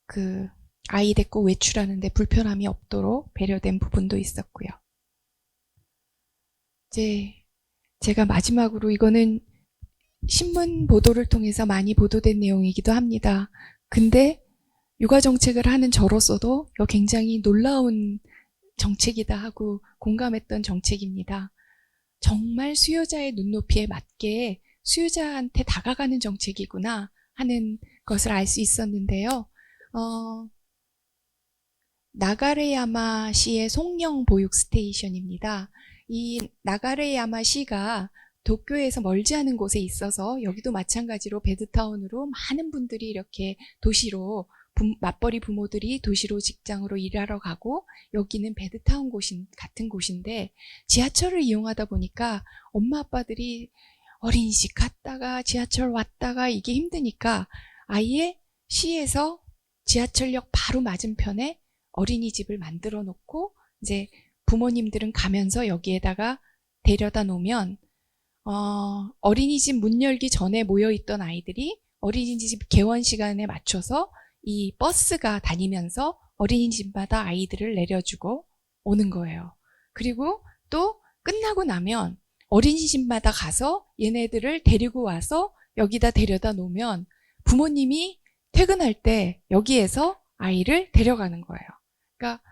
그 아이 데리고 외출하는데 불편함이 없도록 배려된 부분도 있었고요. 이제 제가 마지막으로 이거는 신문 보도를 통해서 많이 보도된 내용이기도 합니다. 근데 육아정책을 하는 저로서도 이거 굉장히 놀라운 정책이다 하고 공감했던 정책입니다. 정말 수요자의 눈높이에 맞게 수요자한테 다가가는 정책이구나 하는 것을 알 수 있었는데요. 나가레야마시의 송령 보육 스테이션입니다. 이 나가레야마시가 도쿄에서 멀지 않은 곳에 있어서 여기도 마찬가지로 배드타운으로 많은 분들이 이렇게 도시로 맞벌이 부모들이 도시로 직장으로 일하러 가고 여기는 배드타운 같은 곳인데 지하철을 이용하다 보니까 엄마 아빠들이 어린이집 갔다가 지하철 왔다가 이게 힘드니까 아예 시에서 지하철역 바로 맞은편에 어린이집을 만들어 놓고 이제 부모님들은 가면서 여기에다가 데려다 놓으면 어린이집 문 열기 전에 모여있던 아이들이 어린이집 개원 시간에 맞춰서 이 버스가 다니면서 어린이집마다 아이들을 내려주고 오는 거예요. 그리고 또 끝나고 나면 어린이집마다 가서 얘네들을 데리고 와서 여기다 데려다 놓으면 부모님이 퇴근할 때 여기에서 아이를 데려가는 거예요. 그러니까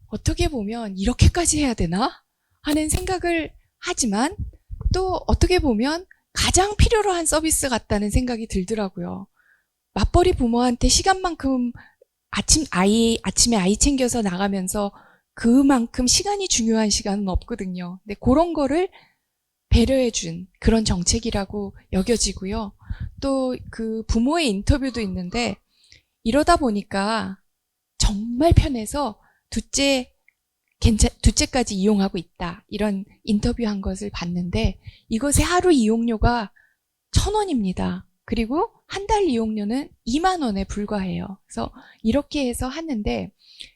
어떻게 보면 이렇게까지 해야 되나 하는 생각을 하지만 또 어떻게 보면 가장 필요로 한 서비스 같다는 생각이 들더라고요. 맞벌이 부모한테 시간만큼 아침에 아이 챙겨서 나가면서 그만큼 시간이 중요한 시간은 없거든요. 근데 그런 거를 배려해준 그런 정책이라고 여겨지고요. 또 그 부모의 인터뷰도 있는데 이러다 보니까 정말 편해서 둘째까지 이용하고 있다. 이런 인터뷰한 것을 봤는데 이것의 하루 이용료가 1,000원입니다. 그리고 한 달 이용료는 2만 원에 불과해요. 그래서 이렇게 해서 하는데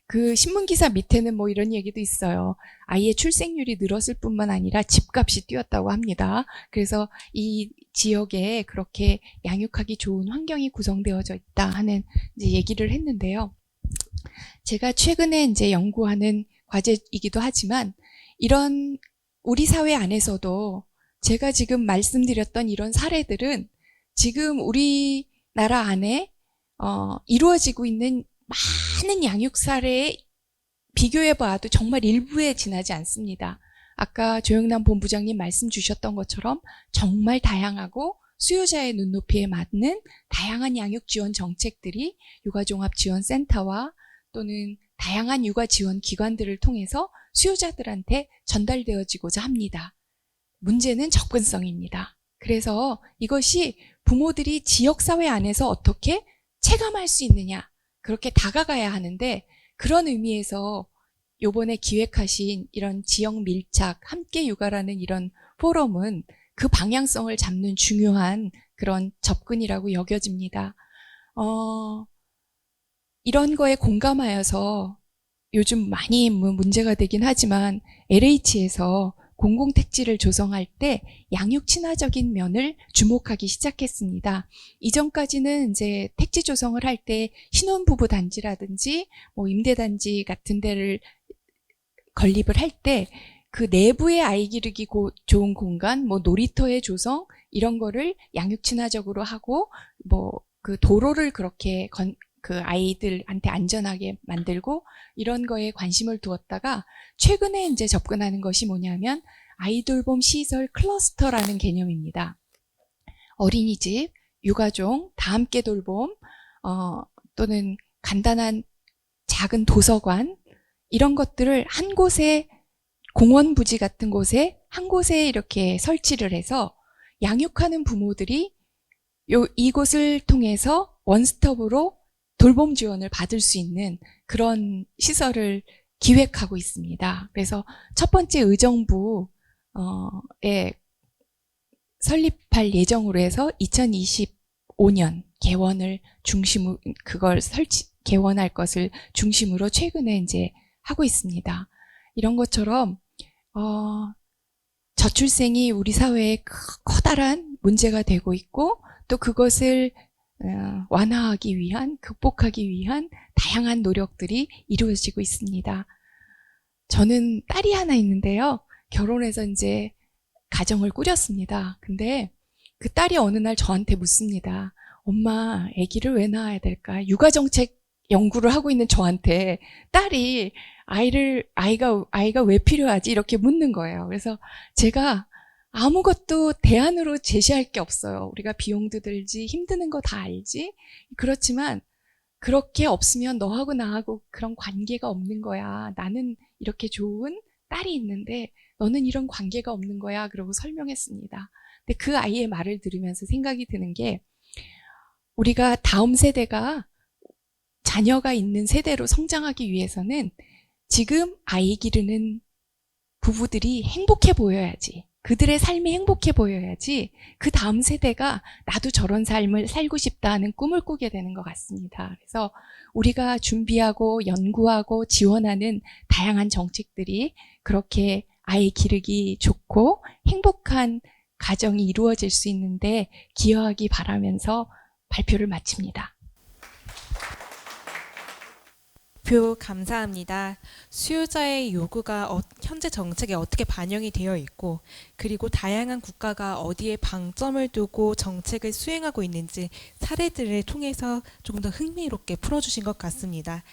그 신문기사 밑에는 뭐 이런 얘기도 있어요. 아이의 출생률이 늘었을 뿐만 아니라 집값이 뛰었다고 합니다. 그래서 이 지역에 그렇게 양육하기 좋은 환경이 구성되어져 있다 하는 이제 얘기를 했는데요. 제가 최근에 이제 연구하는 과제이기도 하지만 이런 우리 사회 안에서도 제가 지금 말씀드렸던 이런 사례들은 지금 우리나라 안에 이루어지고 있는 많은 양육 사례에 비교해 봐도 정말 일부에 지나지 않습니다. 아까 조영남 본부장님 말씀 주셨던 것처럼 정말 다양하고 수요자의 눈높이에 맞는 다양한 양육 지원 정책들이 육아종합지원센터와 또는 다양한 육아 지원 기관들을 통해서 수요자들한테 전달되어지고자 합니다. 문제는 접근성입니다. 그래서 이것이 부모들이 지역사회 안에서 어떻게 체감할 수 있느냐, 그렇게 다가가야 하는데 그런 의미에서 요번에 기획하신 이런 지역 밀착 함께 육아라는 이런 포럼은 그 방향성을 잡는 중요한 그런 접근이라고 여겨집니다. 이런 거에 공감하여서 요즘 많이 문제가 되긴 하지만 LH에서 공공택지를 조성할 때 양육 친화적인 면을 주목하기 시작했습니다. 이전까지는 이제 택지 조성을 할 때 신혼부부 단지라든지 뭐 임대단지 같은 데를 건립을 할 때 그 내부의 아이 기르기 좋은 공간, 뭐 놀이터의 조성 이런 거를 양육 친화적으로 하고 뭐 그 도로를 그렇게 그 아이들한테 안전하게 만들고 이런 거에 관심을 두었다가 최근에 이제 접근하는 것이 뭐냐면 아이돌봄 시설 클러스터라는 개념입니다. 어린이집, 유가종, 다함께 돌봄, 또는 간단한 작은 도서관 이런 것들을 한 곳에 공원 부지 같은 곳에 한 곳에 이렇게 설치를 해서 양육하는 부모들이 이곳을 통해서 원스톱으로 돌봄 지원을 받을 수 있는 그런 시설을 기획하고 있습니다. 그래서 첫 번째 의정부에 설립할 예정으로 해서 2025년 개원을 중심으로 개원할 것을 중심으로 최근에 이제 하고 있습니다. 이런 것처럼 저출생이 우리 사회에 커다란 문제가 되고 있고 또 그것을 완화하기 위한, 극복하기 위한 다양한 노력들이 이루어지고 있습니다. 저는 딸이 하나 있는데요. 결혼해서 이제 가정을 꾸렸습니다. 근데 그 딸이 어느 날 저한테 묻습니다. 엄마, 아기를 왜 낳아야 될까? 육아정책 연구를 하고 있는 저한테 딸이 아이가 왜 필요하지? 이렇게 묻는 거예요. 그래서 제가 아무것도 대안으로 제시할 게 없어요. 우리가 비용도 들지, 힘드는 거 다 알지? 그렇지만 그렇게 없으면 너하고 나하고 그런 관계가 없는 거야. 나는 이렇게 좋은 딸이 있는데 너는 이런 관계가 없는 거야. 그러고 설명했습니다. 근데 그 아이의 말을 들으면서 생각이 드는 게 우리가 다음 세대가 자녀가 있는 세대로 성장하기 위해서는 지금 아이 기르는 부부들이 행복해 보여야지. 그들의 삶이 행복해 보여야지 그 다음 세대가 나도 저런 삶을 살고 싶다 하는 꿈을 꾸게 되는 것 같습니다. 그래서 우리가 준비하고 연구하고 지원하는 다양한 정책들이 그렇게 아이 기르기 좋고 행복한 가정이 이루어질 수 있는데 기여하기 바라면서 발표를 마칩니다. 발표 감사합니다. 수요자의 요구가 현재 정책에 어떻게 반영이 되어 있고 그리고 다양한 국가가 어디에 방점을 두고 정책을 수행하고 있는지 사례들을 통해서 조금 더 흥미롭게 풀어주신 것 같습니다.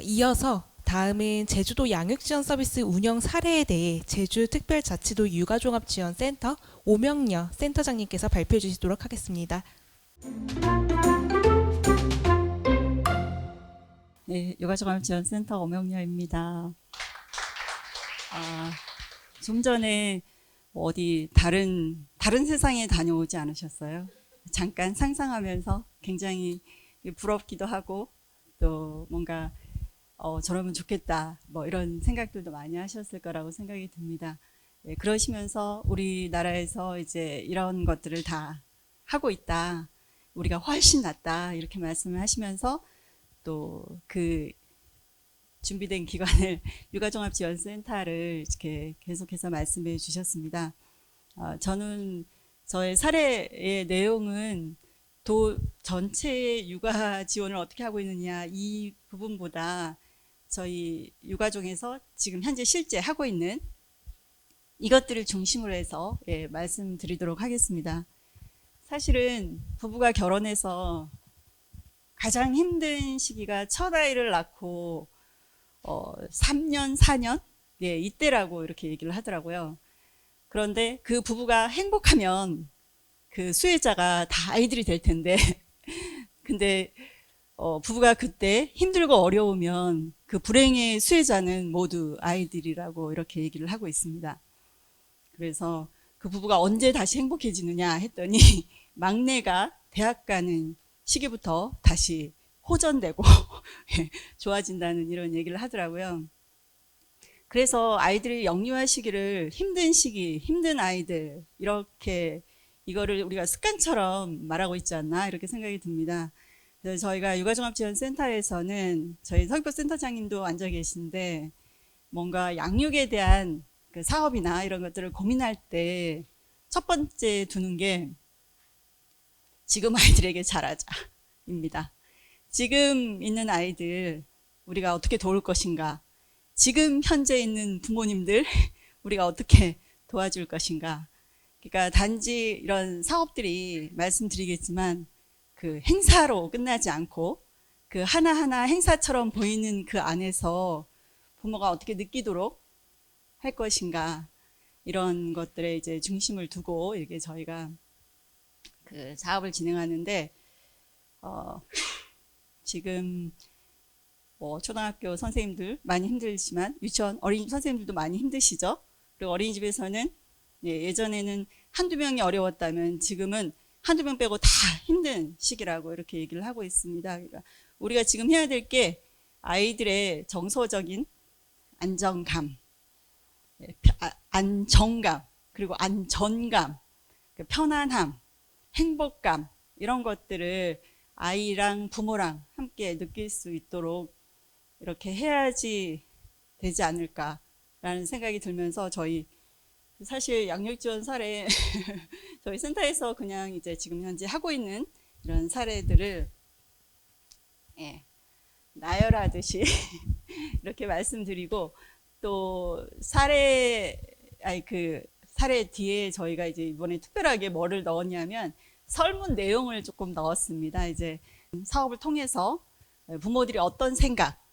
이어서 다음은 제주도 양육지원서비스 운영 사례에 대해 제주특별자치도 육아종합지원센터 오명여 센터장님께서 발표해 주시도록 하겠습니다. 네, 육아종합지원센터 오명여입니다. 좀 전에 어디 다른 세상에 다녀오지 않으셨어요? 잠깐 상상하면서 굉장히 부럽기도 하고 또 뭔가 저러면 좋겠다 뭐 이런 생각들도 많이 하셨을 거라고 생각이 듭니다. 네, 그러시면서 우리나라에서 이제 이런 것들을 다 하고 있다. 우리가 훨씬 낫다 이렇게 말씀을 하시면서 또 그 준비된 기관을 육아종합지원센터를 이렇게 계속해서 말씀해 주셨습니다. 저는 저의 사례의 내용은 도 전체의 육아 지원을 어떻게 하고 있느냐 이 부분보다 저희 육아종에서 지금 현재 실제 하고 있는 이것들을 중심으로 해서 말씀드리도록 하겠습니다. 사실은 부부가 결혼해서 가장 힘든 시기가 첫 아이를 낳고 3년, 4년? 네, 이때라고 이렇게 얘기를 하더라고요. 그런데 그 부부가 행복하면 그 수혜자가 다 아이들이 될 텐데 근데 부부가 그때 힘들고 어려우면 그 불행의 수혜자는 모두 아이들이라고 이렇게 얘기를 하고 있습니다. 그래서 그 부부가 언제 다시 행복해지느냐 했더니 막내가 대학 가는 시기부터 다시 호전되고 좋아진다는 이런 얘기를 하더라고요. 그래서 아이들이 영유아 시기를 힘든 시기, 힘든 아이들 이렇게 이거를 우리가 습관처럼 말하고 있지 않나 이렇게 생각이 듭니다. 네, 저희가 육아종합지원센터에서는 저희 성교센터장님도 앉아 계신데 뭔가 양육에 대한 그 사업이나 이런 것들을 고민할 때 첫 번째 두는 게 지금 아이들에게 잘하자입니다. 지금 있는 아이들 우리가 어떻게 도울 것인가, 지금 현재 있는 부모님들 우리가 어떻게 도와줄 것인가. 그러니까 단지 이런 사업들이 말씀드리겠지만 그 행사로 끝나지 않고 그 하나하나 행사처럼 보이는 그 안에서 부모가 어떻게 느끼도록 할 것인가, 이런 것들에 이제 중심을 두고 이렇게 저희가 그 사업을 진행하는데, 지금 뭐 초등학교 선생님들 많이 힘들지만 유치원 어린이집 선생님들도 많이 힘드시죠. 그리고 어린이집에서는 예전에는 한두 명이 어려웠다면 지금은 한두 명 빼고 다 힘든 시기라고 이렇게 얘기를 하고 있습니다. 그러니까 우리가 지금 해야 될 게 아이들의 정서적인 안정감, 안정감, 그리고 안전감, 편안함, 행복감, 이런 것들을 아이랑 부모랑 함께 느낄 수 있도록 이렇게 해야지 되지 않을까라는 생각이 들면서, 저희 사실 양육지원 사례 저희 센터에서 그냥 이제 지금 현재 하고 있는 이런 사례들을 나열하듯이 이렇게 말씀드리고, 또 사례 뒤에 저희가 이제 이번에 특별하게 뭐를 넣었냐면 설문 내용을 조금 넣었습니다. 이제 사업을 통해서 부모들이 어떤 생각,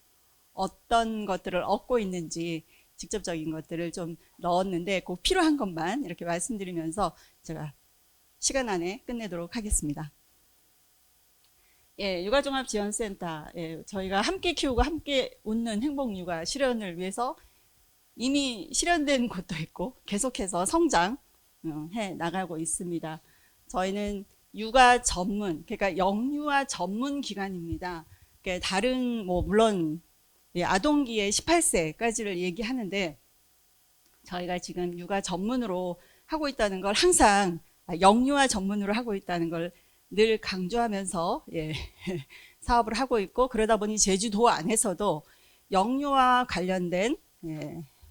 어떤 것들을 얻고 있는지 직접적인 것들을 좀 넣었는데 꼭 필요한 것만 이렇게 말씀드리면서 제가 시간 안에 끝내도록 하겠습니다. 육아종합지원센터, 저희가 함께 키우고 함께 웃는 행복육아 실현을 위해서 이미 실현된 곳도 있고 계속해서 성장해 나가고 있습니다. 저희는 육아 전문, 그러니까 영유아 전문 기관입니다. 그러니까 다른 물론 아동기에 18세까지를 얘기하는데 저희가 지금 육아 전문으로 하고 있다는 걸 항상 영유아 전문으로 하고 있다는 걸 늘 강조하면서 사업을 하고 있고, 그러다 보니 제주도 안에서도 영유아 관련된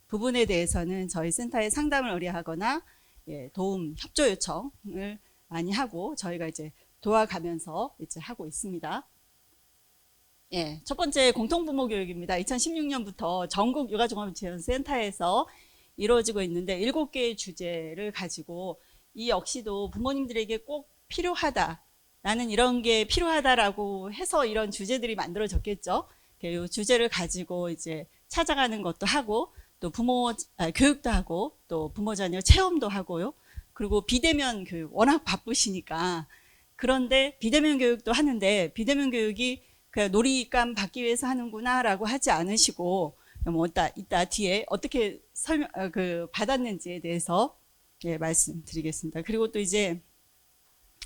부분에 대해서는 저희 센터에 상담을 의뢰하거나 도움, 협조 요청을 많이 하고 저희가 이제 도와가면서 이제 하고 있습니다. 첫 번째 공통부모 교육입니다. 2016년부터 전국 육아종합지원센터에서 이루어지고 있는데 7개의 주제를 가지고, 이 역시도 부모님들에게 꼭 필요하다라는, 이런 게 필요하다라고 해서 이런 주제들이 만들어졌겠죠. 이 주제를 가지고 이제 찾아가는 것도 하고, 또 부모 교육도 하고, 또 부모 자녀 체험도 하고요. 그리고 비대면 교육, 워낙 바쁘시니까. 그런데 비대면 교육도 하는데 비대면 교육이 그냥 놀이감 받기 위해서 하는구나 라고 하지 않으시고, 뭐 이따 뒤에 어떻게 받았는지에 대해서 말씀드리겠습니다. 그리고 또 이제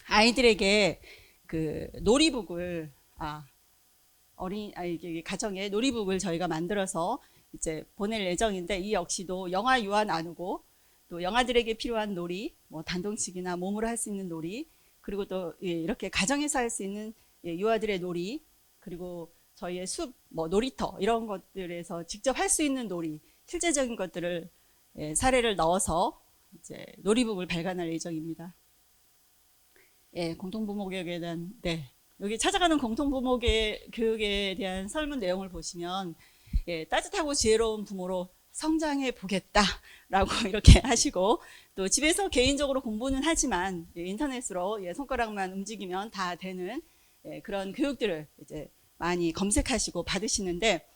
아이들에게 그 놀이북을, 가정에 놀이북을 저희가 만들어서 이제 보낼 예정인데, 이 역시도 영아 유아 나누고, 또 영아들에게 필요한 놀이, 뭐 단동치기나 몸으로 할 수 있는 놀이, 그리고 또 이렇게 가정에서 할 수 있는 유아들의 놀이, 그리고 저희의 숲, 뭐 놀이터, 이런 것들에서 직접 할 수 있는 놀이, 실제적인 것들을 사례를 넣어서 이제 놀이북을 발간할 예정입니다. 공통부모 교육에 대한, 여기 찾아가는 공통부모 교육에 대한 설문 내용을 보시면, 따뜻하고 지혜로운 부모로 성장해 보겠다라고 이렇게 하시고, 또 집에서 개인적으로 공부는 하지만 인터넷으로 손가락만 움직이면 다 되는 그런 교육들을 이제 많이 검색하시고 받으시는데,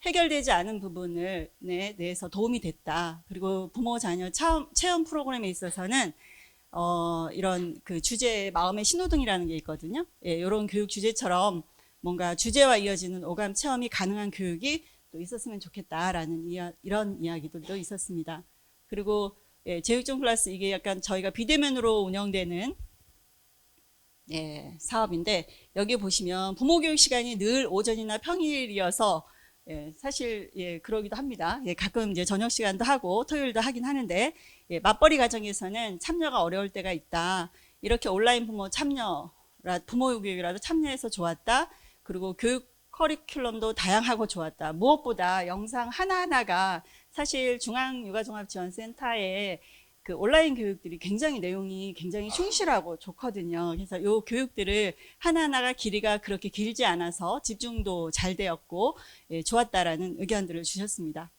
해결되지 않은 부분에 대해서 도움이 됐다. 그리고 부모 자녀 체험 프로그램에 있어서는 이런 그 주제 마음의 신호등이라는 게 있거든요. 이런 교육 주제처럼 뭔가 주제와 이어지는 오감 체험이 가능한 교육이 또 있었으면 좋겠다라는 이런 이야기들도 있었습니다. 그리고 제육종 플러스, 이게 약간 저희가 비대면으로 운영되는 사업인데, 여기 보시면 부모 교육 시간이 늘 오전이나 평일이어서 사실 그러기도 합니다. 가끔 이제 저녁 시간도 하고 토요일도 하긴 하는데, 맞벌이 가정에서는 참여가 어려울 때가 있다. 이렇게 온라인 부모 참여 부모 교육이라도 참여해서 좋았다. 그리고 교육 커리큘럼도 다양하고 좋았다. 무엇보다 영상 하나하나가 사실 중앙육아종합지원센터에 그 온라인 교육들이 굉장히 내용이 굉장히 충실하고 좋거든요. 그래서 이 교육들을 하나하나가 길이가 그렇게 길지 않아서 집중도 잘 되었고 좋았다라는 의견들을 주셨습니다.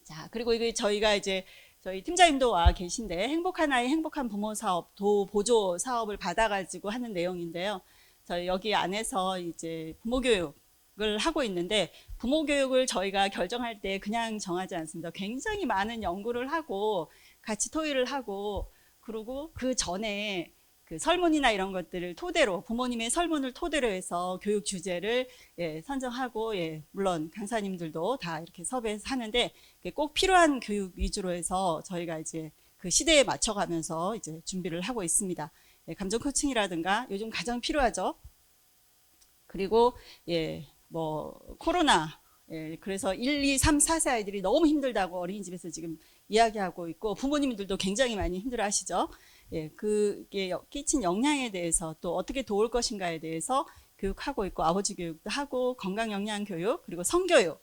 자, 그리고 이게 저희가 이제 저희 팀장님도 와 계신데 행복한 아이 행복한 부모 사업 도보조 사업을 받아가지고 하는 내용인데요. 저희 여기 안에서 이제 부모 교육을 하고 있는데 부모 교육을 저희가 결정할 때 그냥 정하지 않습니다. 굉장히 많은 연구를 하고 같이 토의를 하고 그리고 그 전에 그 설문이나 이런 것들을 토대로 부모님의 설문을 토대로 해서 교육 주제를 선정하고 물론 강사님들도 다 이렇게 섭외해서 하는데 꼭 필요한 교육 위주로 해서 저희가 이제 그 시대에 맞춰가면서 이제 준비를 하고 있습니다. 감정 코칭이라든가 요즘 가장 필요하죠. 그리고 뭐 코로나 그래서 1, 2, 3, 4세 아이들이 너무 힘들다고 어린이집에서 지금 이야기하고 있고 부모님들도 굉장히 많이 힘들어 하시죠. 그게 끼친 영향에 대해서 또 어떻게 도울 것인가에 대해서 교육하고 있고 아버지 교육도 하고 건강 영양 교육 그리고 성교육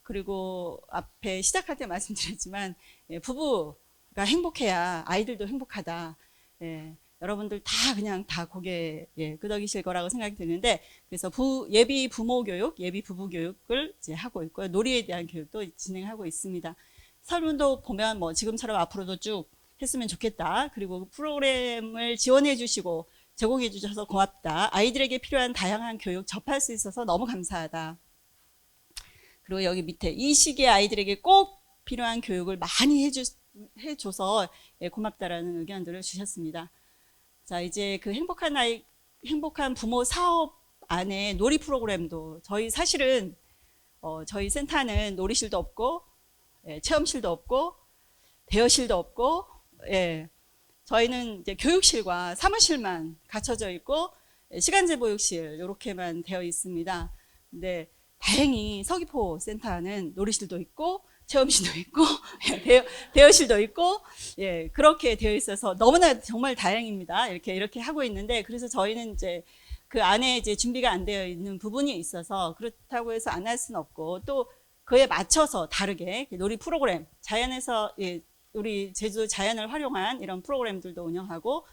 그리고 앞에 시작할 때 말씀드렸지만 부부가 행복해야 아이들도 행복하다. 여러분들 다 그냥 다 고개 끄덕이실 거라고 생각이 드는데 그래서 예비 부모 교육, 예비 부부 교육을 이제 하고 있고요. 놀이에 대한 교육도 진행하고 있습니다. 설문도 보면 뭐 지금처럼 앞으로도 쭉 했으면 좋겠다. 그리고 프로그램을 지원해 주시고 제공해 주셔서 고맙다. 아이들에게 필요한 다양한 교육 접할 수 있어서 너무 감사하다. 그리고 여기 밑에 이 시기에 아이들에게 꼭 필요한 교육을 많이 해줘서 고맙다라는 의견들을 주셨습니다. 자, 이제 그 행복한 아이, 행복한 부모 사업 안에 놀이 프로그램도 저희 사실은 저희 센터는 놀이실도 없고 체험실도 없고 대여실도 없고 저희는 이제 교육실과 사무실만 갖춰져 있고 시간제 보육실 이렇게만 되어 있습니다. 근데 다행히 서귀포 센터는 놀이실도 있고 체험실도 있고 대여실도 있고 그렇게 되어 있어서 너무나 정말 다행입니다. 이렇게 하고 있는데 그래서 저희는 이제 그 안에 이제 준비가 안 되어 있는 부분이 있어서 그렇다고 해서 안 할 수는 없고 또 그에 맞춰서 다르게 놀이 프로그램 자연에서 우리 제주 자연을 활용한 이런 프로그램들도 운영하고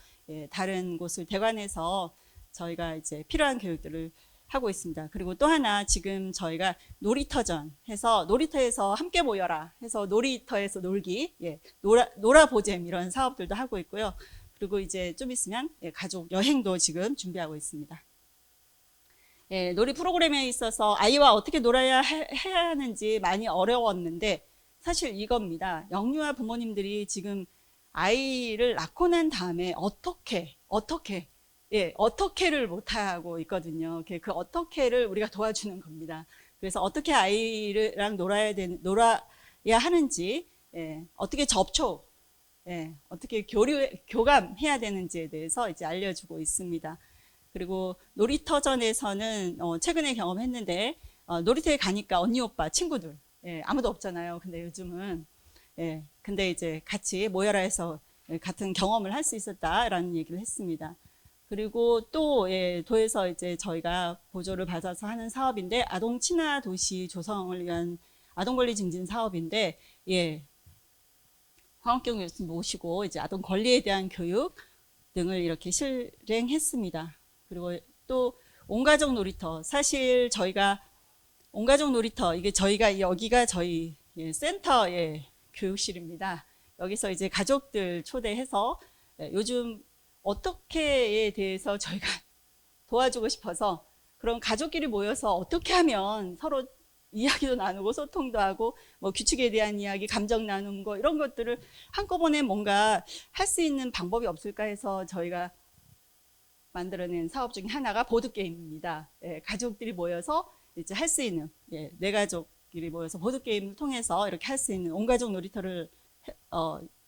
다른 곳을 대관해서 저희가 이제 필요한 교육들을 하고 있습니다. 그리고 또 하나 지금 저희가 놀이터전 해서 놀이터에서 함께 모여라 해서 놀이터에서 놀기, 놀아보잼 이런 사업들도 하고 있고요. 그리고 이제 좀 있으면 가족 여행도 지금 준비하고 있습니다. 놀이 프로그램에 있어서 아이와 어떻게 놀아야 해야 하는지 많이 어려웠는데 사실 이겁니다. 영유아 부모님들이 지금 아이를 낳고 난 다음에 어떻게를 못하고 있거든요. 그 어떻게를 우리가 도와주는 겁니다. 그래서 어떻게 아이랑 놀아야 하는지, 어떻게 접촉, 어떻게 교감해야 되는지에 대해서 이제 알려주고 있습니다. 그리고 놀이터전에서는 최근에 경험했는데 놀이터에 가니까 언니 오빠 친구들 아무도 없잖아요. 근데 요즘은 근데 이제 같이 모여라 해서 같은 경험을 할 수 있었다라는 얘기를 했습니다. 그리고 또 도에서 이제 저희가 보조를 받아서 하는 사업인데 아동 친화 도시 조성을 위한 아동 권리 증진 사업인데 황학경 교수님 모시고 이제 아동 권리에 대한 교육 등을 이렇게 실행했습니다. 그리고 또 온가족 놀이터 사실 저희가 온가족 놀이터 이게 저희가 여기가 저희 센터의 교육실입니다. 여기서 이제 가족들 초대해서 요즘 어떻게에 대해서 저희가 도와주고 싶어서 그런 가족끼리 모여서 어떻게 하면 서로 이야기도 나누고 소통도 하고 뭐 규칙에 대한 이야기, 감정 나누는 거 이런 것들을 한꺼번에 뭔가 할 수 있는 방법이 없을까 해서 저희가 만들어낸 사업 중에 하나가 보드게임입니다. 가족들이 모여서 이제 할 수 있는 네 가족끼리 모여서 보드게임을 통해서 이렇게 할 수 있는 온가족 놀이터를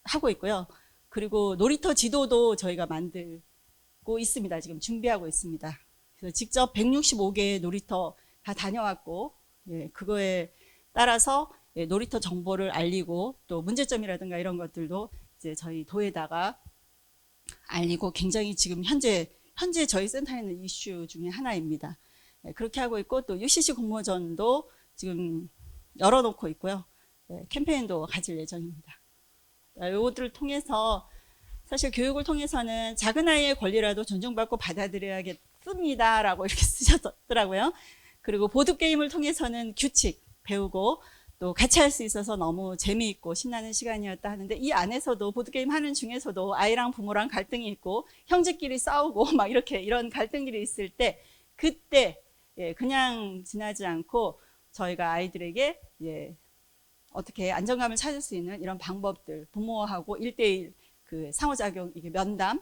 하고 있고요. 그리고 놀이터 지도도 저희가 만들고 있습니다. 지금 준비하고 있습니다. 그래서 직접 165개의 놀이터 다 다녀왔고 그거에 따라서 놀이터 정보를 알리고 또 문제점이라든가 이런 것들도 이제 저희 도에다가 알리고 굉장히 지금 현재 현재 저희 센터에 있는 이슈 중에 하나입니다. 그렇게 하고 있고 또 UCC 공모전도 지금 열어놓고 있고요. 캠페인도 가질 예정입니다. 이것들을 통해서 사실 교육을 통해서는 작은 아이의 권리라도 존중받고 받아들여야겠습니다라고 이렇게 쓰셨더라고요. 그리고 보드게임을 통해서는 규칙 배우고 또 같이 할 수 있어서 너무 재미있고 신나는 시간이었다 하는데 이 안에서도 보드게임 하는 중에서도 아이랑 부모랑 갈등이 있고 형제끼리 싸우고 막 이렇게 이런 갈등들이 있을 때 그때 그냥 지나지 않고 저희가 아이들에게 어떻게 안정감을 찾을 수 있는 이런 방법들 부모하고 1대1 그 상호작용 이게 면담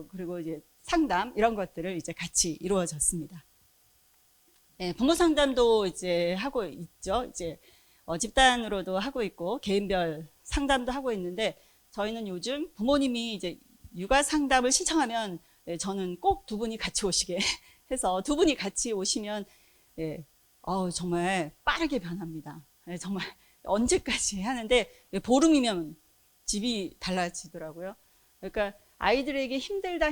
그리고 이제 상담 이런 것들을 이제 같이 이루어졌습니다. 부모 상담도 이제 하고 있죠. 이제 집단으로도 하고 있고 개인별 상담도 하고 있는데 저희는 요즘 부모님이 이제 육아 상담을 신청하면 저는 꼭 두 분이 같이 오시게 해서 두 분이 같이 오시면 정말 빠르게 변합니다. 정말 언제까지 하는데 보름이면 집이 달라지더라고요. 그러니까 아이들에게 힘들다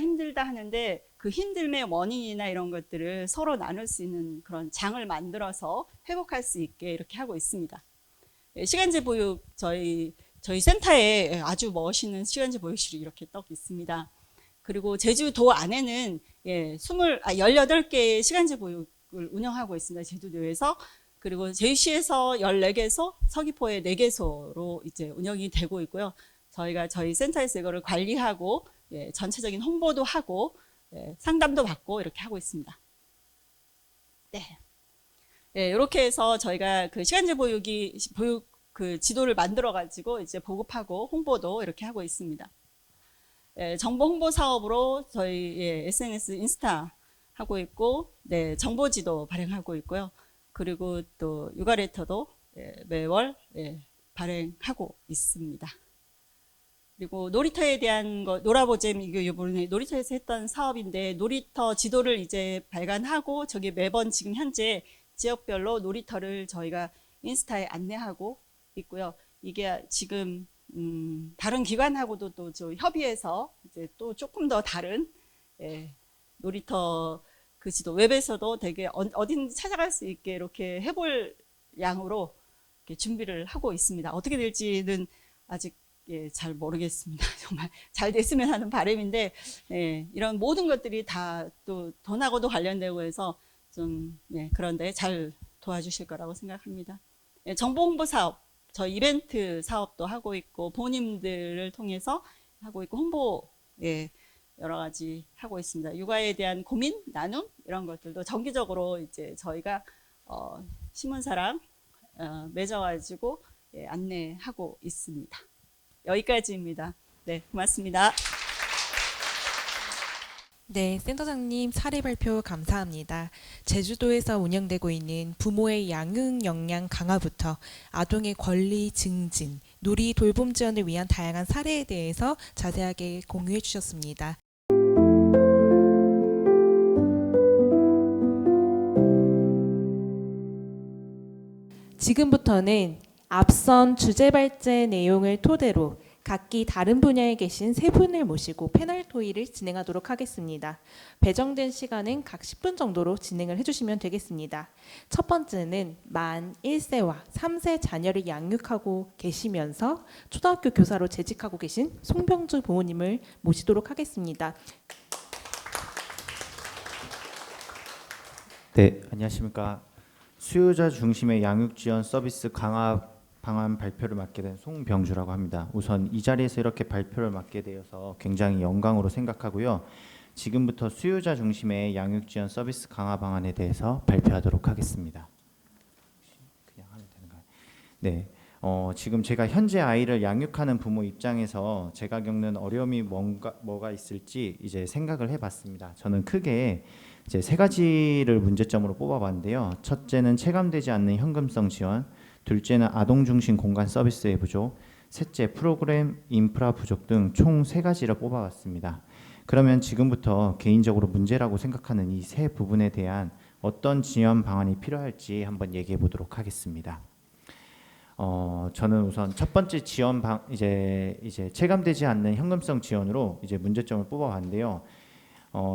하는데 그 힘듦의 원인이나 이런 것들을 서로 나눌 수 있는 그런 장을 만들어서 회복할 수 있게 이렇게 하고 있습니다. 시간제 보육 저희 센터에 아주 멋있는 시간제 보육실이 이렇게 떡 있습니다. 그리고 제주도 안에는 18개의 시간제 보육을 운영하고 있습니다. 제주도에서. 그리고 제주시에서 14개소, 서귀포에 4개소로 이제 운영이 되고 있고요. 저희가 저희 센터에서 이거를 관리하고 전체적인 홍보도 하고 상담도 받고 이렇게 하고 있습니다. 이렇게 해서 저희가 그 시간제 보육 그 지도를 만들어 가지고 이제 보급하고 홍보도 이렇게 하고 있습니다. 정보 홍보 사업으로 저희 SNS 인스타 하고 있고 정보지도 발행하고 있고요. 그리고 또 육아레터도 매월 발행하고 있습니다. 그리고 놀이터에 대한 거 놀아보잼 이번에 놀이터에서 했던 사업인데 놀이터 지도를 이제 발간하고 저기 매번 지금 현재 지역별로 놀이터를 저희가 인스타에 안내하고 있고요. 이게 지금 다른 기관하고도 또 협의해서 이제 또 조금 더 다른 놀이터 그 지도 웹에서도 되게 어딘지 찾아갈 수 있게 이렇게 해볼 양으로 이렇게 준비를 하고 있습니다. 어떻게 될지는 아직 잘 모르겠습니다. 정말 잘 됐으면 하는 바람인데 이런 모든 것들이 다 또 돈하고도 관련되고 해서 좀 그런데 잘 도와주실 거라고 생각합니다. 정보 홍보 사업, 저희 이벤트 사업도 하고 있고 부모님들을 통해서 하고 있고 홍보 여러 가지 하고 있습니다. 육아에 대한 고민, 나눔 이런 것들도 정기적으로 이제 저희가 신문사랑 맺어가지고 안내하고 있습니다. 여기까지입니다. 네, 고맙습니다. 네, 센터장님 사례 발표 감사합니다. 제주도에서 운영되고 있는 부모의 양육 역량 강화부터 아동의 권리 증진, 놀이 돌봄 지원을 위한 다양한 사례에 대해서 자세하게 공유해 주셨습니다. 지금부터는 앞선 주제 발제 내용을 토대로 각기 다른 분야에 계신 세 분을 모시고 패널 토의를 진행하도록 하겠습니다. 배정된 시간은 각 10분 정도로 진행을 해주시면 되겠습니다. 첫 번째는 만 1세와 3세 자녀를 양육하고 계시면서 초등학교 교사로 재직하고 계신 송병주 부모님을 모시도록 하겠습니다. 네, 안녕하십니까. 수요자 중심의 양육 지원 서비스 강화 방안 발표를 맡게 된 송병주라고 합니다. 우선 이 자리에서 이렇게 발표를 맡게 되어서 굉장히 영광으로 생각하고요. 지금부터 수요자 중심의 양육 지원 서비스 강화 방안에 대해서 발표하도록 하겠습니다. 그냥 하면 되는가요? 네. 지금 제가 현재 아이를 양육하는 부모 입장에서 제가 겪는 어려움이 뭐가 있을지 이제 생각을 해봤습니다. 저는 크게 이제 세 가지를 문제점으로 뽑아봤는데요. 첫째는 체감되지 않는 현금성 지원, 둘째는 아동 중심 공간 서비스의 부족, 셋째 프로그램 인프라 부족 등 총 세 가지를 뽑아봤습니다. 그러면 지금부터 개인적으로 문제라고 생각하는 이 세 부분에 대한 어떤 지원 방안이 필요할지 한번 얘기해 보도록 하겠습니다. 저는 우선 첫 번째 지원 이제 체감되지 않는 현금성 지원으로 이제 문제점을 뽑아봤는데요.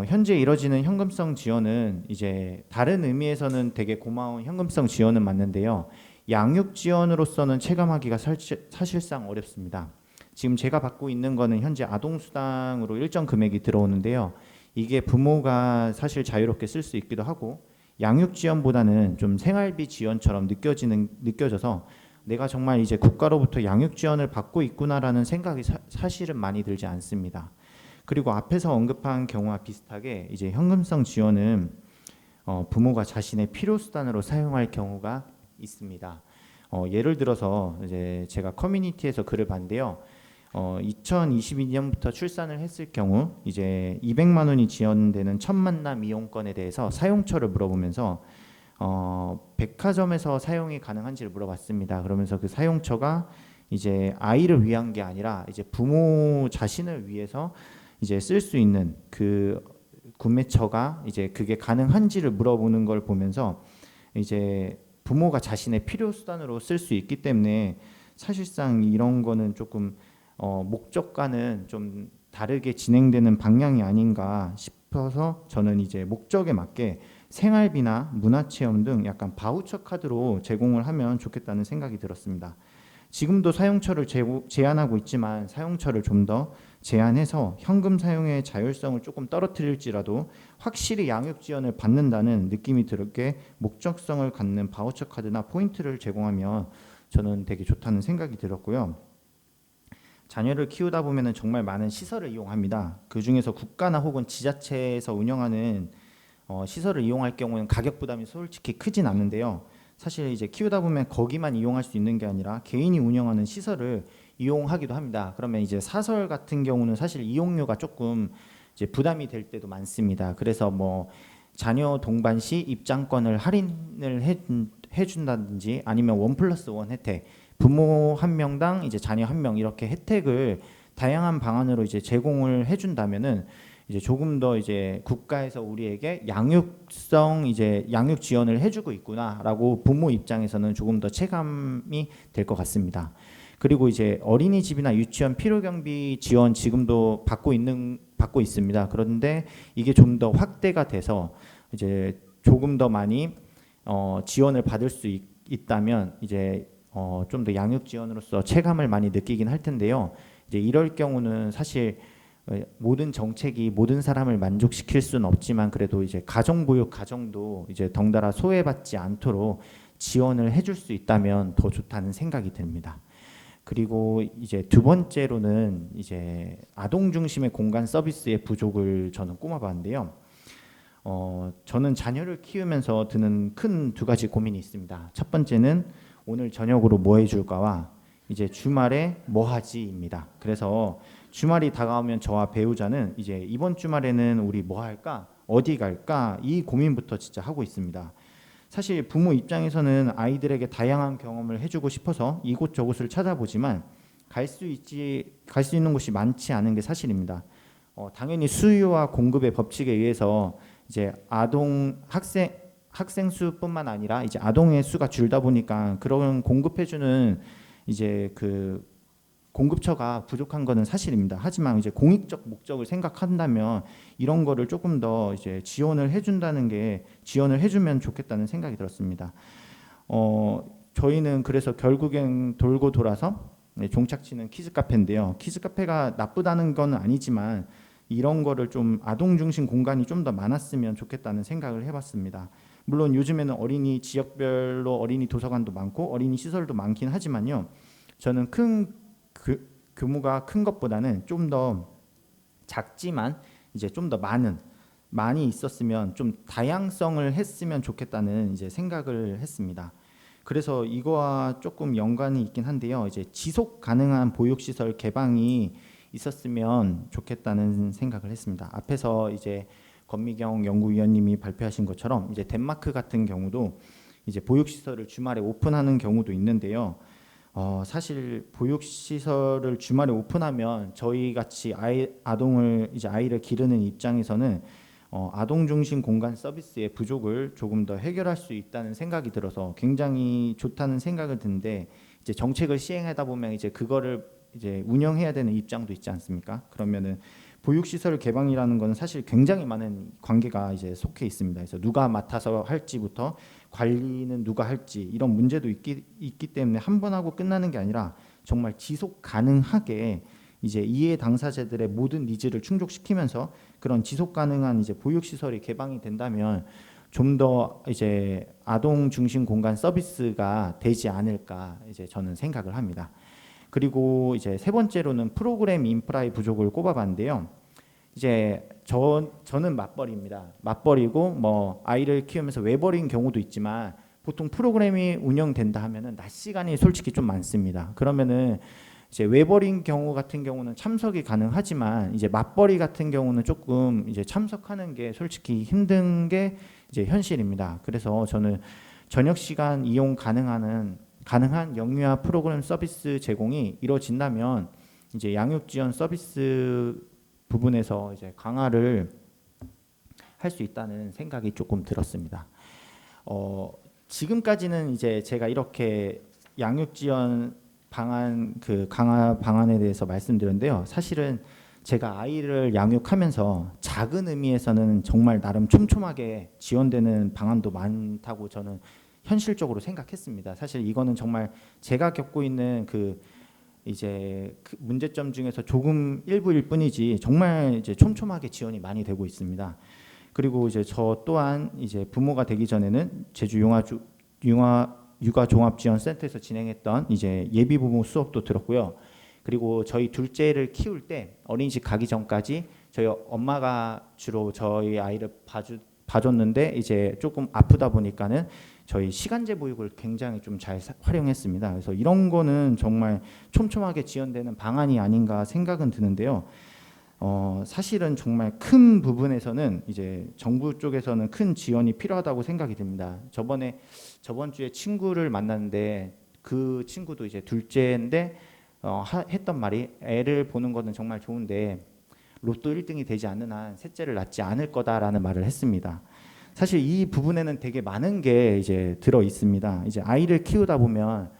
현재 이뤄지는 현금성 지원은 이제 다른 의미에서는 되게 고마운 현금성 지원은 맞는데요. 양육 지원으로서는 체감하기가 사실상 어렵습니다. 지금 제가 받고 있는 거는 현재 아동수당으로 일정 금액이 들어오는데요. 이게 부모가 사실 자유롭게 쓸 수 있기도 하고 양육 지원보다는 좀 생활비 지원처럼 느껴져서 내가 정말 이제 국가로부터 양육 지원을 받고 있구나라는 생각이 사실은 많이 들지 않습니다. 그리고 앞에서 언급한 경우와 비슷하게 이제 현금성 지원은 부모가 자신의 필요 수단으로 사용할 경우가 있습니다. 예를 들어서 이제 제가 커뮤니티에서 글을 봤는데요. 2022년부터 출산을 했을 경우 이제 200만 원이 지원되는 첫 만남 이용권에 대해서 사용처를 물어보면서 백화점에서 사용이 가능한지를 물어봤습니다. 그러면서 그 사용처가 이제 아이를 위한 게 아니라 이제 부모 자신을 위해서 이제 쓸 수 있는 그 구매처가 이제 그게 가능한지를 물어보는 걸 보면서 이제 부모가 자신의 필요 수단으로 쓸 수 있기 때문에 사실상 이런 거는 조금 목적과는 좀 다르게 진행되는 방향이 아닌가 싶어서 저는 이제 목적에 맞게 생활비나 문화체험 등 약간 바우처 카드로 제공을 하면 좋겠다는 생각이 들었습니다. 지금도 사용처를 제한하고 있지만 사용처를 좀 더 제한해서 현금 사용의 자율성을 조금 떨어뜨릴지라도 확실히 양육 지원을 받는다는 느낌이 들게 목적성을 갖는 바우처 카드나 포인트를 제공하면 저는 되게 좋다는 생각이 들었고요. 자녀를 키우다 보면 정말 많은 시설을 이용합니다. 그중에서 국가나 혹은 지자체에서 운영하는 시설을 이용할 경우는 가격 부담이 솔직히 크진 않는데요. 사실 이제 키우다 보면 거기만 이용할 수 있는 게 아니라 개인이 운영하는 시설을 이용하기도 합니다. 그러면 이제 사설 같은 경우는 사실 이용료가 조금 이제 부담이 될 때도 많습니다. 그래서 뭐 자녀 동반 시 입장권을 할인을 해준다든지 아니면 1+1 혜택, 부모 한 명당 이제 자녀 한 명 이렇게 혜택을 다양한 방안으로 이제 제공을 해준다면은 이제 조금 더 이제 국가에서 우리에게 양육성 이제 양육 지원을 해주고 있구나라고 부모 입장에서는 조금 더 체감이 될 것 같습니다. 그리고 이제 어린이집이나 유치원 필요 경비 지원 지금도 받고 있습니다. 그런데 이게 좀 더 확대가 돼서 이제 조금 더 많이 지원을 받을 수 있다면 이제 좀 더 양육 지원으로서 체감을 많이 느끼긴 할 텐데요. 이제 이럴 경우는 사실 모든 정책이 모든 사람을 만족시킬 수는 없지만 그래도 이제 가정보육 가정도 이제 덩달아 소외받지 않도록 지원을 해줄 수 있다면 더 좋다는 생각이 듭니다. 그리고 이제 두 번째로는 이제 아동 중심의 공간 서비스의 부족을 저는 꼽아봤는데요. 저는 자녀를 키우면서 드는 큰 두 가지 고민이 있습니다. 첫 번째는 오늘 저녁으로 뭐 해줄까와 이제 주말에 뭐 하지입니다. 그래서 주말이 다가오면 저와 배우자는 이제 이번 주말에는 우리 뭐 할까? 어디 갈까? 이 고민부터 진짜 하고 있습니다. 사실 부모 입장에서는 아이들에게 다양한 경험을 해주고 싶어서 이곳저곳을 찾아보지만 갈 수 있는 곳이 많지 않은 게 사실입니다. 당연히 수요와 공급의 법칙에 의해서 이제 아동 학생 수뿐만 아니라 이제 아동의 수가 줄다 보니까 그런 공급해주는 이제 그 공급처가 부족한 것은 사실입니다. 하지만 이제 공익적 목적을 생각한다면 이런 거를 조금 더 이제 지원을 해주면 좋겠다는 생각이 들었습니다. 저희는 그래서 결국엔 돌고 돌아서 종착지는 키즈 카페인데요. 키즈 카페가 나쁘다는 건 아니지만 이런 거를 좀 아동 중심 공간이 좀 더 많았으면 좋겠다는 생각을 해봤습니다. 물론 요즘에는 어린이 지역별로 어린이 도서관도 많고 어린이 시설도 많긴 하지만요. 저는 규모가 큰 것보다는 좀 더 작지만 이제 좀 더 많이 있었으면 좀 다양성을 했으면 좋겠다는 이제 생각을 했습니다. 그래서 이거와 조금 연관이 있긴 한데요. 이제 지속 가능한 보육시설 개방이 있었으면 좋겠다는 생각을 했습니다. 앞에서 이제 권미경 연구위원님이 발표하신 것처럼 이제 덴마크 같은 경우도 이제 보육시설을 주말에 오픈하는 경우도 있는데요. 사실 보육시설을 주말에 오픈하면 저희 같이 아이를 기르는 입장에서는 아동 중심 공간 서비스의 부족을 조금 더 해결할 수 있다는 생각이 들어서 굉장히 좋다는 생각을 드는데 이제 정책을 시행하다 보면 이제 그거를 이제 운영해야 되는 입장도 있지 않습니까? 그러면은 보육시설 개방이라는 것은 사실 굉장히 많은 관계가 이제 속해 있습니다. 그래서 누가 맡아서 할지부터 관리는 누가 할지 이런 문제도 있기 때문에 한 번 하고 끝나는 게 아니라 정말 지속 가능하게 이제 이해 당사자들의 모든 니즈를 충족시키면서 그런 지속 가능한 이제 보육시설이 개방이 된다면 좀 더 이제 아동 중심 공간 서비스가 되지 않을까 이제 저는 생각을 합니다. 그리고 이제 세 번째로는 프로그램 인프라의 부족을 꼽아봤는데요. 이제 저는 맞벌이입니다. 맞벌이고 뭐 아이를 키우면서 외벌이인 경우도 있지만 보통 프로그램이 운영된다 하면은 낮 시간이 솔직히 좀 많습니다. 그러면은 이제 외벌이인 경우 같은 경우는 참석이 가능하지만 이제 맞벌이 같은 경우는 조금 이제 참석하는 게 솔직히 힘든 게 이제 현실입니다. 그래서 저는 저녁 시간 이용 가능한 영유아 프로그램 서비스 제공이 이루어진다면 이제 양육 지원 서비스 부분에서 이제 강화를 할 수 있다는 생각이 조금 들었습니다. 지금까지는 이제 제가 이렇게 양육 지원 방안 그 강화 방안에 대해서 말씀드렸는데요. 사실은 제가 아이를 양육하면서 작은 의미에서는 정말 나름 촘촘하게 지원되는 방안도 많다고 저는 현실적으로 생각했습니다. 사실 이거는 정말 제가 겪고 있는 그 이제 그 문제점 중에서 조금 일부일 뿐이지 정말 이제 촘촘하게 지원이 많이 되고 있습니다. 그리고 이제 저 또한 이제 부모가 되기 전에는 제주 육아 종합 지원 센터에서 진행했던 이제 예비 부모 수업도 들었고요. 그리고 저희 둘째를 키울 때 어린이집 가기 전까지 저희 엄마가 주로 저희 아이를 봐줬는데 이제 조금 아프다 보니까는 저희 시간제 보육을 굉장히 좀 잘 활용했습니다. 그래서 이런 거는 정말 촘촘하게 지원되는 방안이 아닌가 생각은 드는데요. 사실은 정말 큰 부분에서는 이제 정부 쪽에서는 큰 지원이 필요하다고 생각이 듭니다. 저번 주에 친구를 만났는데 그 친구도 이제 둘째인데 했던 말이 애를 보는 거는 정말 좋은데 로또 1등이 되지 않는 한 셋째를 낳지 않을 거다라는 말을 했습니다. 사실 이 부분에는 되게 많은 게 이제 들어 있습니다. 이제 아이를 키우다 보면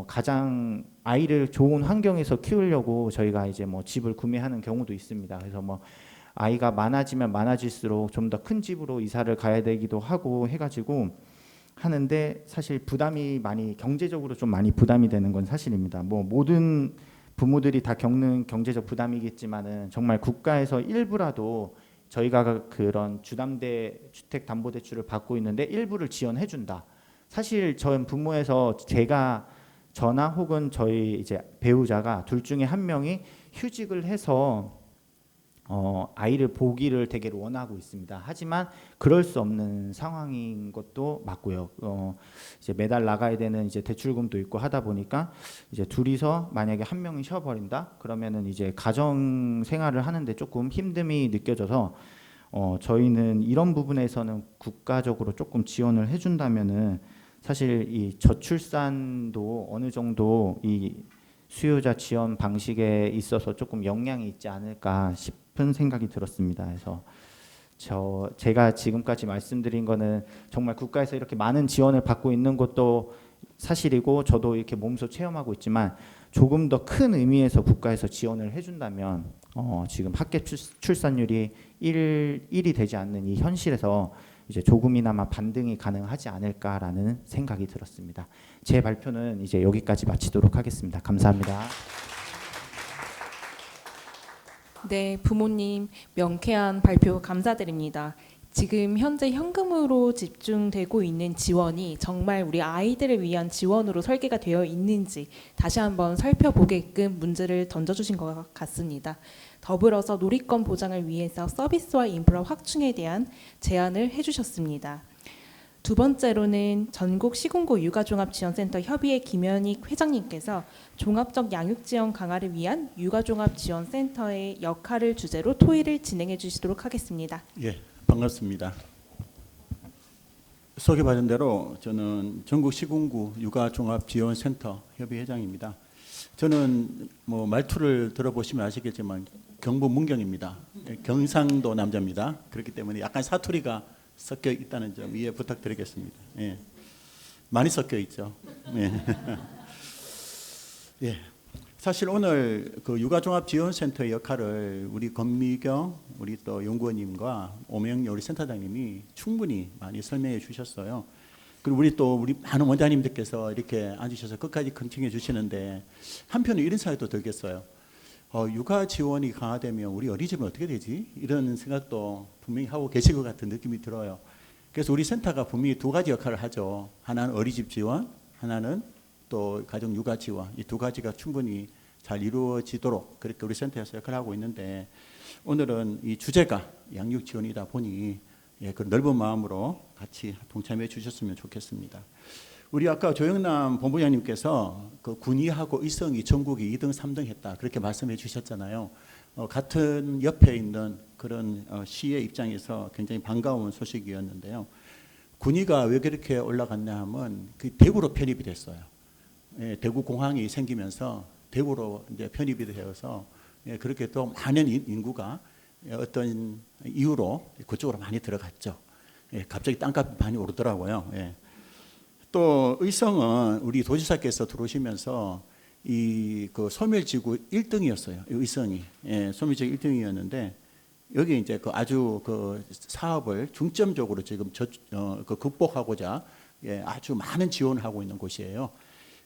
가장 아이를 좋은 환경에서 키우려고 저희가 이제 뭐 집을 구매하는 경우도 있습니다. 그래서 뭐 아이가 많아지면 많아질수록 좀 더 큰 집으로 이사를 가야 되기도 하고 해가지고 하는데 사실 부담이 많이 경제적으로 좀 많이 부담이 되는 건 사실입니다. 뭐 모든 부모들이 다 겪는 경제적 부담이겠지만은 정말 국가에서 일부라도 저희가 그런 주담대 주택담보대출을 받고 있는데 일부를 지원해 준다. 사실 전 부모에서 저나 혹은 저희 이제 배우자가 둘 중에 한 명이 휴직을 해서 아이를 보기를 되게 원하고 있습니다. 하지만 그럴 수 없는 상황인 것도 맞고요. 이제 매달 나가야 되는 이제 대출금도 있고 하다 보니까 이제 둘이서 만약에 한 명이 쉬어버린다 그러면은 이제 가정 생활을 하는데 조금 힘듦이 느껴져서 저희는 이런 부분에서는 국가적으로 조금 지원을 해준다면은 사실 이 저출산도 어느 정도 이 수요자 지원 방식에 있어서 조금 영향이 있지 않을까 싶은 생각이 들었습니다. 그래서 제가 지금까지 말씀드린 거는 정말 국가에서 이렇게 많은 지원을 받고 있는 것도 사실이고 저도 이렇게 몸소 체험하고 있지만 조금 더 큰 의미에서 국가에서 지원을 해준다면 지금 학계 출산율이 1이 되지 않는 이 현실에서 이제 조금이나마 반등이 가능하지 않을까라는 생각이 들었습니다. 제 발표는 이제 여기까지 마치도록 하겠습니다. 감사합니다. 네, 부모님 명쾌한 발표 감사드립니다. 지금 현재 현금으로 집중되고 있는 지원이 정말 우리 아이들을 위한 지원으로 설계가 되어 있는지 다시 한번 살펴보게끔 문제를 던져주신 것 같습니다. 더불어서 놀이권 보장을 위해서 서비스와 인프라 확충에 대한 제안을 해주셨습니다. 두 번째로는 전국 시군구 육아종합지원센터 협의회 김현익 회장님께서 종합적 양육지원 강화를 위한 육아종합지원센터의 역할을 주제로 토의를 진행해 주시도록 하겠습니다. 예, 반갑습니다. 소개받은 대로 저는 전국 시군구 육아종합지원센터 협의회장입니다. 저는 뭐 말투를 들어보시면 아시겠지만 경북 문경입니다. 경상도 남자입니다. 그렇기 때문에 약간 사투리가 섞여 있다는 점 이해 부탁드리겠습니다. 예. 많이 섞여 있죠. 예. 예. 사실 오늘 그 육아종합지원센터의 역할을 우리 권미경 우리 또 연구원님과 오명여 우리 센터장님이 충분히 많이 설명해 주셨어요. 그리고 우리 많은 원장님들께서 이렇게 앉으셔서 끝까지 컨팅해 주시는데 한편으로 이런 생각도 들겠어요. 육아 지원이 강화되면 우리 어린이집은 어떻게 되지? 이런 생각도 분명히 하고 계실 것 같은 느낌이 들어요. 그래서 우리 센터가 분명히 두 가지 역할을 하죠. 하나는 어린이집 지원, 하나는 또 가정 육아 지원. 이 두 가지가 충분히 잘 이루어지도록 그렇게 우리 센터에서 역할을 하고 있는데 오늘은 이 주제가 양육 지원이다 보니 그 넓은 마음으로 같이 동참해 주셨으면 좋겠습니다. 우리 아까 조영남 본부장님께서 그 군의하고 의성이 전국에 2등, 3등 했다 그렇게 말씀해 주셨잖아요. 같은 옆에 있는 그런 시의 입장에서 굉장히 반가운 소식이었는데요. 군의가 왜 그렇게 올라갔냐 하면 그 대구로 편입이 됐어요. 대구 공항이 생기면서 대구로 이제 편입이 되어서 그렇게 또 많은 인구가 어떤 이유로 그쪽으로 많이 들어갔죠. 갑자기 땅값이 많이 오르더라고요. 또 의성은 우리 도지사께서 들어오시면서 이 그 소멸지구 1등이었어요. 의성이 소멸지구 1등이었는데 여기 이제 그 아주 그 사업을 중점적으로 지금 그 극복하고자 아주 많은 지원을 하고 있는 곳이에요.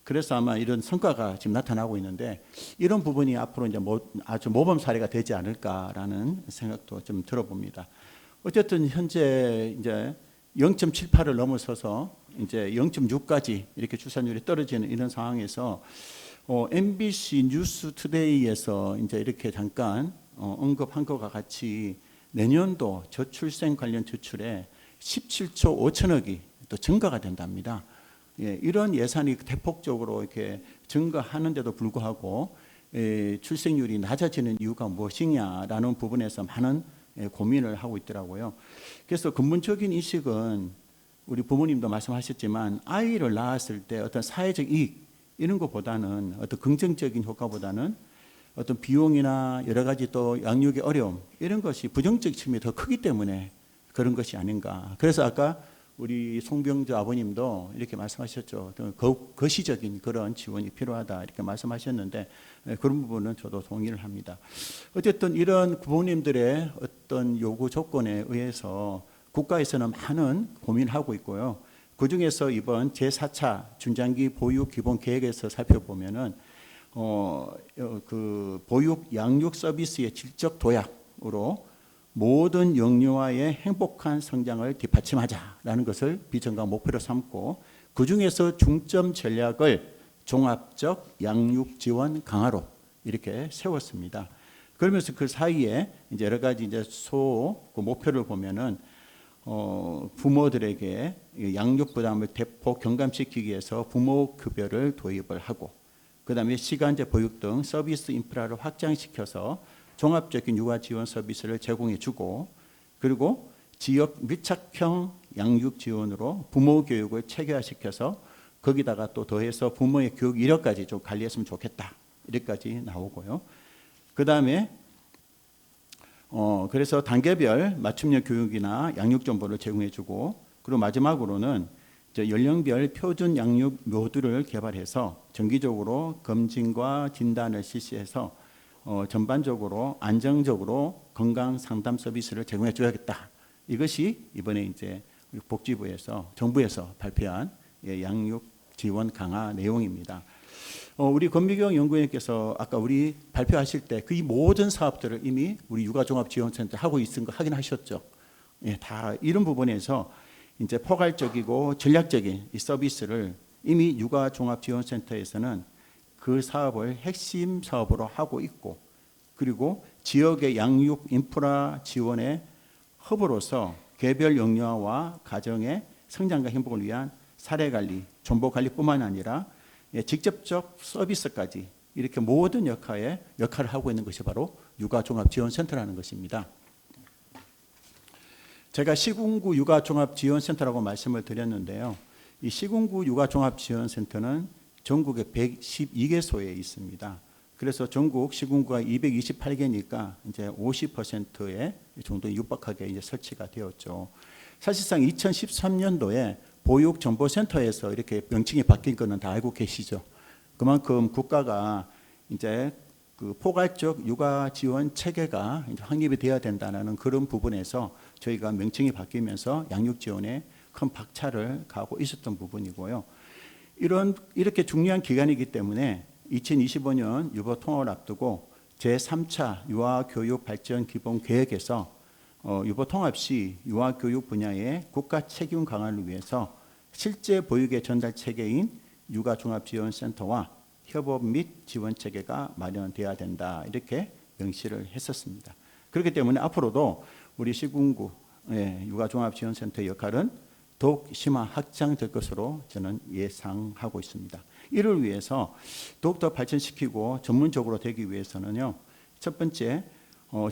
그래서 아마 이런 성과가 지금 나타나고 있는데 이런 부분이 앞으로 이제 아주 모범 사례가 되지 않을까라는 생각도 좀 들어봅니다. 어쨌든 현재 이제 0.78을 넘어서서 이제 0.6까지 이렇게 출산율이 떨어지는 이런 상황에서 MBC 뉴스투데이에서 이제 이렇게 잠깐 언급한 것과 같이 내년도 저출생 관련 지출에 17조 5천억이 또 증가가 된답니다. 이런 예산이 대폭적으로 이렇게 증가하는데도 불구하고 출생률이 낮아지는 이유가 무엇이냐라는 부분에서 많은 고민을 하고 있더라고요. 그래서 근본적인 인식은 우리 부모님도 말씀하셨지만 아이를 낳았을 때 어떤 사회적 이익 이런 것보다는 어떤 긍정적인 효과보다는 어떤 비용이나 여러 가지 또 양육의 어려움 이런 것이 부정적 측면이 더 크기 때문에 그런 것이 아닌가. 그래서 아까 우리 송병주 아버님도 이렇게 말씀하셨죠. 거시적인 그런 지원이 필요하다 이렇게 말씀하셨는데 그런 부분은 저도 동의를 합니다. 어쨌든 이런 부모님들의 어떤 요구 조건에 의해서 국가에서는 많은 고민을 하고 있고요. 그중에서 이번 제4차 중장기 보육 기본 계획에서 살펴보면은 그 보육 양육 서비스의 질적 도약으로 모든 영유아의 행복한 성장을 뒷받침하자라는 것을 비전과 목표로 삼고 그중에서 중점 전략을 종합적 양육 지원 강화로 이렇게 세웠습니다. 그러면서 그 사이에 이제 여러 가지 이제 그 목표를 보면은 부모들에게 양육 부담을 대폭 경감시키기 위해서 부모 급여를 도입을 하고 그다음에 시간제 보육 등 서비스 인프라를 확장시켜서 종합적인 육아 지원 서비스를 제공해 주고 그리고 지역 밀착형 양육 지원으로 부모 교육을 체계화시켜서 거기다가 또 더해서 부모의 교육 이력까지 좀 관리했으면 좋겠다. 이렇게까지 나오고요. 그다음에 그래서 단계별 맞춤형 교육이나 양육 정보를 제공해 주고 그리고 마지막으로는 연령별 표준 양육 모듈을 개발해서 정기적으로 검진과 진단을 실시해서 전반적으로 안정적으로 건강 상담 서비스를 제공해 줘야겠다. 이것이 이번에 이제 복지부에서 정부에서 발표한 양육 지원 강화 내용입니다. 우리 권미경 연구원님께서 아까 우리 발표하실 때 그 모든 사업들을 이미 우리 육아종합지원센터 하고 있은 거 확인하셨죠? 다 이런 부분에서 이제 포괄적이고 전략적인 이 서비스를 이미 육아종합지원센터에서는 그 사업을 핵심 사업으로 하고 있고 그리고 지역의 양육 인프라 지원의 허브로서 개별 영유아와 가정의 성장과 행복을 위한 사례관리, 정보관리뿐만 아니라 직접적 서비스까지 이렇게 모든 역할을 하고 있는 것이 바로 육아종합지원센터라는 것입니다. 제가 시군구 육아종합지원센터라고 말씀을 드렸는데요. 이 시군구 육아종합지원센터는 전국에 112개소에 있습니다. 그래서 전국 시군구가 228개니까 이제 50%의 정도 육박하게 이제 설치가 되었죠. 사실상 2013년도에 보육정보센터에서 이렇게 명칭이 바뀐 거는 다 알고 계시죠. 그만큼 국가가 이제 그 포괄적 육아 지원 체계가 이제 확립이 되어야 된다는 그런 부분에서 저희가 명칭이 바뀌면서 양육 지원에 큰 박차를 가하고 있었던 부분이고요. 이렇게 중요한 기간이기 때문에 2025년 유보 통합을 앞두고 제3차 유아교육 발전 기본 계획에서 유보 통합 시 유아교육 분야의 국가 책임 강화를 위해서 실제 보육의 전달 체계인 육아종합지원센터와 협업 및 지원 체계가 마련돼야 된다, 이렇게 명시를 했었습니다. 그렇기 때문에 앞으로도 우리 시군구 육아종합지원센터의 역할은 더욱 심화 확장될 것으로 저는 예상하고 있습니다. 이를 위해서 더욱더 발전시키고 전문적으로 되기 위해서는요, 첫 번째,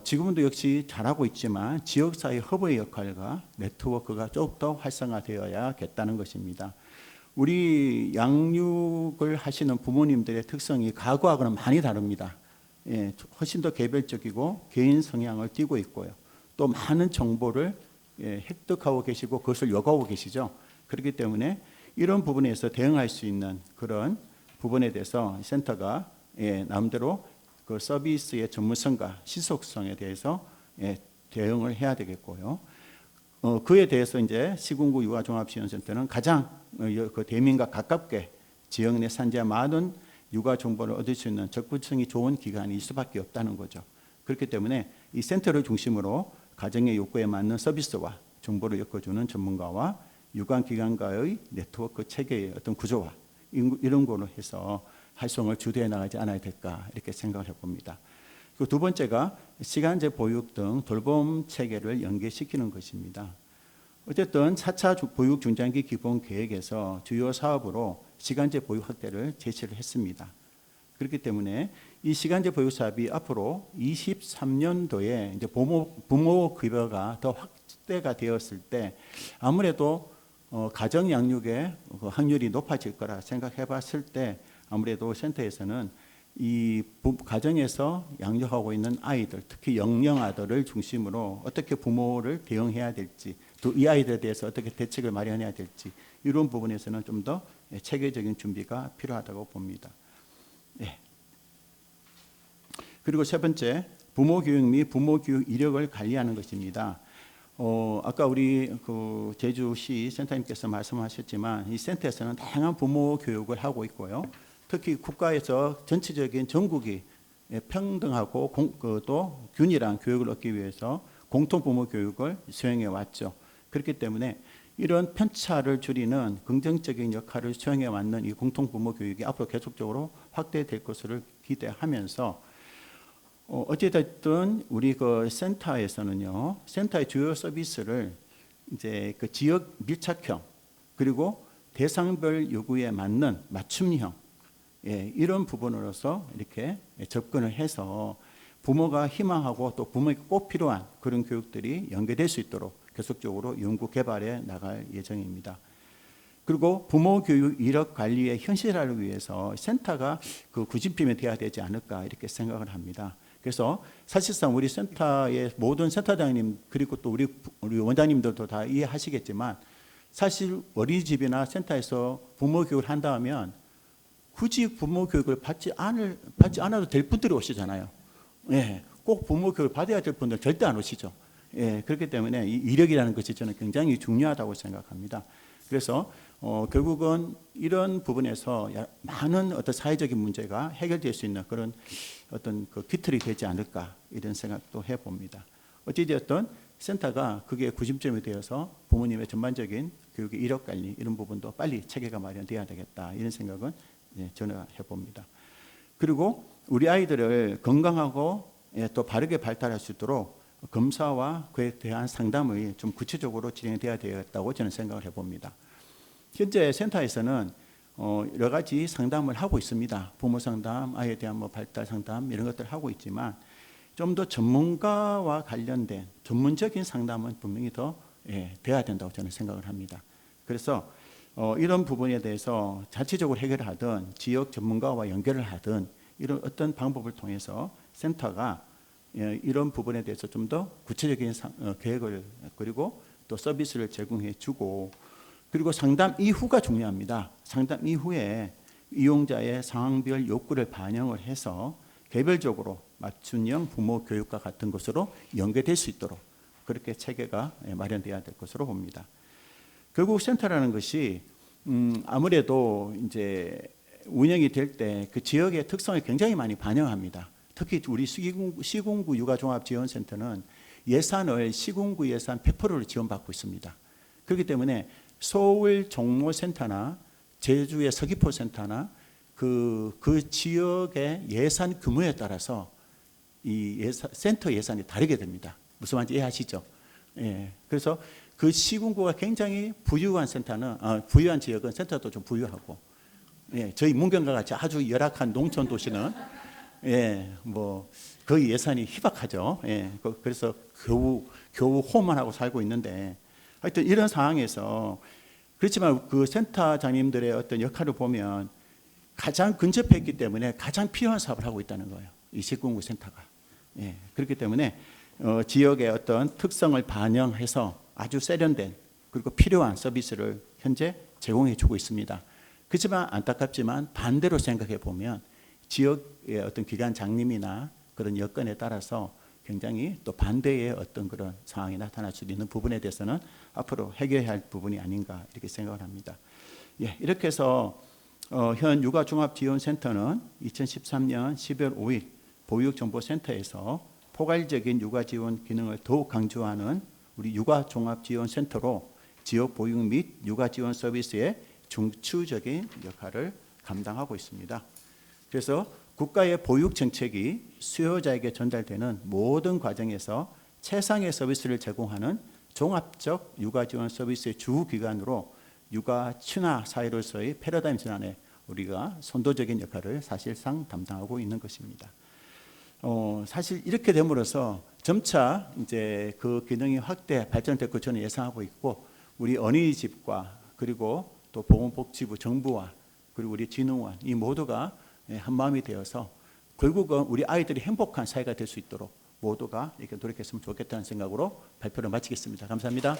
지금도 역시 잘하고 있지만 지역사회 허브의 역할과 네트워크가 더욱더 활성화되어야겠다는 것입니다. 우리 양육을 하시는 부모님들의 특성이 과거하고는 많이 다릅니다. 훨씬 더 개별적이고 개인 성향을 띠고 있고요. 또 많은 정보를 획득하고 계시고 그것을 요구하고 계시죠. 그렇기 때문에 이런 부분에서 대응할 수 있는 그런 부분에 대해서 센터가 나름대로 그 서비스의 전문성과 시속성에 대해서 대응을 해야 되겠고요. 그에 대해서 이제 시군구 육아종합지원센터는 가장 그 대민과 가깝게 지역 내 산지와 많은 육아 정보를 얻을 수 있는 접근성이 좋은 기관일 수밖에 없다는 거죠. 그렇기 때문에 이 센터를 중심으로 가정의 욕구에 맞는 서비스와 정보를 엮어주는 전문가와 유관기관과의 네트워크 체계의 어떤 구조화, 이런 걸로 해서 활성을 주도해 나가지 않아야 될까, 이렇게 생각을 해봅니다. 그 두 번째가 시간제 보육 등 돌봄 체계를 연계시키는 것입니다. 어쨌든 4차 보육 중장기 기본 계획에서 주요 사업으로 시간제 보육 확대를 제시를 했습니다. 그렇기 때문에 이 시간제 보육 사업이 앞으로 23년도에 이제 부모 급여가 더 확대가 되었을 때 아무래도 가정 양육의 확률이 높아질 거라 생각해 봤을 때 아무래도 센터에서는 이 가정에서 양육하고 있는 아이들, 특히 영영아들을 중심으로 어떻게 부모를 대응해야 될지, 또 이 아이들에 대해서 어떻게 대책을 마련해야 될지, 이런 부분에서는 좀 더 체계적인 준비가 필요하다고 봅니다. 그리고 세 번째, 부모 교육 및 부모 교육 이력을 관리하는 것입니다. 아까 우리 그 제주시 센터님께서 말씀하셨지만 이 센터에서는 다양한 부모 교육을 하고 있고요. 특히 국가에서 전체적인 전국이 평등하고 또 균일한 교육을 얻기 위해서 공통 부모 교육을 수행해 왔죠. 그렇기 때문에 이런 편차를 줄이는 긍정적인 역할을 수행해 왔는 이 공통 부모 교육이 앞으로 계속적으로 확대될 것을 기대하면서 어찌됐든 우리 그 센터에서는요, 센터의 주요 서비스를 이제 그 지역 밀착형 그리고 대상별 요구에 맞는 맞춤형, 이런 부분으로서 이렇게 접근을 해서 부모가 희망하고 또 부모에게 꼭 필요한 그런 교육들이 연계될 수 있도록 계속적으로 연구 개발해 나갈 예정입니다. 그리고 부모 교육 이력 관리의 현실화를 위해서 센터가 그 구심점이 되어야 되지 않을까, 이렇게 생각을 합니다. 그래서 사실상 우리 센터의 모든 센터장님 그리고 또 우리 원장님들도 다 이해하시겠지만 사실 어린이집이나 센터에서 부모 교육을 한다 하면 굳이 부모 교육을 받지 않아도 될 분들이 오시잖아요. 꼭 부모 교육을 받아야 될 분들 절대 안 오시죠. 그렇기 때문에 이 이력이라는 것이 저는 굉장히 중요하다고 생각합니다. 그래서 결국은 이런 부분에서 많은 어떤 사회적인 문제가 해결될 수 있는 그런 어떤 그 기틀이 되지 않을까, 이런 생각도 해봅니다. 어찌되었든 센터가 그게 구심점이 되어서 부모님의 전반적인 교육의 이력 관리, 이런 부분도 빨리 체계가 마련돼야 되겠다, 이런 생각은 저는 해봅니다. 그리고 우리 아이들을 건강하고 또 바르게 발달할 수 있도록 검사와 그에 대한 상담이 좀 구체적으로 진행돼야 되겠다고 저는 생각을 해봅니다. 현재 센터에서는 여러 가지 상담을 하고 있습니다. 부모 상담, 아이에 대한 발달 상담, 이런 것들을 하고 있지만 좀 더 전문가와 관련된 전문적인 상담은 분명히 더 돼야 된다고 저는 생각을 합니다. 그래서 이런 부분에 대해서 자체적으로 해결을 하든 지역 전문가와 연결을 하든 이런 어떤 방법을 통해서 센터가 이런 부분에 대해서 좀 더 구체적인 계획을 그리고 또 서비스를 제공해 주고, 그리고 상담 이후가 중요합니다. 상담 이후에 이용자의 상황별 욕구를 반영을 해서 개별적으로 맞춤형 부모 교육과 같은 것으로 연계될 수 있도록 그렇게 체계가 마련돼야 될 것으로 봅니다. 결국 센터라는 것이 아무래도 이제 운영이 될 때 그 지역의 특성을 굉장히 많이 반영합니다. 특히 우리 시군구 육아종합지원센터는 예산을 시군구 예산 100%를 지원받고 있습니다. 그렇기 때문에 서울 종로센터나 제주의 서귀포센터나 그 지역의 예산 규모에 따라서 이 센터 예산이 다르게 됩니다. 무슨 말인지 이해하시죠? 예. 그래서 그 시군구가 굉장히 부유한 센터는 부유한 지역은 센터도 좀 부유하고, 예, 저희 문경과 같이 아주 열악한 농촌 도시는 뭐 거의 예산이 희박하죠. 예, 그래서 겨우 호만하고 살고 있는데, 하여튼 이런 상황에서 그렇지만 그 센터장님들의 어떤 역할을 보면 가장 근접해 있기 때문에 가장 필요한 사업을 하고 있다는 거예요. 이 시군구 센터가. 예, 그렇기 때문에 지역의 어떤 특성을 반영해서 아주 세련된 그리고 필요한 서비스를 현재 제공해 주고 있습니다. 그렇지만 안타깝지만 반대로 생각해 보면 지역의 어떤 기관 장님이나 그런 여건에 따라서 굉장히 또 반대의 어떤 그런 상황이 나타날 수 있는 부분에 대해서는 앞으로 해결해야 할 부분이 아닌가 이렇게 생각을 합니다. 예, 이렇게 해서 현 육아종합지원센터는 2013년 12월 5일 보육정보센터에서 포괄적인 육아지원 기능을 더욱 강조하는 우리 육아종합지원센터로 지역 보육 및 육아지원 서비스의 중추적인 역할을 감당하고 있습니다. 그래서 국가의 보육 정책이 수요자에게 전달되는 모든 과정에서 최상의 서비스를 제공하는 종합적 육아지원 서비스의 주기관으로 육아 친화 사회로서의 패러다임 전환에 우리가 선도적인 역할을 사실상 담당하고 있는 것입니다. 사실 이렇게 됨으로써 점차 이제 그 기능이 확대 발전될 것 저는 예상하고 있고, 우리 어린이집과 그리고 또 보건복지부 정부와 그리고 우리 진흥원 이 모두가 한 마음이 되어서 결국은 우리 아이들이 행복한 사회가 될 수 있도록 모두가 이렇게 노력했으면 좋겠다는 생각으로 발표를 마치겠습니다. 감사합니다.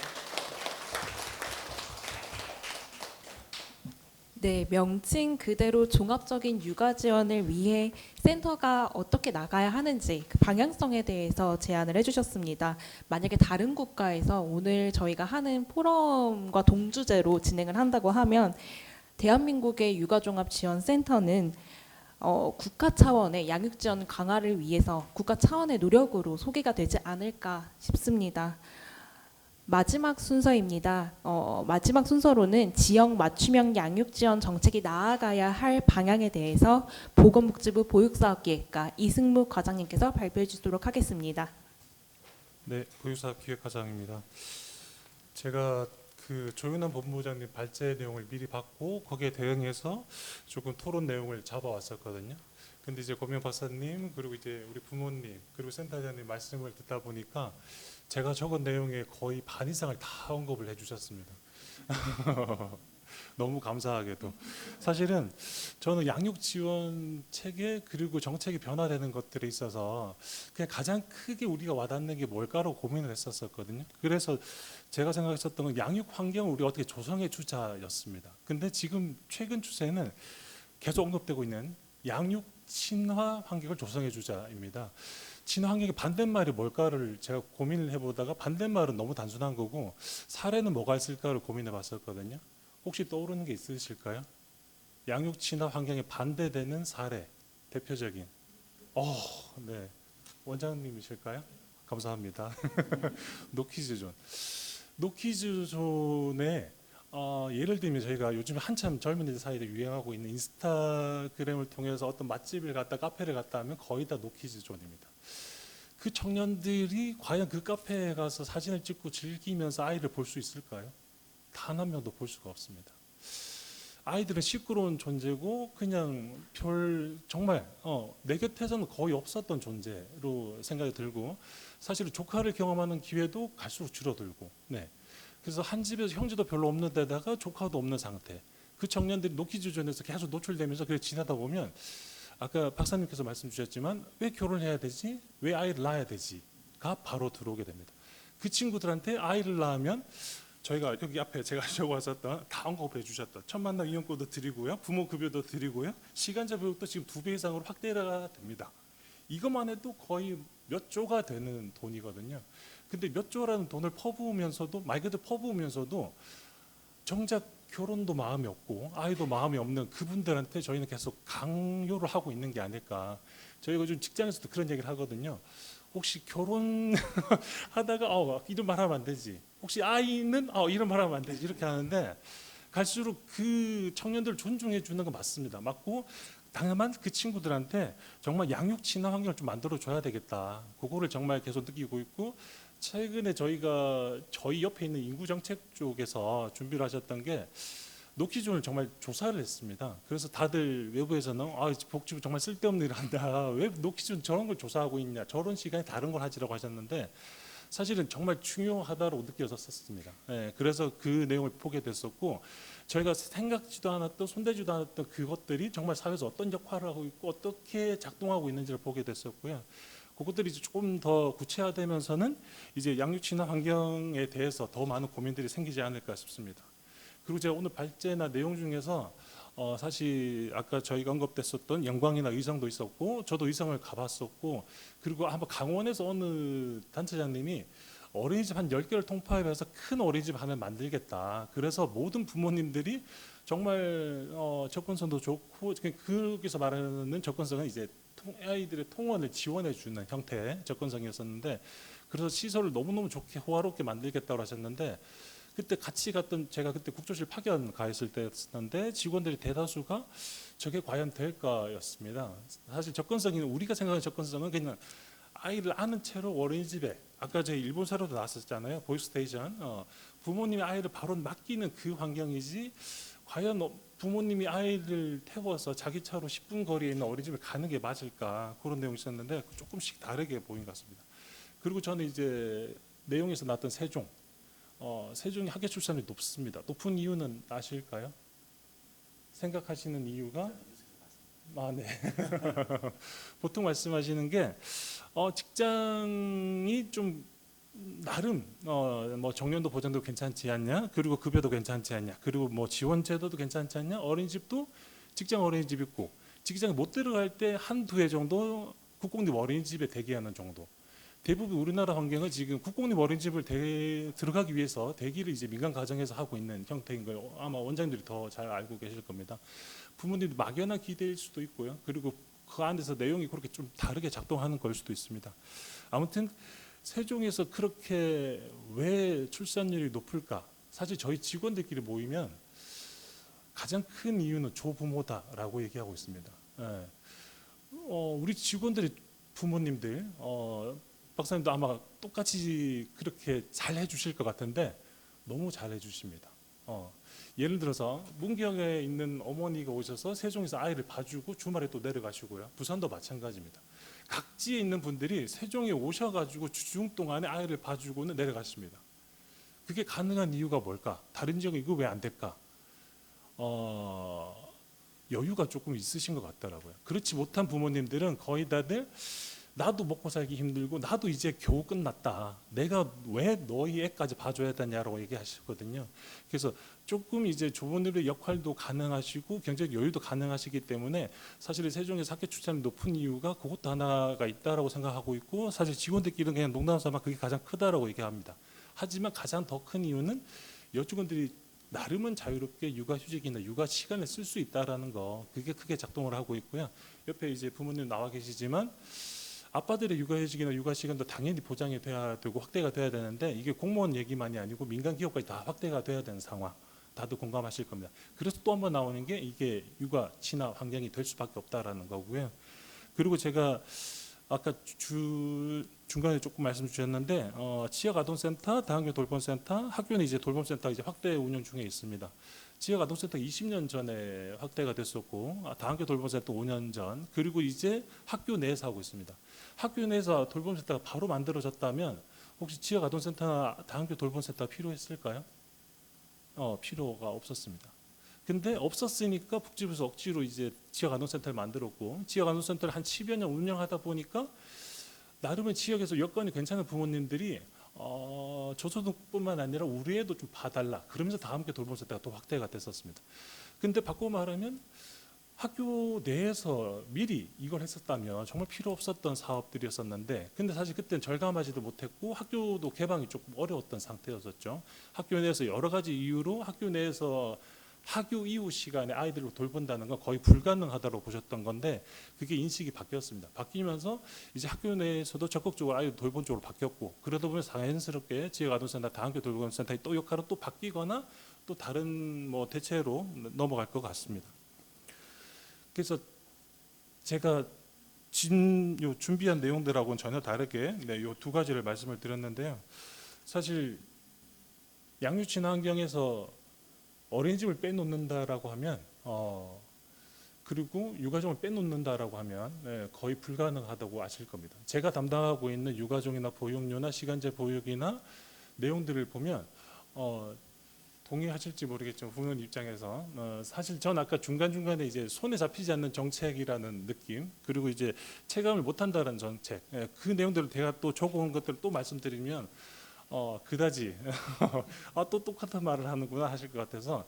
네, 명칭 그대로 종합적인 육아 지원을 위해 센터가 어떻게 나가야 하는지 그 방향성에 대해서 제안을 해주셨습니다. 만약에 다른 국가에서 오늘 저희가 하는 포럼과 동주제로 진행을 한다고 하면 대한민국의 육아종합지원센터는 국가 차원의 양육 지원 강화를 위해서 국가 차원의 노력으로 소개가 되지 않을까 싶습니다. 마지막 순서입니다. 마지막 순서로는 지역 맞춤형 양육 지원 정책이 나아가야 할 방향에 대해서 보건복지부 보육사업기획과 이승무 과장님께서 발표해 주도록 하겠습니다. 네, 보육사업기획과장입니다. 제가 그 조윤환 본부장님 발제 내용을 미리 받고 거기에 대응해서 조금 토론 내용을 잡아왔었거든요. 근데 이제 고명 박사님 그리고 이제 우리 부모님 그리고 센터장님 말씀을 듣다 보니까 제가 적은 내용의 거의 반 이상을 다 언급을 해주셨습니다. 너무 감사하게도. 사실은 저는 양육 지원 체계 그리고 정책이 변화되는 것들에 있어서 그냥 가장 크게 우리가 와닿는 게 뭘까로 고민을 했었거든요. 그래서 제가 생각했었던 건 양육 환경을 우리가 어떻게 조성해 주자였습니다. 근데 지금 최근 추세는 계속 언급되고 있는 양육 친화 환경을 조성해 주자입니다. 친화 환경의 반대말이 뭘까를 제가 고민을 해보다가 반대말은 너무 단순한 거고 사례는 뭐가 있을까를 고민해 봤었거든요. 혹시 떠오르는 게 있으실까요? 양육 친화 환경에 반대되는 사례 대표적인. 네, 원장님이실까요? 감사합니다. 노키즈존. 노키즈존에 예를 들면 저희가 요즘 한참 젊은이들 사이에 유행하고 있는 인스타그램을 통해서 어떤 맛집을 갔다 카페를 갔다 하면 거의 다 노키즈존입니다. 그 청년들이 과연 그 카페에 가서 사진을 찍고 즐기면서 아이를 볼 수 있을까요? 단 한 명도 볼 수가 없습니다. 아이들은 시끄러운 존재고 그냥 정말 내 곁에서는 거의 없었던 존재로 생각이 들고, 사실은 조카를 경험하는 기회도 갈수록 줄어들고, 네. 그래서 한 집에서 형제도 별로 없는 데다가 조카도 없는 상태. 그 청년들이 노키즈존에서 계속 노출되면서 그래 지나다 보면 아까 박사님께서 말씀 주셨지만 왜 결혼해야 되지? 왜 아이를 낳아야 되지? 가 바로 들어오게 됩니다. 그 친구들한테 아이를 낳으면 저희가 여기 앞에 제가 적어왔었던 다 언급해 주셨던 첫 만남 이용권도 드리고요, 부모 급여도 드리고요, 시간제 교육도 지금 2배 이상으로 확대가 됩니다. 이것만 해도 거의 몇 조가 되는 돈이거든요. 근데 몇 조라는 돈을 퍼부으면서도 말 그대로 퍼부으면서도 정작 결혼도 마음이 없고 아이도 마음이 없는 그분들한테 저희는 계속 강요를 하고 있는 게 아닐까. 저희가 요즘 직장에서도 그런 얘기를 하거든요. 혹시 결혼하다가 이런 말 하면 안 되지. 혹시 아이는 이런 말 하면 안 되지. 이렇게 하는데 갈수록 그 청년들을 존중해 주는 건 맞습니다. 맞고 다만 그 친구들한테 정말 양육 친화 환경을 좀 만들어 줘야 되겠다. 그거를 정말 계속 느끼고 있고, 최근에 저희가 저희 옆에 있는 인구정책 쪽에서 준비를 하셨던 게 노키존을 정말 조사를 했습니다. 그래서 다들 외부에서는 복지부 정말 쓸데없는 일을 한다. 왜 노키존 저런 걸 조사하고 있냐. 저런 시간에 다른 걸 하지라고 하셨는데 사실은 정말 중요하다고 느껴졌었습니다. 그래서 그 내용을 보게 됐었고, 저희가 생각지도 않았던, 손대지도 않았던 그것들이 정말 사회에서 어떤 역할을 하고 있고 어떻게 작동하고 있는지를 보게 됐었고요. 그것들이 이제 조금 더 구체화되면서는 이제 양육 친화 환경에 대해서 더 많은 고민들이 생기지 않을까 싶습니다. 그리고 제가 오늘 발제나 내용 중에서 사실 아까 저희가 언급됐었던 영광이나 의성도 있었고, 저도 의성을 가봤었고, 그리고 한번 강원에서 어느 단체장님이 어린이집 한 10개를 통합해서 큰 어린이집 하나 만들겠다. 그래서 모든 부모님들이 정말 접근성도 좋고, 거기서 말하는 접근성은 이제 아이들의 통원을 지원해 주는 형태의 접근성이었었는데, 그래서 시설을 너무너무 좋게 호화롭게 만들겠다고 하셨는데, 그때 같이 갔던, 제가 그때 국조실 파견 가 있을 때였는데 직원들이 대다수가 저게 과연 될까였습니다. 사실 접근성이, 우리가 생각하는 접근성은 그냥 아이를 아는 채로 어린이집에, 아까 저희 일본 사례도 나왔었잖아요. 보이스테이션, 부모님이 아이를 바로 맡기는 그 환경이지, 과연 부모님이 아이를 태워서 자기 차로 10분 거리에 있는 어린이집에 가는 게 맞을까, 그런 내용이 있었는데 조금씩 다르게 보인 것 같습니다. 그리고 저는 이제 내용에서 나왔던 세종이 학예 출산율이 높습니다. 높은 이유는 아실까요? 생각하시는 이유가? 네. 보통 말씀하시는 게 직장이 좀 나름 뭐 정년도 보장도 괜찮지 않냐, 그리고 급여도 괜찮지 않냐, 그리고 뭐 지원 제도도 괜찮지 않냐, 어린이집도 직장 어린이집 있고, 직장에 못 들어갈 때 한두 해 정도 국공립 어린이집에 대기하는 정도. 대부분 우리나라 환경은 지금 국공립 어린이집을 들어가기 위해서 대기를 이제 민간 가정에서 하고 있는 형태인 걸 아마 원장님들이 더 잘 알고 계실 겁니다. 부모님들 막연한 기대일 수도 있고요. 그리고 그 안에서 내용이 그렇게 좀 다르게 작동하는 걸 수도 있습니다. 아무튼 세종에서 그렇게 왜 출산율이 높을까? 사실 저희 직원들끼리 모이면 가장 큰 이유는 조부모다라고 얘기하고 있습니다. 우리 직원들이 부모님들, 박사님도 아마 똑같이 그렇게 잘 해주실 것 같은데 너무 잘 해주십니다. 예를 들어서 문경에 있는 어머니가 오셔서 세종에서 아이를 봐주고 주말에 또 내려가시고요. 부산도 마찬가지입니다. 각지에 있는 분들이 세종에 오셔가지고 주중 동안에 아이를 봐주고는 내려가십니다. 그게 가능한 이유가 뭘까? 다른 지역은 이거 왜 안 될까? 여유가 조금 있으신 것 같더라고요. 그렇지 못한 부모님들은 거의 다들 나도 먹고 살기 힘들고 나도 이제 겨우 끝났다. 내가 왜 너희 애까지 봐줘야 되냐라고 얘기하시거든요. 그래서 조금 이제 조부모님의 역할도 가능하시고 경제적 여유도 가능하시기 때문에 사실 세종에서 학교 출산이 높은 이유가 그것도 하나가 있다라고 생각하고 있고, 사실 직원들끼리는 그냥 농담 삼아 그게 가장 크다라고 얘기합니다. 하지만 가장 더 큰 이유는 여직원들이 나름은 자유롭게 육아휴직이나 육아 시간을 쓸 수 있다라는 거, 그게 크게 작동을 하고 있고요. 옆에 이제 부모님 나와 계시지만 아빠들의 육아휴직이나 육아 시간도 당연히 보장이 돼야 되고 확대가 돼야 되는데, 이게 공무원 얘기만이 아니고 민간 기업까지 다 확대가 돼야 되는 상황, 다들 공감하실 겁니다. 그래서 또 한번 나오는 게 이게 육아 친화 환경이 될 수밖에 없다라는 거고요. 그리고 제가 아까 중간에 조금 말씀 주셨는데 지역 아동센터, 다학교 돌봄센터, 학교는 이제 돌봄센터 이제 확대 운영 중에 있습니다. 지역 아동센터 20년 전에 확대가 됐었고, 다학교 돌봄센터 5년 전, 그리고 이제 학교 내에서 하고 있습니다. 학교 내에서 돌봄센터가 바로 만들어졌다면 혹시 지역 아동센터나 다학교 돌봄센터 필요했을까요? 필요가 없었습니다. 근데 없었으니까 복지부에서 억지로 이제 지역 아동센터를 만들었고, 지역 아동센터를 한 10여 년 운영하다 보니까 나름의 지역에서 여건이 괜찮은 부모님들이 저소득뿐만 아니라 우리 애도 좀 봐달라. 그러면서 다 함께 돌봄 세대가 또 확대가 됐었습니다. 근데 바꾸고 말하면 학교 내에서 미리 이걸 했었다면 정말 필요 없었던 사업들이었었는데, 근데 사실 그때는 절감하지도 못했고 학교도 개방이 조금 어려웠던 상태였었죠. 학교 내에서 여러 가지 이유로 학교 내에서 학교 이후 시간에 아이들을 돌본다는 건 거의 불가능하다고 보셨던 건데, 그게 인식이 바뀌었습니다. 바뀌면서 이제 학교 내에서도 적극적으로 아이들 돌본 쪽으로 바뀌었고, 그러다 보면 자연스럽게 지역아동센터, 다학교 돌봄센터의 또 역할은 또 바뀌거나 또 다른 뭐 대체로 넘어갈 것 같습니다. 그래서 제가 준비한 내용들하고는 전혀 다르게 이 두 가지를 말씀을 드렸는데요. 사실 양육지나 환경에서 어린이집을 빼놓는다라고 하면 그리고 유가종을 빼놓는다라고 하면 거의 불가능하다고 아실 겁니다. 제가 담당하고 있는 유가종이나 보육료나 시간제 보육이나 내용들을 보면 동의하실지 모르겠지만 부모님 입장에서 사실 전 아까 중간중간에 이제 손에 잡히지 않는 정책이라는 느낌, 그리고 이제 체감을 못한다는 정책, 그 내용들을 제가 또 적어온 것들을 또 말씀드리면 그다지 또 똑같은 말을 하는구나 하실 것 같아서.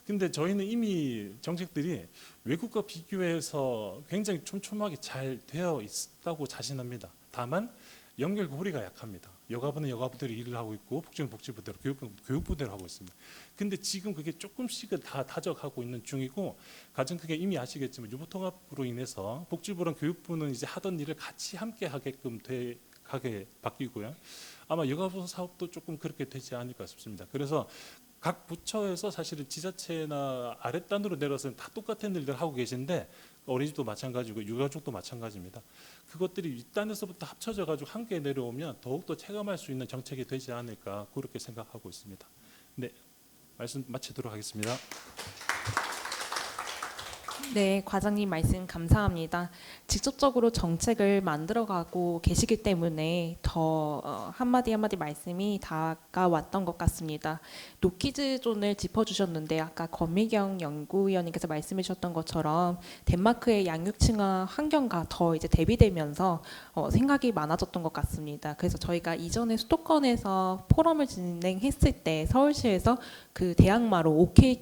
근데 저희는 이미 정책들이 외국과 비교해서 굉장히 촘촘하게 잘 되어 있다고 자신합니다. 다만 연결고리가 약합니다. 여가부는 여가부대로 일을 하고 있고 복지부는 복지부대로, 교육부는 교육부대로 하고 있습니다. 근데 지금 그게 조금씩은 다 다져가고 있는 중이고, 가장 크게 이미 아시겠지만 유보통합으로 인해서 복지부랑 교육부는 이제 하던 일을 같이 함께 하게끔 하게 바뀌고요. 아마 여가부 사업도 조금 그렇게 되지 않을까 싶습니다. 그래서 각 부처에서 사실은 지자체나 아랫단으로 내려서는 다 똑같은 일들 하고 계신데, 어린이집도 마찬가지고 유가족도 마찬가지입니다. 그것들이 윗단에서부터 합쳐져 가지고 함께 내려오면 더욱더 체감할 수 있는 정책이 되지 않을까, 그렇게 생각하고 있습니다. 네, 말씀 마치도록 하겠습니다. 네, 과장님 말씀 감사합니다. 직접적으로 정책을 만들어가고 계시기 때문에 더 한마디 한마디 말씀이 다가왔던 것 같습니다. 노키즈존을 짚어주셨는데, 아까 권미경 연구위원님께서 말씀해 주셨던 것처럼 덴마크의 양육층화 환경과 더 이제 대비되면서 생각이 많아졌던 것 같습니다. 그래서 저희가 이전에 수도권에서 포럼을 진행했을 때 서울시에서 그 대학마로 OK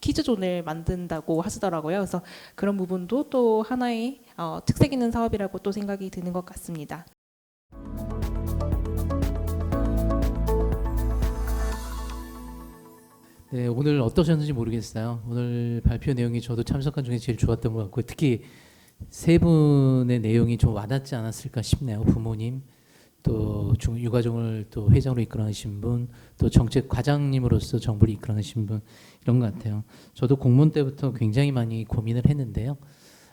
키즈존을 만든다고 하시더라고요. 그래서 그런 부분도 또 하나의 특색 있는 사업이라고 또 생각이 드는 것 같습니다. 네, 오늘 어떠셨는지 모르겠어요. 오늘 발표 내용이 저도 참석한 중에 제일 좋았던 것 같고, 특히 세 분의 내용이 좀 와닿지 않았을까 싶네요. 부모님, 또 유가종을 또 회장으로 이끌어가신 분, 또 정책 과장님으로서 정부를 이끌어가신 분, 이런 것 같아요. 저도 공무원 때부터 굉장히 많이 고민을 했는데요.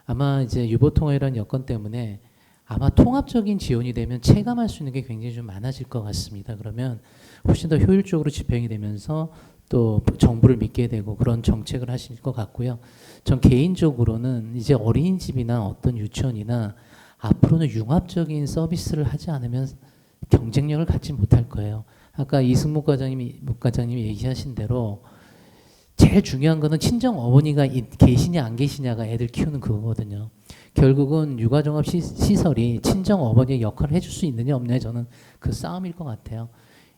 아마 이제 유보통합이라는 여건 때문에 아마 통합적인 지원이 되면 체감할 수 있는 게 굉장히 좀 많아질 것 같습니다. 그러면 훨씬 더 효율적으로 집행이 되면서 또 정부를 믿게 되고 그런 정책을 하실 것 같고요. 전 개인적으로는 이제 어린이집이나 어떤 유치원이나 앞으로는 융합적인 서비스를 하지 않으면 경쟁력을 갖지 못할 거예요. 아까 이승목 과장님이 얘기하신 대로 제일 중요한 거는 친정 어머니가 계시냐 안 계시냐가 애들 키우는 그거거든요. 결국은 육아종합 시설이 친정 어머니의 역할을 해줄 수 있느냐 없느냐, 저는 그 싸움일 것 같아요.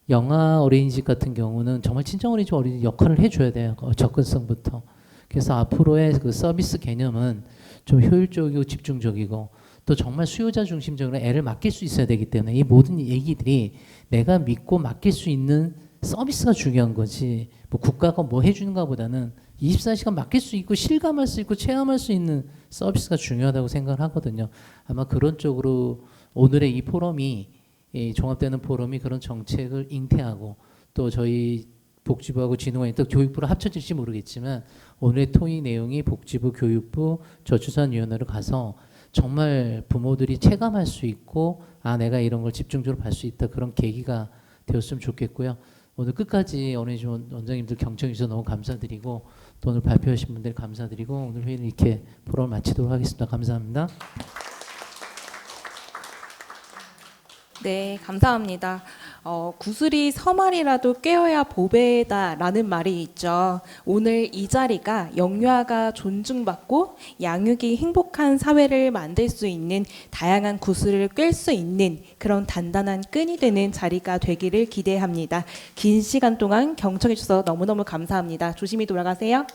영아 어린이집 같은 경우는 정말 친정 어린이집 역할을 해줘야 돼요. 접근성부터. 그래서 앞으로의 그 서비스 개념은 좀 효율적이고 집중적이고, 또 정말 수요자 중심적으로 애를 맡길 수 있어야 되기 때문에 이 모든 얘기들이 내가 믿고 맡길 수 있는 서비스가 중요한 거지, 뭐 국가가 뭐 해주는가 보다는 24시간 맡길 수 있고 실감할 수 있고 체험할 수 있는 서비스가 중요하다고 생각을 하거든요. 아마 그런 쪽으로 오늘의 이 포럼이, 이 종합되는 포럼이 그런 정책을 잉태하고, 또 저희 복지부하고 진흥원이 또 교육부로 합쳐질지 모르겠지만 오늘의 토의 내용이 복지부, 교육부, 저출산위원회로 가서 정말 부모들이 체감할 수 있고, 아, 내가 이런 걸 집중적으로 볼 수 있다, 그런 계기가 되었으면 좋겠고요. 오늘 끝까지 어린이집 원장님들 경청해 주셔서 너무 감사드리고, 또 오늘 발표하신 분들 감사드리고, 오늘 회의는 이렇게 포럼을 마치도록 하겠습니다. 감사합니다. 네, 감사합니다. 구슬이 서말이라도 꿰어야 보배다라는 말이 있죠. 오늘 이 자리가 영유아가 존중받고 양육이 행복한 사회를 만들 수 있는 다양한 구슬을 꿰 수 있는 그런 단단한 끈이 되는 자리가 되기를 기대합니다. 긴 시간 동안 경청해 주셔서 너무너무 감사합니다. 조심히 돌아가세요.